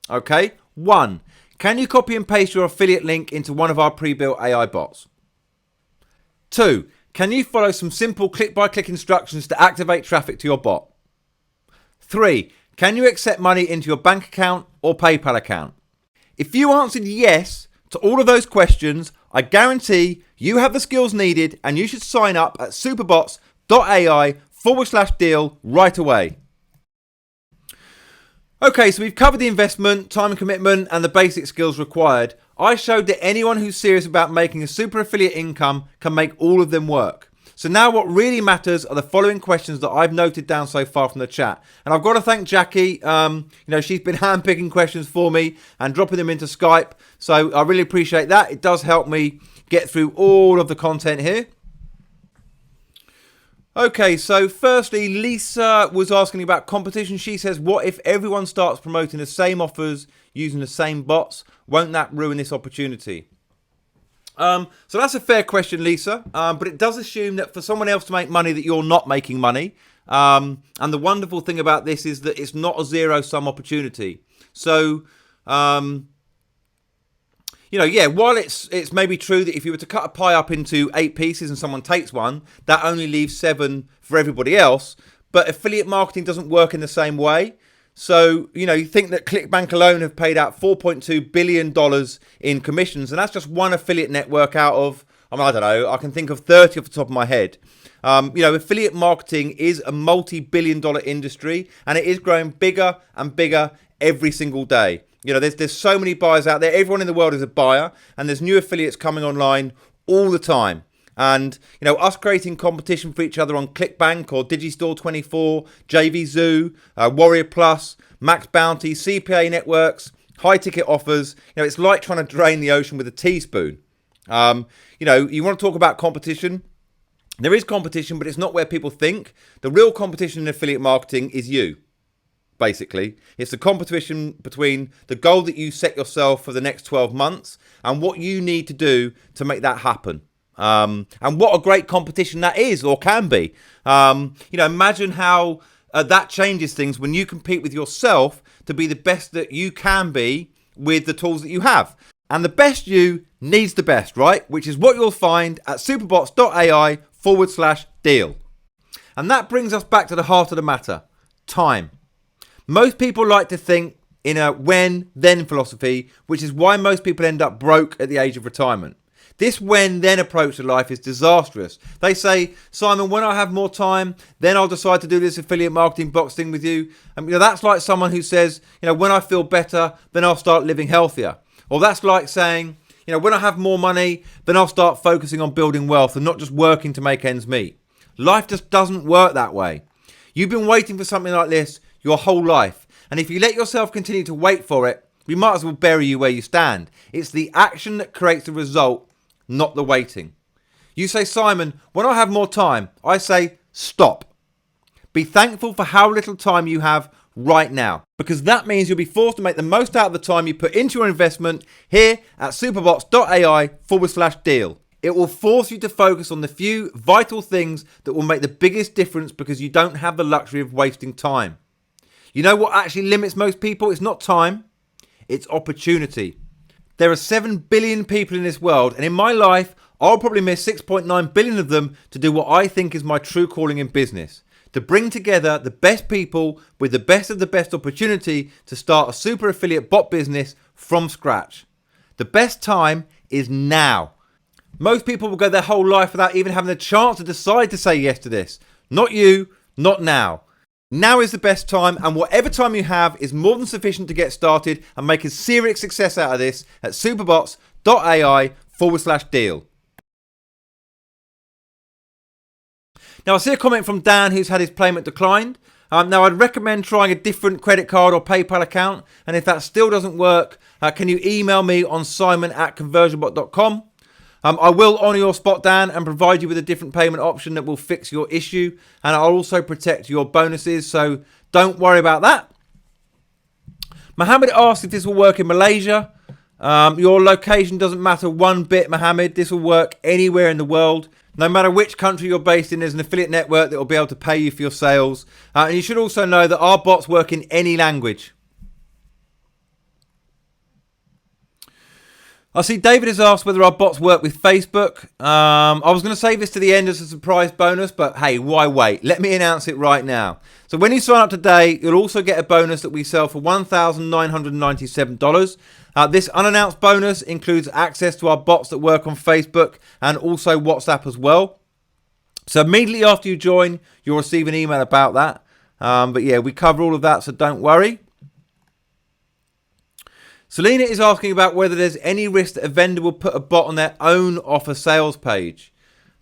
Okay? 1, can you copy and paste your affiliate link into one of our pre-built AI bots? 2, can you follow some simple click-by-click instructions to activate traffic to your bot? 3, can you accept money into your bank account or PayPal account? If you answered yes to all of those questions, I guarantee you have the skills needed and you should sign up at superbots.ai/deal right away. Okay, so we've covered the investment, time and commitment, and the basic skills required. I showed that anyone who's serious about making a super affiliate income can make all of them work. So now what really matters are the following questions that I've noted down so far from the chat. And I've got to thank Jackie. She's been handpicking questions for me and dropping them into Skype. So I really appreciate that. It does help me get through all of the content here. Okay, so firstly, Lisa was asking about competition. She says, what if everyone starts promoting the same offers using the same bots? Won't that ruin this opportunity? So that's a fair question, Lisa, but it does assume that for someone else to make money that you're not making money. And the wonderful thing about this is that it's not a zero-sum opportunity. So, while it's maybe true that if you were to cut a pie up into 8 pieces and someone takes one, that only leaves 7 for everybody else. But affiliate marketing doesn't work in the same way. So, you think that ClickBank alone have paid out $4.2 billion in commissions, and that's just one affiliate network out of, I don't know, I can think of 30 off the top of my head. Affiliate marketing is a multi-billion-dollar industry, and it is growing bigger and bigger every single day. There's so many buyers out there. Everyone in the world is a buyer, and there's new affiliates coming online all the time. And, us creating competition for each other on ClickBank or Digistore24, JVZoo, Warrior Plus, Max Bounty, CPA networks, high ticket offers, it's like trying to drain the ocean with a teaspoon. You want to talk about competition? There is competition, but it's not where people think. The real competition in affiliate marketing is you. Basically, it's the competition between the goal that you set yourself for the next 12 months and what you need to do to make that happen. And what a great competition that is or can be. Imagine how that changes things when you compete with yourself to be the best that you can be with the tools that you have. And the best you needs the best, right? Which is what you'll find at superbots.ai/deal. And that brings us back to the heart of the matter, time. Most people like to think in a when-then philosophy, which is why most people end up broke at the age of retirement. This when-then approach to life is disastrous. They say, Simon, when I have more time, then I'll decide to do this affiliate marketing box thing with you. And that's like someone who says, when I feel better, then I'll start living healthier. Or that's like saying, when I have more money, then I'll start focusing on building wealth and not just working to make ends meet. Life just doesn't work that way. You've been waiting for something like this your whole life. And if you let yourself continue to wait for it, we might as well bury you where you stand. It's the action that creates the result, not the waiting. You say, Simon, when I have more time, I say, stop. Be thankful for how little time you have right now, because that means you'll be forced to make the most out of the time you put into your investment here at superbots.ai/deal. It will force you to focus on the few vital things that will make the biggest difference because you don't have the luxury of wasting time. You know what actually limits most people? It's not time, it's opportunity. There are 7 billion people in this world, and in my life, I'll probably miss 6.9 billion of them to do what I think is my true calling in business. To bring together the best people with the best of the best opportunity to start a super affiliate bot business from scratch. The best time is now. Most people will go their whole life without even having the chance to decide to say yes to this. Not you, not now. Now is the best time, and whatever time you have is more than sufficient to get started and make a serious success out of this at superbots.ai/deal. Now, I see a comment from Dan who's had his payment declined. Now, I'd recommend trying a different credit card or PayPal account, and if that still doesn't work, can you email me on simon@conversionbot.com? I will honour your spot, Dan, and provide you with a different payment option that will fix your issue. And I'll also protect your bonuses, so don't worry about that. Mohammed asked if this will work in Malaysia. Your location doesn't matter one bit, Mohammed. This will work anywhere in the world. No matter which country you're based in, there's an affiliate network that will be able to pay you for your sales. And you should also know that our bots work in any language. I see David has asked whether our bots work with Facebook. I was going to save this to the end as a surprise bonus, but hey, why wait? Let me announce it right now. So when you sign up today, you'll also get a bonus that we sell for $1,997. This unannounced bonus includes access to our bots that work on Facebook and also WhatsApp as well. So immediately after you join, you'll receive an email about that. But yeah, we cover all of that, so don't worry. Selena is asking about whether there's any risk that a vendor will put a bot on their own offer sales page.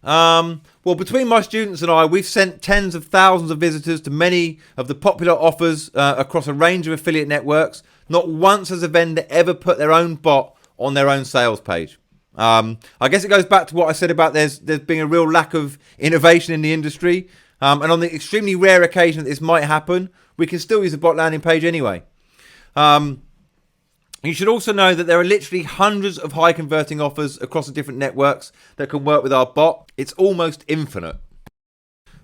Well, between my students and I, we've sent tens of thousands of visitors to many of the popular offers across a range of affiliate networks. Not once has a vendor ever put their own bot on their own sales page. I guess it goes back to what I said about there's being a real lack of innovation in the industry. And on the extremely rare occasion that this might happen, we can still use a bot landing page anyway. You should also know that there are literally hundreds of high converting offers across the different networks that can work with our bot. It's almost infinite.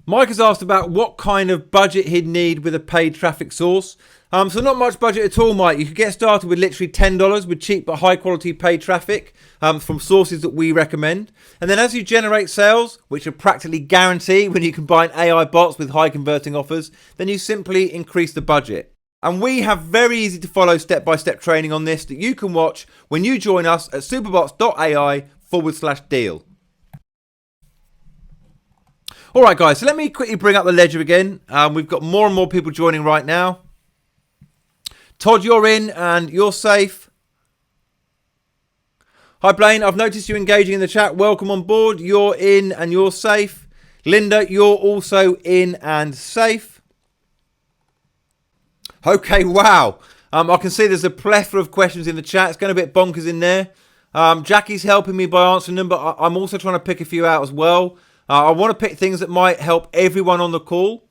Mike has asked about what kind of budget he'd need with a paid traffic source. So not much budget at all, Mike. You could get started with literally $10 with cheap but high quality paid traffic from sources that we recommend. And then as you generate sales, which are practically guaranteed when you combine AI bots with high converting offers, then you simply increase the budget. And we have very easy to follow step-by-step training on this that you can watch when you join us at superbots.ai/deal. All right, guys, so let me quickly bring up the ledger again. We've got more and more people joining right now. Todd, you're in and you're safe. Hi, Blaine. I've noticed you engaging in the chat. Welcome on board. You're in and you're safe. Linda, you're also in and safe. Okay, wow. I can see there's a plethora of questions in the chat. It's going a bit bonkers in there. Jackie's helping me by answering them, but I'm also trying to pick a few out as well. I want to pick things that might help everyone on the call.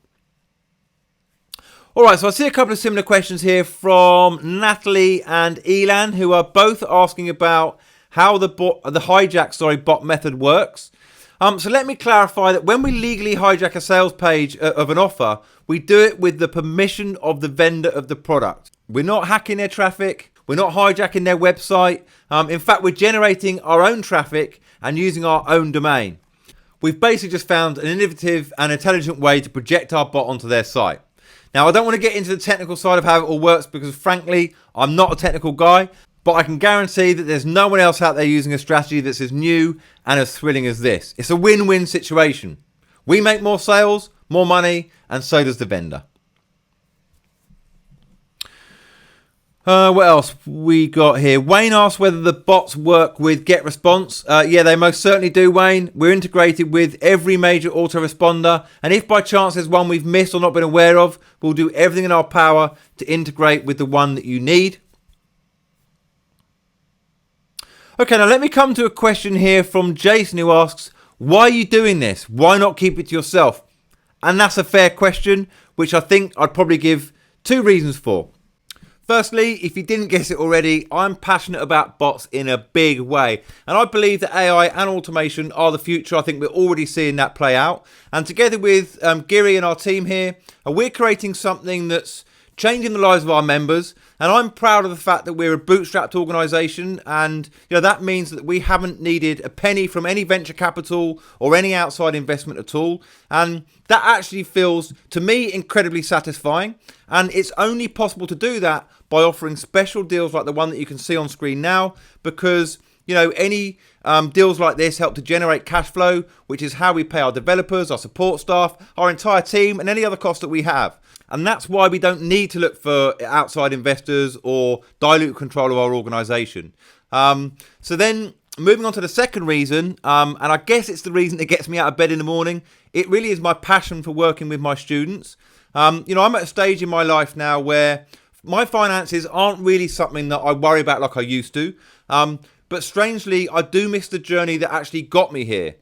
All right, so I see a couple of similar questions here from Natalie and Elan, who are both asking about how the hijack bot method works. So let me clarify that when we legally hijack a sales page of an offer, we do it with the permission of the vendor of the product. We're not hacking their traffic. We're not hijacking their website. In fact, we're generating our own traffic and using our own domain. We've basically just found an innovative and intelligent way to project our bot onto their site. Now, I don't want to get into the technical side of how it all works because, frankly, I'm not a technical guy. But I can guarantee that there's no one else out there using a strategy that's as new and as thrilling as this. It's a win-win situation. We make more sales, more money, and so does the vendor. What else we got here? Wayne asked whether the bots work with GetResponse. Yeah, they most certainly do, Wayne. We're integrated with every major autoresponder. And if by chance there's one we've missed or not been aware of, we'll do everything in our power to integrate with the one that you need. Okay, now let me come to a question here from Jason who asks, why are you doing this? Why not keep it to yourself? And that's a fair question, which I think I'd probably give two reasons for. Firstly, if you didn't guess it already, I'm passionate about bots in a big way. And I believe that AI and automation are the future. I think we're already seeing that play out. And together with Giri and our team here, we're creating something that's changing the lives of our members. And I'm proud of the fact that we're a bootstrapped organisation, and that means that we haven't needed a penny from any venture capital or any outside investment at all. And that actually feels, to me, incredibly satisfying. And it's only possible to do that by offering special deals like the one that you can see on screen now, because any deals like this help to generate cash flow, which is how we pay our developers, our support staff, our entire team, and any other costs that we have. And that's why we don't need to look for outside investors or dilute control of our organisation. So then moving on to the second reason, and I guess it's the reason that gets me out of bed in the morning, it really is my passion for working with my students. I'm at a stage in my life now where my finances aren't really something that I worry about like I used to. But strangely, I do miss the journey that actually got me here.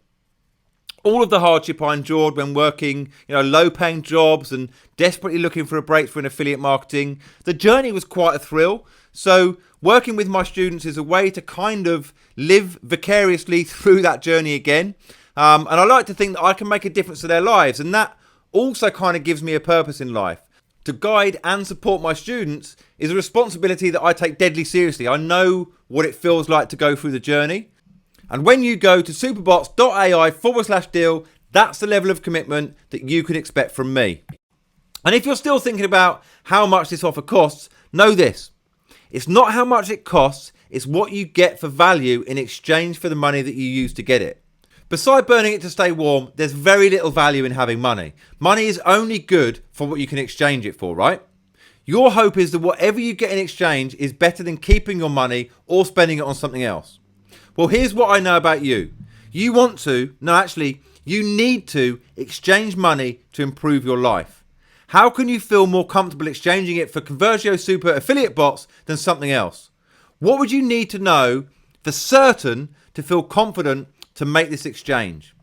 All of the hardship I endured when working, low-paying jobs and desperately looking for a breakthrough in affiliate marketing, the journey was quite a thrill. So working with my students is a way to kind of live vicariously through that journey again. And I like to think that I can make a difference to their lives. And that also kind of gives me a purpose in life. To guide and support my students is a responsibility that I take deadly seriously. I know what it feels like to go through the journey. And when you go to superbots.ai/deal, that's the level of commitment that you can expect from me. And if you're still thinking about how much this offer costs, know this. It's not how much it costs, it's what you get for value in exchange for the money that you use to get it. Beside burning it to stay warm, there's very little value in having money. Money is only good for what you can exchange it for, right? Your hope is that whatever you get in exchange is better than keeping your money or spending it on something else. Well, here's what I know about you. You want to, no, actually, you need to exchange money to improve your life. How can you feel more comfortable exchanging it for Conversio Super affiliate bots than something else? What would you need to know for certain to feel confident to make this exchange?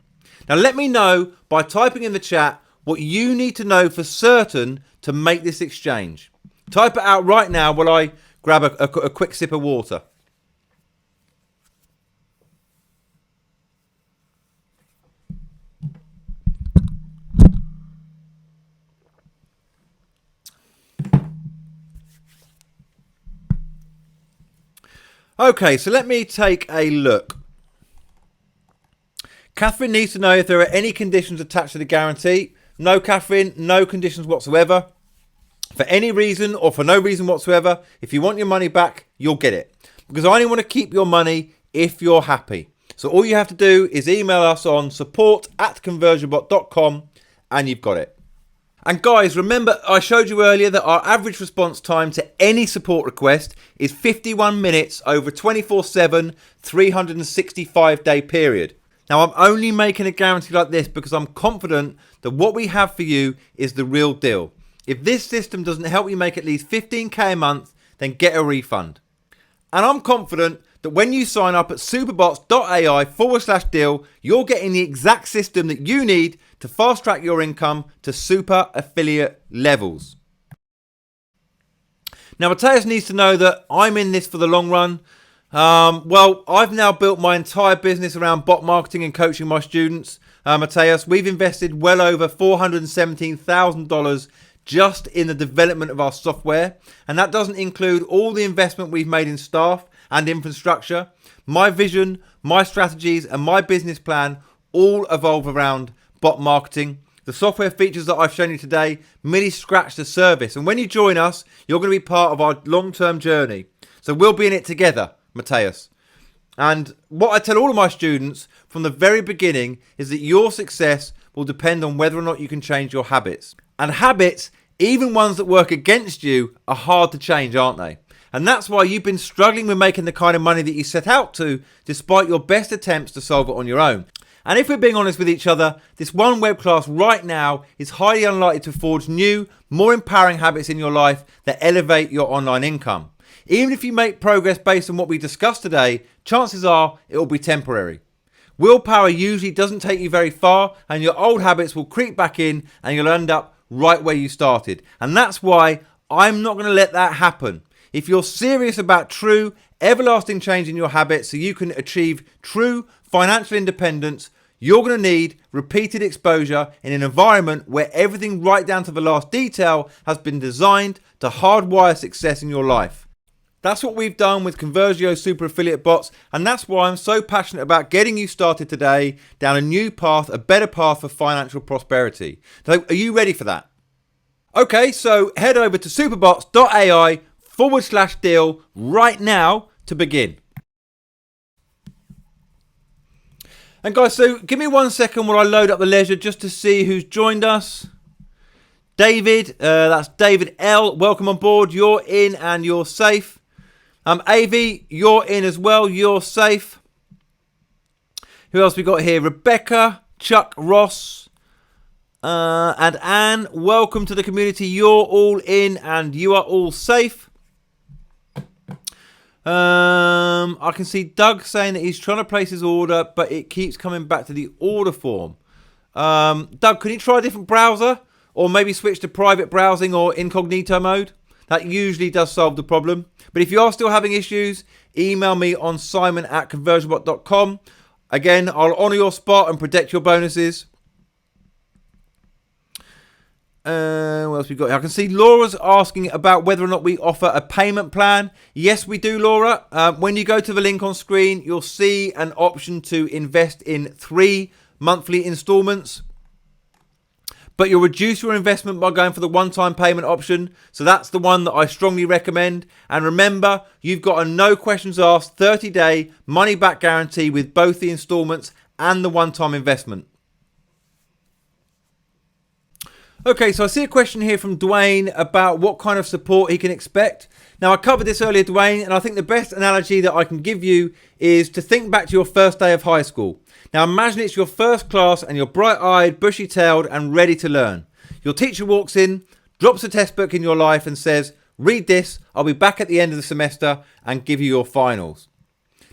Now, let me know by typing in the chat what you need to know for certain to make this exchange. Type it out right now while I grab a quick sip of water. Okay, so let me take a look. Catherine needs to know if there are any conditions attached to the guarantee. No, Catherine, no conditions whatsoever. For any reason or for no reason whatsoever, if you want your money back, you'll get it. Because I only want to keep your money if you're happy. So all you have to do is email us on support@conversionbot.com and you've got it. And guys, remember I showed you earlier that our average response time to any support request is 51 minutes over a 24/7, 365-day period. Now, I'm only making a guarantee like this because I'm confident that what we have for you is the real deal. If this system doesn't help you make at least 15k a month, then get a refund. And I'm confident that when you sign up at superbots.ai/deal, you're getting the exact system that you need to fast track your income to super affiliate levels. Now, Matthias needs to know that I'm in this for the long run. Well, I've now built my entire business around bot marketing and coaching my students. Matthias, we've invested well over $417,000 just in the development of our software. And that doesn't include all the investment we've made in staff and infrastructure. My vision, my strategies, and my business plan all evolve around bot marketing. The software features that I've shown you today merely scratch the surface. And when you join us, you're going to be part of our long-term journey. So we'll be in it together, Matthias. And what I tell all of my students from the very beginning is that your success will depend on whether or not you can change your habits. And habits, even ones that work against you, are hard to change, aren't they? And that's why you've been struggling with making the kind of money that you set out to, despite your best attempts to solve it on your own. And if we're being honest with each other, this one web class right now is highly unlikely to forge new, more empowering habits in your life that elevate your online income. Even if you make progress based on what we discussed today, chances are it will be temporary. Willpower usually doesn't take you very far, and your old habits will creep back in and you'll end up right where you started. And that's why I'm not going to let that happen. If you're serious about true, everlasting change in your habits so you can achieve true financial independence, you're going to need repeated exposure in an environment where everything right down to the last detail has been designed to hardwire success in your life. That's what we've done with Conversio Super Affiliate Bots, and that's why I'm so passionate about getting you started today down a new path, a better path for financial prosperity. So are you ready for that? Okay, so head over to superbots.ai/deal right now to begin. And guys, so give me 1 second while I load up the ledger just to see who's joined us. David, that's David L. Welcome on board. You're in and you're safe. AV, you're in as well. You're safe. Who else we got here? Rebecca, Chuck, Ross, and Anne. Welcome to the community. You're all in and you are all safe. I can see Doug saying that he's trying to place his order, but it keeps coming back to the order form. Doug, can you try a different browser? Or maybe switch to private browsing or incognito mode? That usually does solve the problem. But if you are still having issues, email me on simon@conversionbot.com. Again, I'll honour your spot and protect your bonuses. What else we got here? I can see Laura's asking about whether or not we offer a payment plan. Yes, we do, Laura. When you go to the link on screen, you'll see an option to invest in 3 monthly installments. But you'll reduce your investment by going for the one-time payment option. So that's the one that I strongly recommend. And remember, you've got a no questions asked 30-day money-back guarantee with both the installments and the one-time investment. Okay, so I see a question here from Dwayne about what kind of support he can expect. Now, I covered this earlier, Dwayne, and I think the best analogy that I can give you is to think back to your first day of high school. Now imagine it's your first class and you're bright-eyed, bushy-tailed and ready to learn. Your teacher walks in, drops a test book in your life and says, read this, I'll be back at the end of the semester and give you your finals.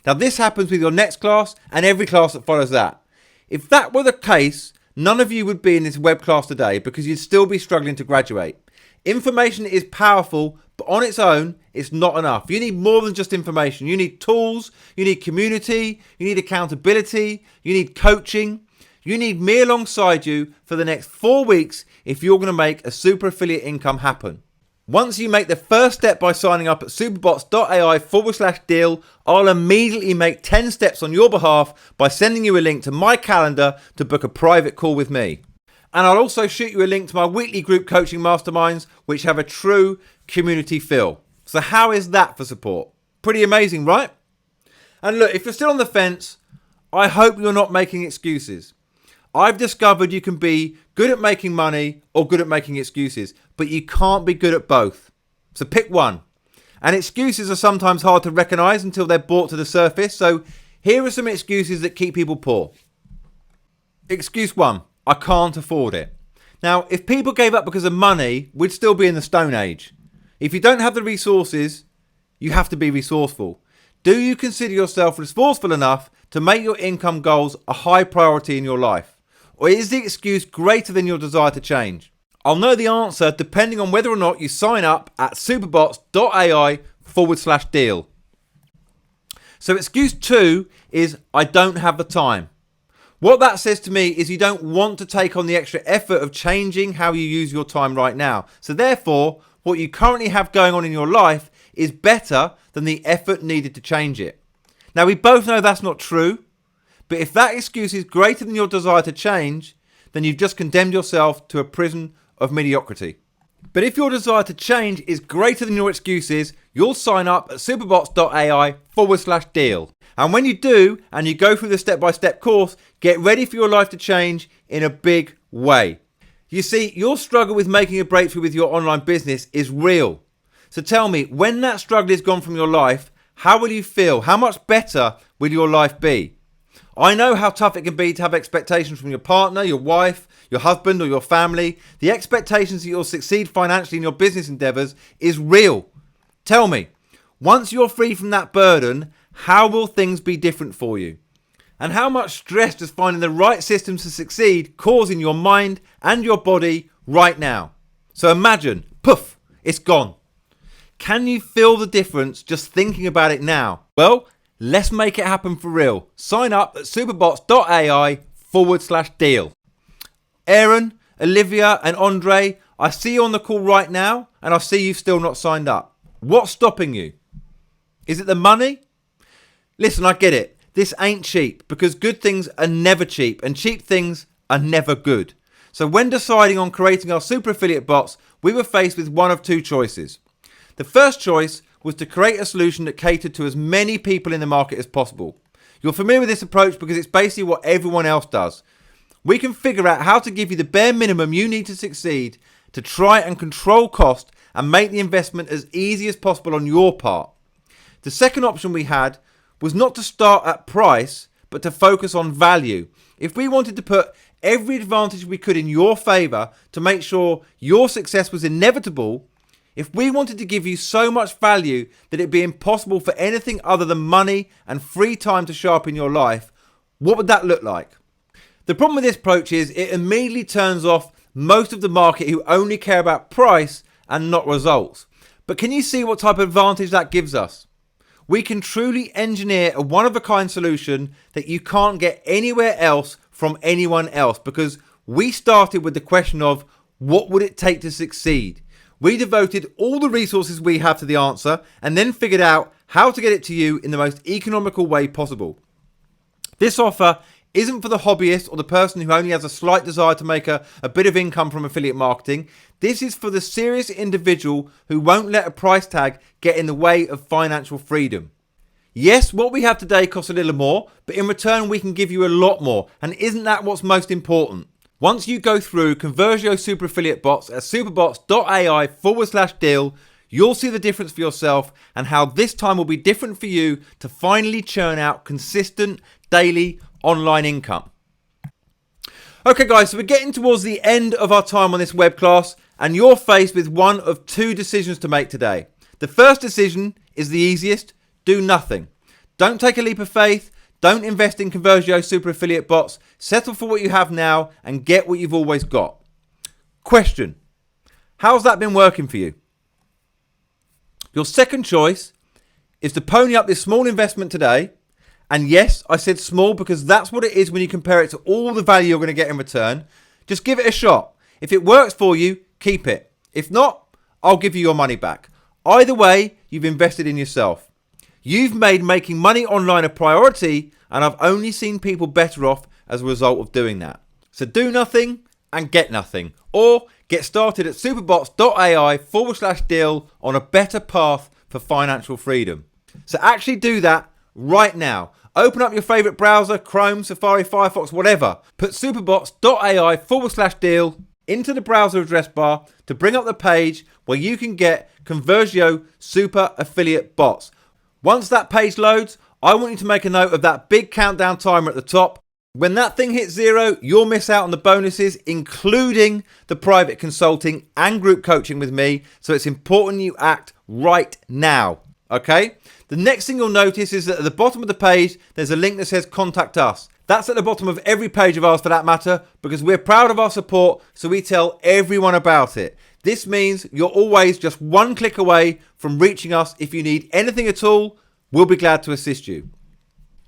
Now this happens with your next class and every class that follows that. If that were the case, none of you would be in this web class today because you'd still be struggling to graduate. Information is powerful, but on its own, it's not enough. You need more than just information. You need tools, you need community, you need accountability, you need coaching. You need me alongside you for the next 4 weeks if you're going to make a super affiliate income happen. Once you make the first step by signing up at superbots.ai/deal, I'll immediately make 10 steps on your behalf by sending you a link to my calendar to book a private call with me. And I'll also shoot you a link to my weekly group coaching masterminds, which have a true community feel. So how is that for support? Pretty amazing, right? And look, if you're still on the fence, I hope you're not making excuses. I've discovered you can be good at making money or good at making excuses, but you can't be good at both. So pick one. And excuses are sometimes hard to recognize until they're brought to the surface. So here are some excuses that keep people poor. Excuse one, I can't afford it. Now, if people gave up because of money, we'd still be in the Stone Age. If you don't have the resources, you have to be resourceful. Do you consider yourself resourceful enough to make your income goals a high priority in your life? Or is the excuse greater than your desire to change? I'll know the answer depending on whether or not you sign up at superbots.ai/deal. So excuse 2 is I don't have the time. What that says to me is you don't want to take on the extra effort of changing how you use your time right now. So therefore, what you currently have going on in your life is better than the effort needed to change it. Now, we both know that's not true, but if that excuse is greater than your desire to change, then you've just condemned yourself to a prison of mediocrity. But if your desire to change is greater than your excuses, you'll sign up at superbots.ai/deal. And when you do, and you go through the step-by-step course, get ready for your life to change in a big way. You see, your struggle with making a breakthrough with your online business is real. So tell me, when that struggle is gone from your life, how will you feel? How much better will your life be? I know how tough it can be to have expectations from your partner, your wife, your husband, or your family. The expectations that you'll succeed financially in your business endeavors is real. Tell me, once you're free from that burden, how will things be different for you? And how much stress does finding the right systems to succeed cause in your mind and your body right now? So imagine, poof, it's gone. Can you feel the difference just thinking about it now? Well, let's make it happen for real. Sign up at superbots.ai/deal. Aaron, Olivia and Andre, I see you on the call right now and I see you've still not signed up. What's stopping you? Is it the money? Listen, I get it. This ain't cheap because good things are never cheap and cheap things are never good. So when deciding on creating our super affiliate bots, we were faced with one of two choices. The first choice was to create a solution that catered to as many people in the market as possible. You're familiar with this approach because it's basically what everyone else does. We can figure out how to give you the bare minimum you need to succeed to try and control cost and make the investment as easy as possible on your part. The second option we had was not to start at price, but to focus on value. If we wanted to put every advantage we could in your favor to make sure your success was inevitable, if we wanted to give you so much value that it'd be impossible for anything other than money and free time to show up in your life, what would that look like? The problem with this approach is it immediately turns off most of the market who only care about price and not results. But can you see what type of advantage that gives us? We can truly engineer a one-of-a-kind solution that you can't get anywhere else from anyone else because we started with the question of what would it take to succeed? We devoted all the resources we have to the answer and then figured out how to get it to you in the most economical way possible. This offer isn't for the hobbyist or the person who only has a slight desire to make a bit of income from affiliate marketing. This is for the serious individual who won't let a price tag get in the way of financial freedom. Yes, what we have today costs a little more, but in return we can give you a lot more. And isn't that what's most important? Once you go through Conversio Super Affiliate Bots at superbots.ai/deal, you'll see the difference for yourself and how this time will be different for you to finally churn out consistent daily online income. Okay guys, so we're getting towards the end of our time on this web class, and you're faced with one of two decisions to make today. The first decision is the easiest: do nothing. Don't take a leap of faith. Don't invest in Conversio super affiliate bots. Settle for what you have now and get what you've always got. Question: how's that been working for you? Your second choice is to pony up this small investment today. And yes, I said small because that's what it is when you compare it to all the value you're going to get in return. Just give it a shot. If it works for you, keep it. If not, I'll give you your money back. Either way, you've invested in yourself. You've made making money online a priority, and I've only seen people better off as a result of doing that. So do nothing and get nothing. Or get started at superbots.ai/deal on a better path for financial freedom. So actually do that right now. Open up your favorite browser, Chrome, Safari, Firefox, whatever. Put superbots.ai/deal into the browser address bar to bring up the page where you can get Conversio super affiliate bots. Once that page loads, I want you to make a note of that big countdown timer at the top. When that thing hits 0, you'll miss out on the bonuses, including the private consulting and group coaching with me. So it's important you act right now. Okay? The next thing you'll notice is that at the bottom of the page, there's a link that says contact us. That's at the bottom of every page of ours for that matter, because we're proud of our support, so we tell everyone about it. This means you're always just one click away from reaching us. If you need anything at all, we'll be glad to assist you.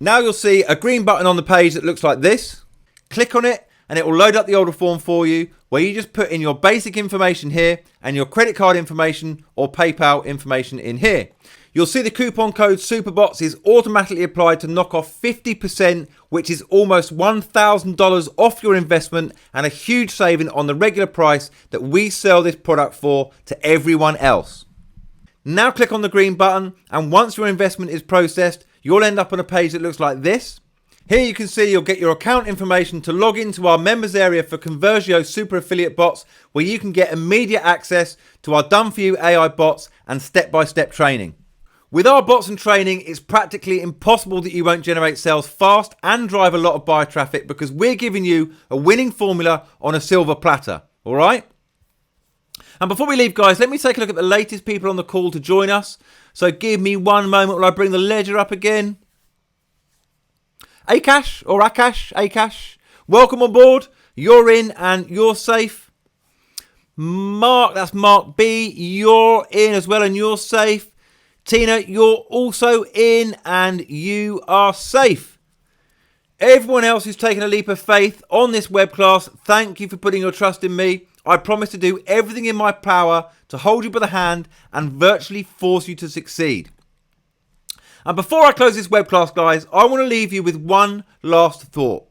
Now you'll see a green button on the page that looks like this. Click on it and it will load up the order form for you, where you just put in your basic information here and your credit card information or PayPal information in here. You'll see the coupon code SUPERBOTS is automatically applied to knock off 50%, which is almost $1,000 off your investment and a huge saving on the regular price that we sell this product for to everyone else. Now click on the green button, and once your investment is processed, you'll end up on a page that looks like this. Here you can see you'll get your account information to log into our members area for Conversio super affiliate bots, where you can get immediate access to our done for you AI bots and step-by-step training. With our bots and training, it's practically impossible that you won't generate sales fast and drive a lot of buyer traffic, because we're giving you a winning formula on a silver platter. All right? And before we leave, guys, let me take a look at the latest people on the call to join us. So give me one moment while I bring the ledger up again. Akash, welcome on board. You're in and you're safe. Mark, that's Mark B. You're in as well and you're safe. Tina, you're also in and you are safe. Everyone else who's taken a leap of faith on this web class, thank you for putting your trust in me. I promise to do everything in my power to hold you by the hand and virtually force you to succeed. And before I close this web class, guys, I want to leave you with one last thought.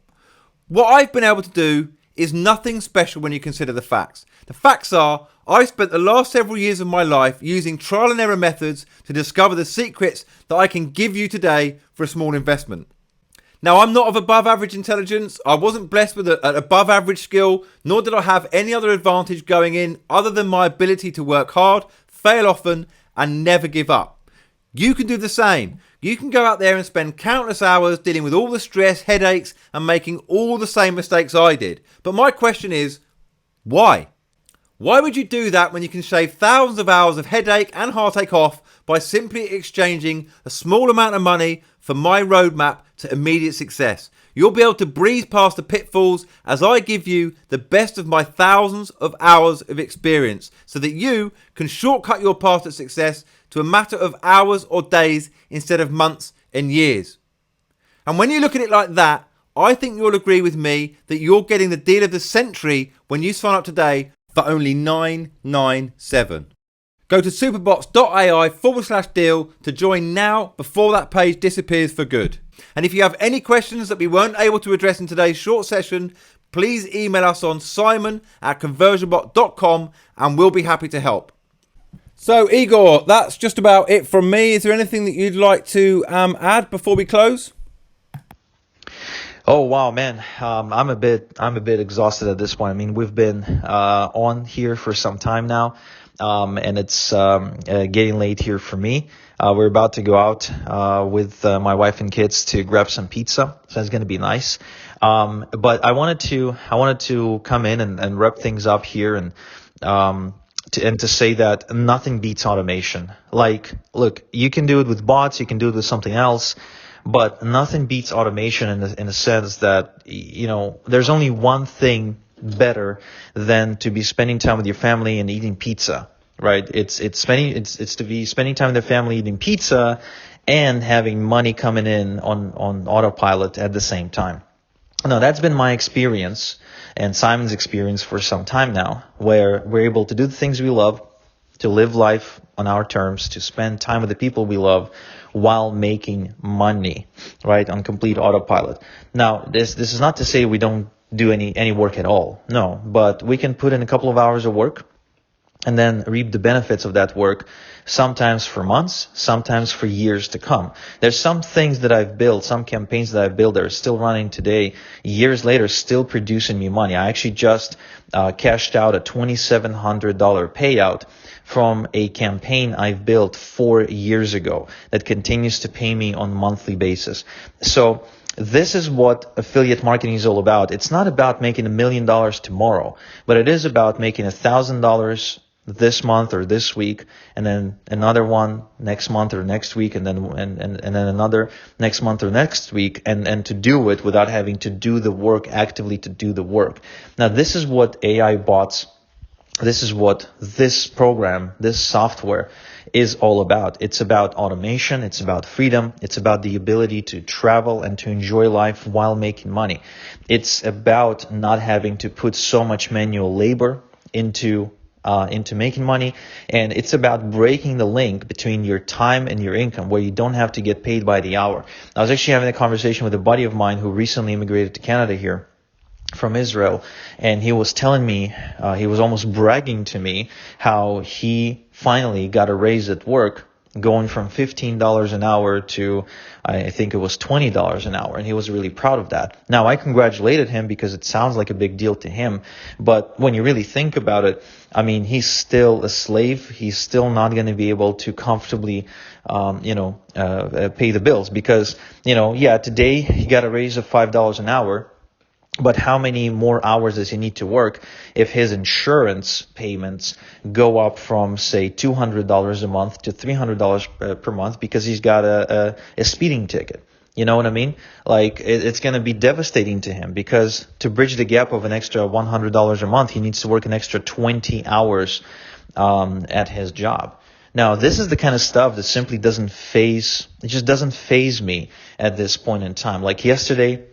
What I've been able to do is nothing special when you consider the facts. The facts are, I've spent the last several years of my life using trial and error methods to discover the secrets that I can give you today for a small investment. Now, I'm not of above average intelligence. I wasn't blessed with an above average skill, nor did I have any other advantage going in other than my ability to work hard, fail often, and never give up. You can do the same. You can go out there and spend countless hours dealing with all the stress, headaches, and making all the same mistakes I did. But my question is, why? Why would you do that when you can shave thousands of hours of headache and heartache off by simply exchanging a small amount of money for my roadmap to immediate success? You'll be able to breeze past the pitfalls as I give you the best of my thousands of hours of experience so that you can shortcut your path to success to a matter of hours or days instead of months and years. And when you look at it like that, I think you'll agree with me that you're getting the deal of the century when you sign up today for only $997. Go to superbots.ai/deal to join now before that page disappears for good. And if you have any questions that we weren't able to address in today's short session, please email us on simon@conversionbot.com and we'll be happy to help. So Igor, that's just about it from me. Is there anything that you'd like to add before we close? Oh wow, man! I'm a bit exhausted at this point. I mean, we've been on here for some time now, and it's getting late here for me. We're about to go out with my wife and kids to grab some pizza, so it's going to be nice. But I wanted to come in and wrap things up here and to say that nothing beats automation. Like, look, you can do it with bots, you can do it with something else, but nothing beats automation in the sense that, there's only one thing better than to be spending time with your family and eating pizza, right? It's to be spending time with their family eating pizza and having money coming in on autopilot at the same time. Now, that's been my experience and Simon's experience for some time now, where we're able to do the things we love, to live life on our terms, to spend time with the people we love while making money, right, on complete autopilot. Now, this is not to say we don't do any work at all. No, but we can put in a couple of hours of work and then reap the benefits of that work, sometimes for months, sometimes for years to come. There's some things that I've built, some campaigns that I've built that are still running today, years later, still producing me money. I actually just cashed out a $2,700 payout from a campaign I've built 4 years ago that continues to pay me on a monthly basis. So this is what affiliate marketing is all about. It's not about making $1 million tomorrow, but it is about making $1,000 this month or this week, and then another one next month or next week, and then another next month or next week, and to do it without having to do the work actively to do the work. Now, this is what AI bots, this is what this program, this software is all about. It's about automation. It's about freedom. It's about the ability to travel and to enjoy life while making money. It's about not having to put so much manual labor into making money, and it's about breaking the link between your time and your income, where you don't have to get paid by the hour. I was actually having a conversation with a buddy of mine who recently immigrated to Canada here from Israel, and he was telling me, he was almost bragging to me how he finally got a raise at work, going from $15 an hour to, I think it was $20 an hour. And he was really proud of that. Now, I congratulated him because it sounds like a big deal to him. But when you really think about it, I mean, he's still a slave. He's still not going to be able to comfortably, pay the bills because, today he got a raise of $5 an hour. But how many more hours does he need to work if his insurance payments go up from, say, $200 a month to $300 per month because he's got a speeding ticket? You know what I mean? Like, it's going to be devastating to him because to bridge the gap of an extra $100 a month, he needs to work an extra 20 hours at his job. Now, this is the kind of stuff that simply doesn't faze me at this point in time. Like yesterday,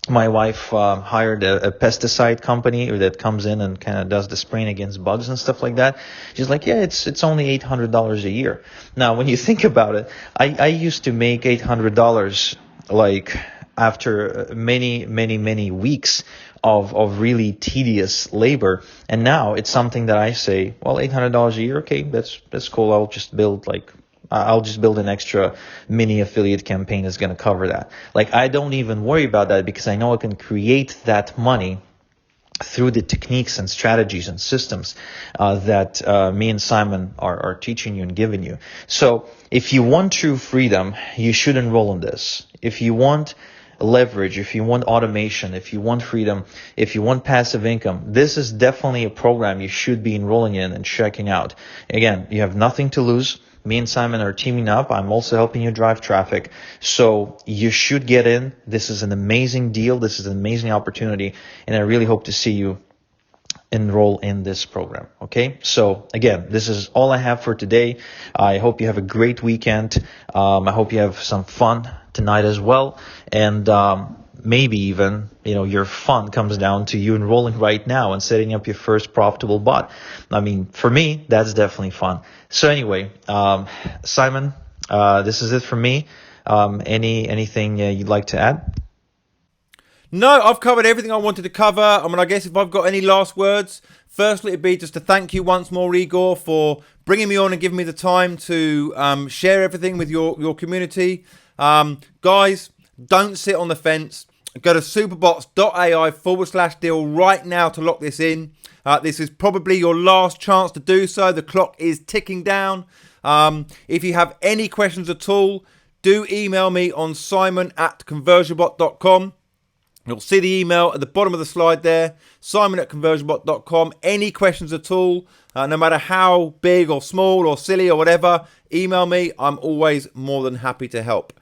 my wife hired a pesticide company that comes in and kind of does the spraying against bugs and stuff like that. She's like, yeah, it's only $800 a year. Now, when you think about it, I used to make $800 like after many weeks of really tedious labor, and now it's something that I say, well, $800 a year, okay, that's cool. I'll just build an extra mini affiliate campaign that's going to cover that. Like, I don't even worry about that because I know I can create that money through the techniques and strategies and systems that me and Simon are teaching you and giving you. So if you want true freedom, you should enroll in this. If you want leverage, if you want automation, if you want freedom, if you want passive income, this is definitely a program you should be enrolling in and checking out. Again, you have nothing to lose. Me and Simon are teaming up. I'm also helping you drive traffic. So you should get in. This is an amazing deal. This is an amazing opportunity. And I really hope to see you enroll in this program. Okay. So again, this is all I have for today. I hope you have a great weekend. I hope you have some fun tonight as well. And, maybe even, your fun comes down to you enrolling right now and setting up your first profitable bot. I mean, for me, that's definitely fun. So anyway, Simon, this is it from me. Anything you'd like to add? No, I've covered everything I wanted to cover. I mean, I guess if I've got any last words, firstly, it'd be just to thank you once more, Igor, for bringing me on and giving me the time to share everything with your community. Guys, don't sit on the fence. Go to superbots.ai/deal right now to lock this in. This is probably your last chance to do so. The clock is ticking down. If you have any questions at all, do email me on simon@conversionbot.com. You'll see the email at the bottom of the slide there, simon@conversionbot.com. Any questions at all, no matter how big or small or silly or whatever, email me. I'm always more than happy to help.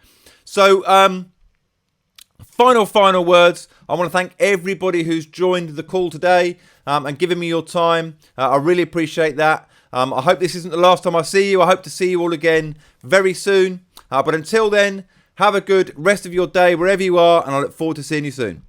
So, final words. I want to thank everybody who's joined the call today and given me your time. I really appreciate that. I hope this isn't the last time I see you. I hope to see you all again very soon. But until then, have a good rest of your day wherever you are, and I look forward to seeing you soon.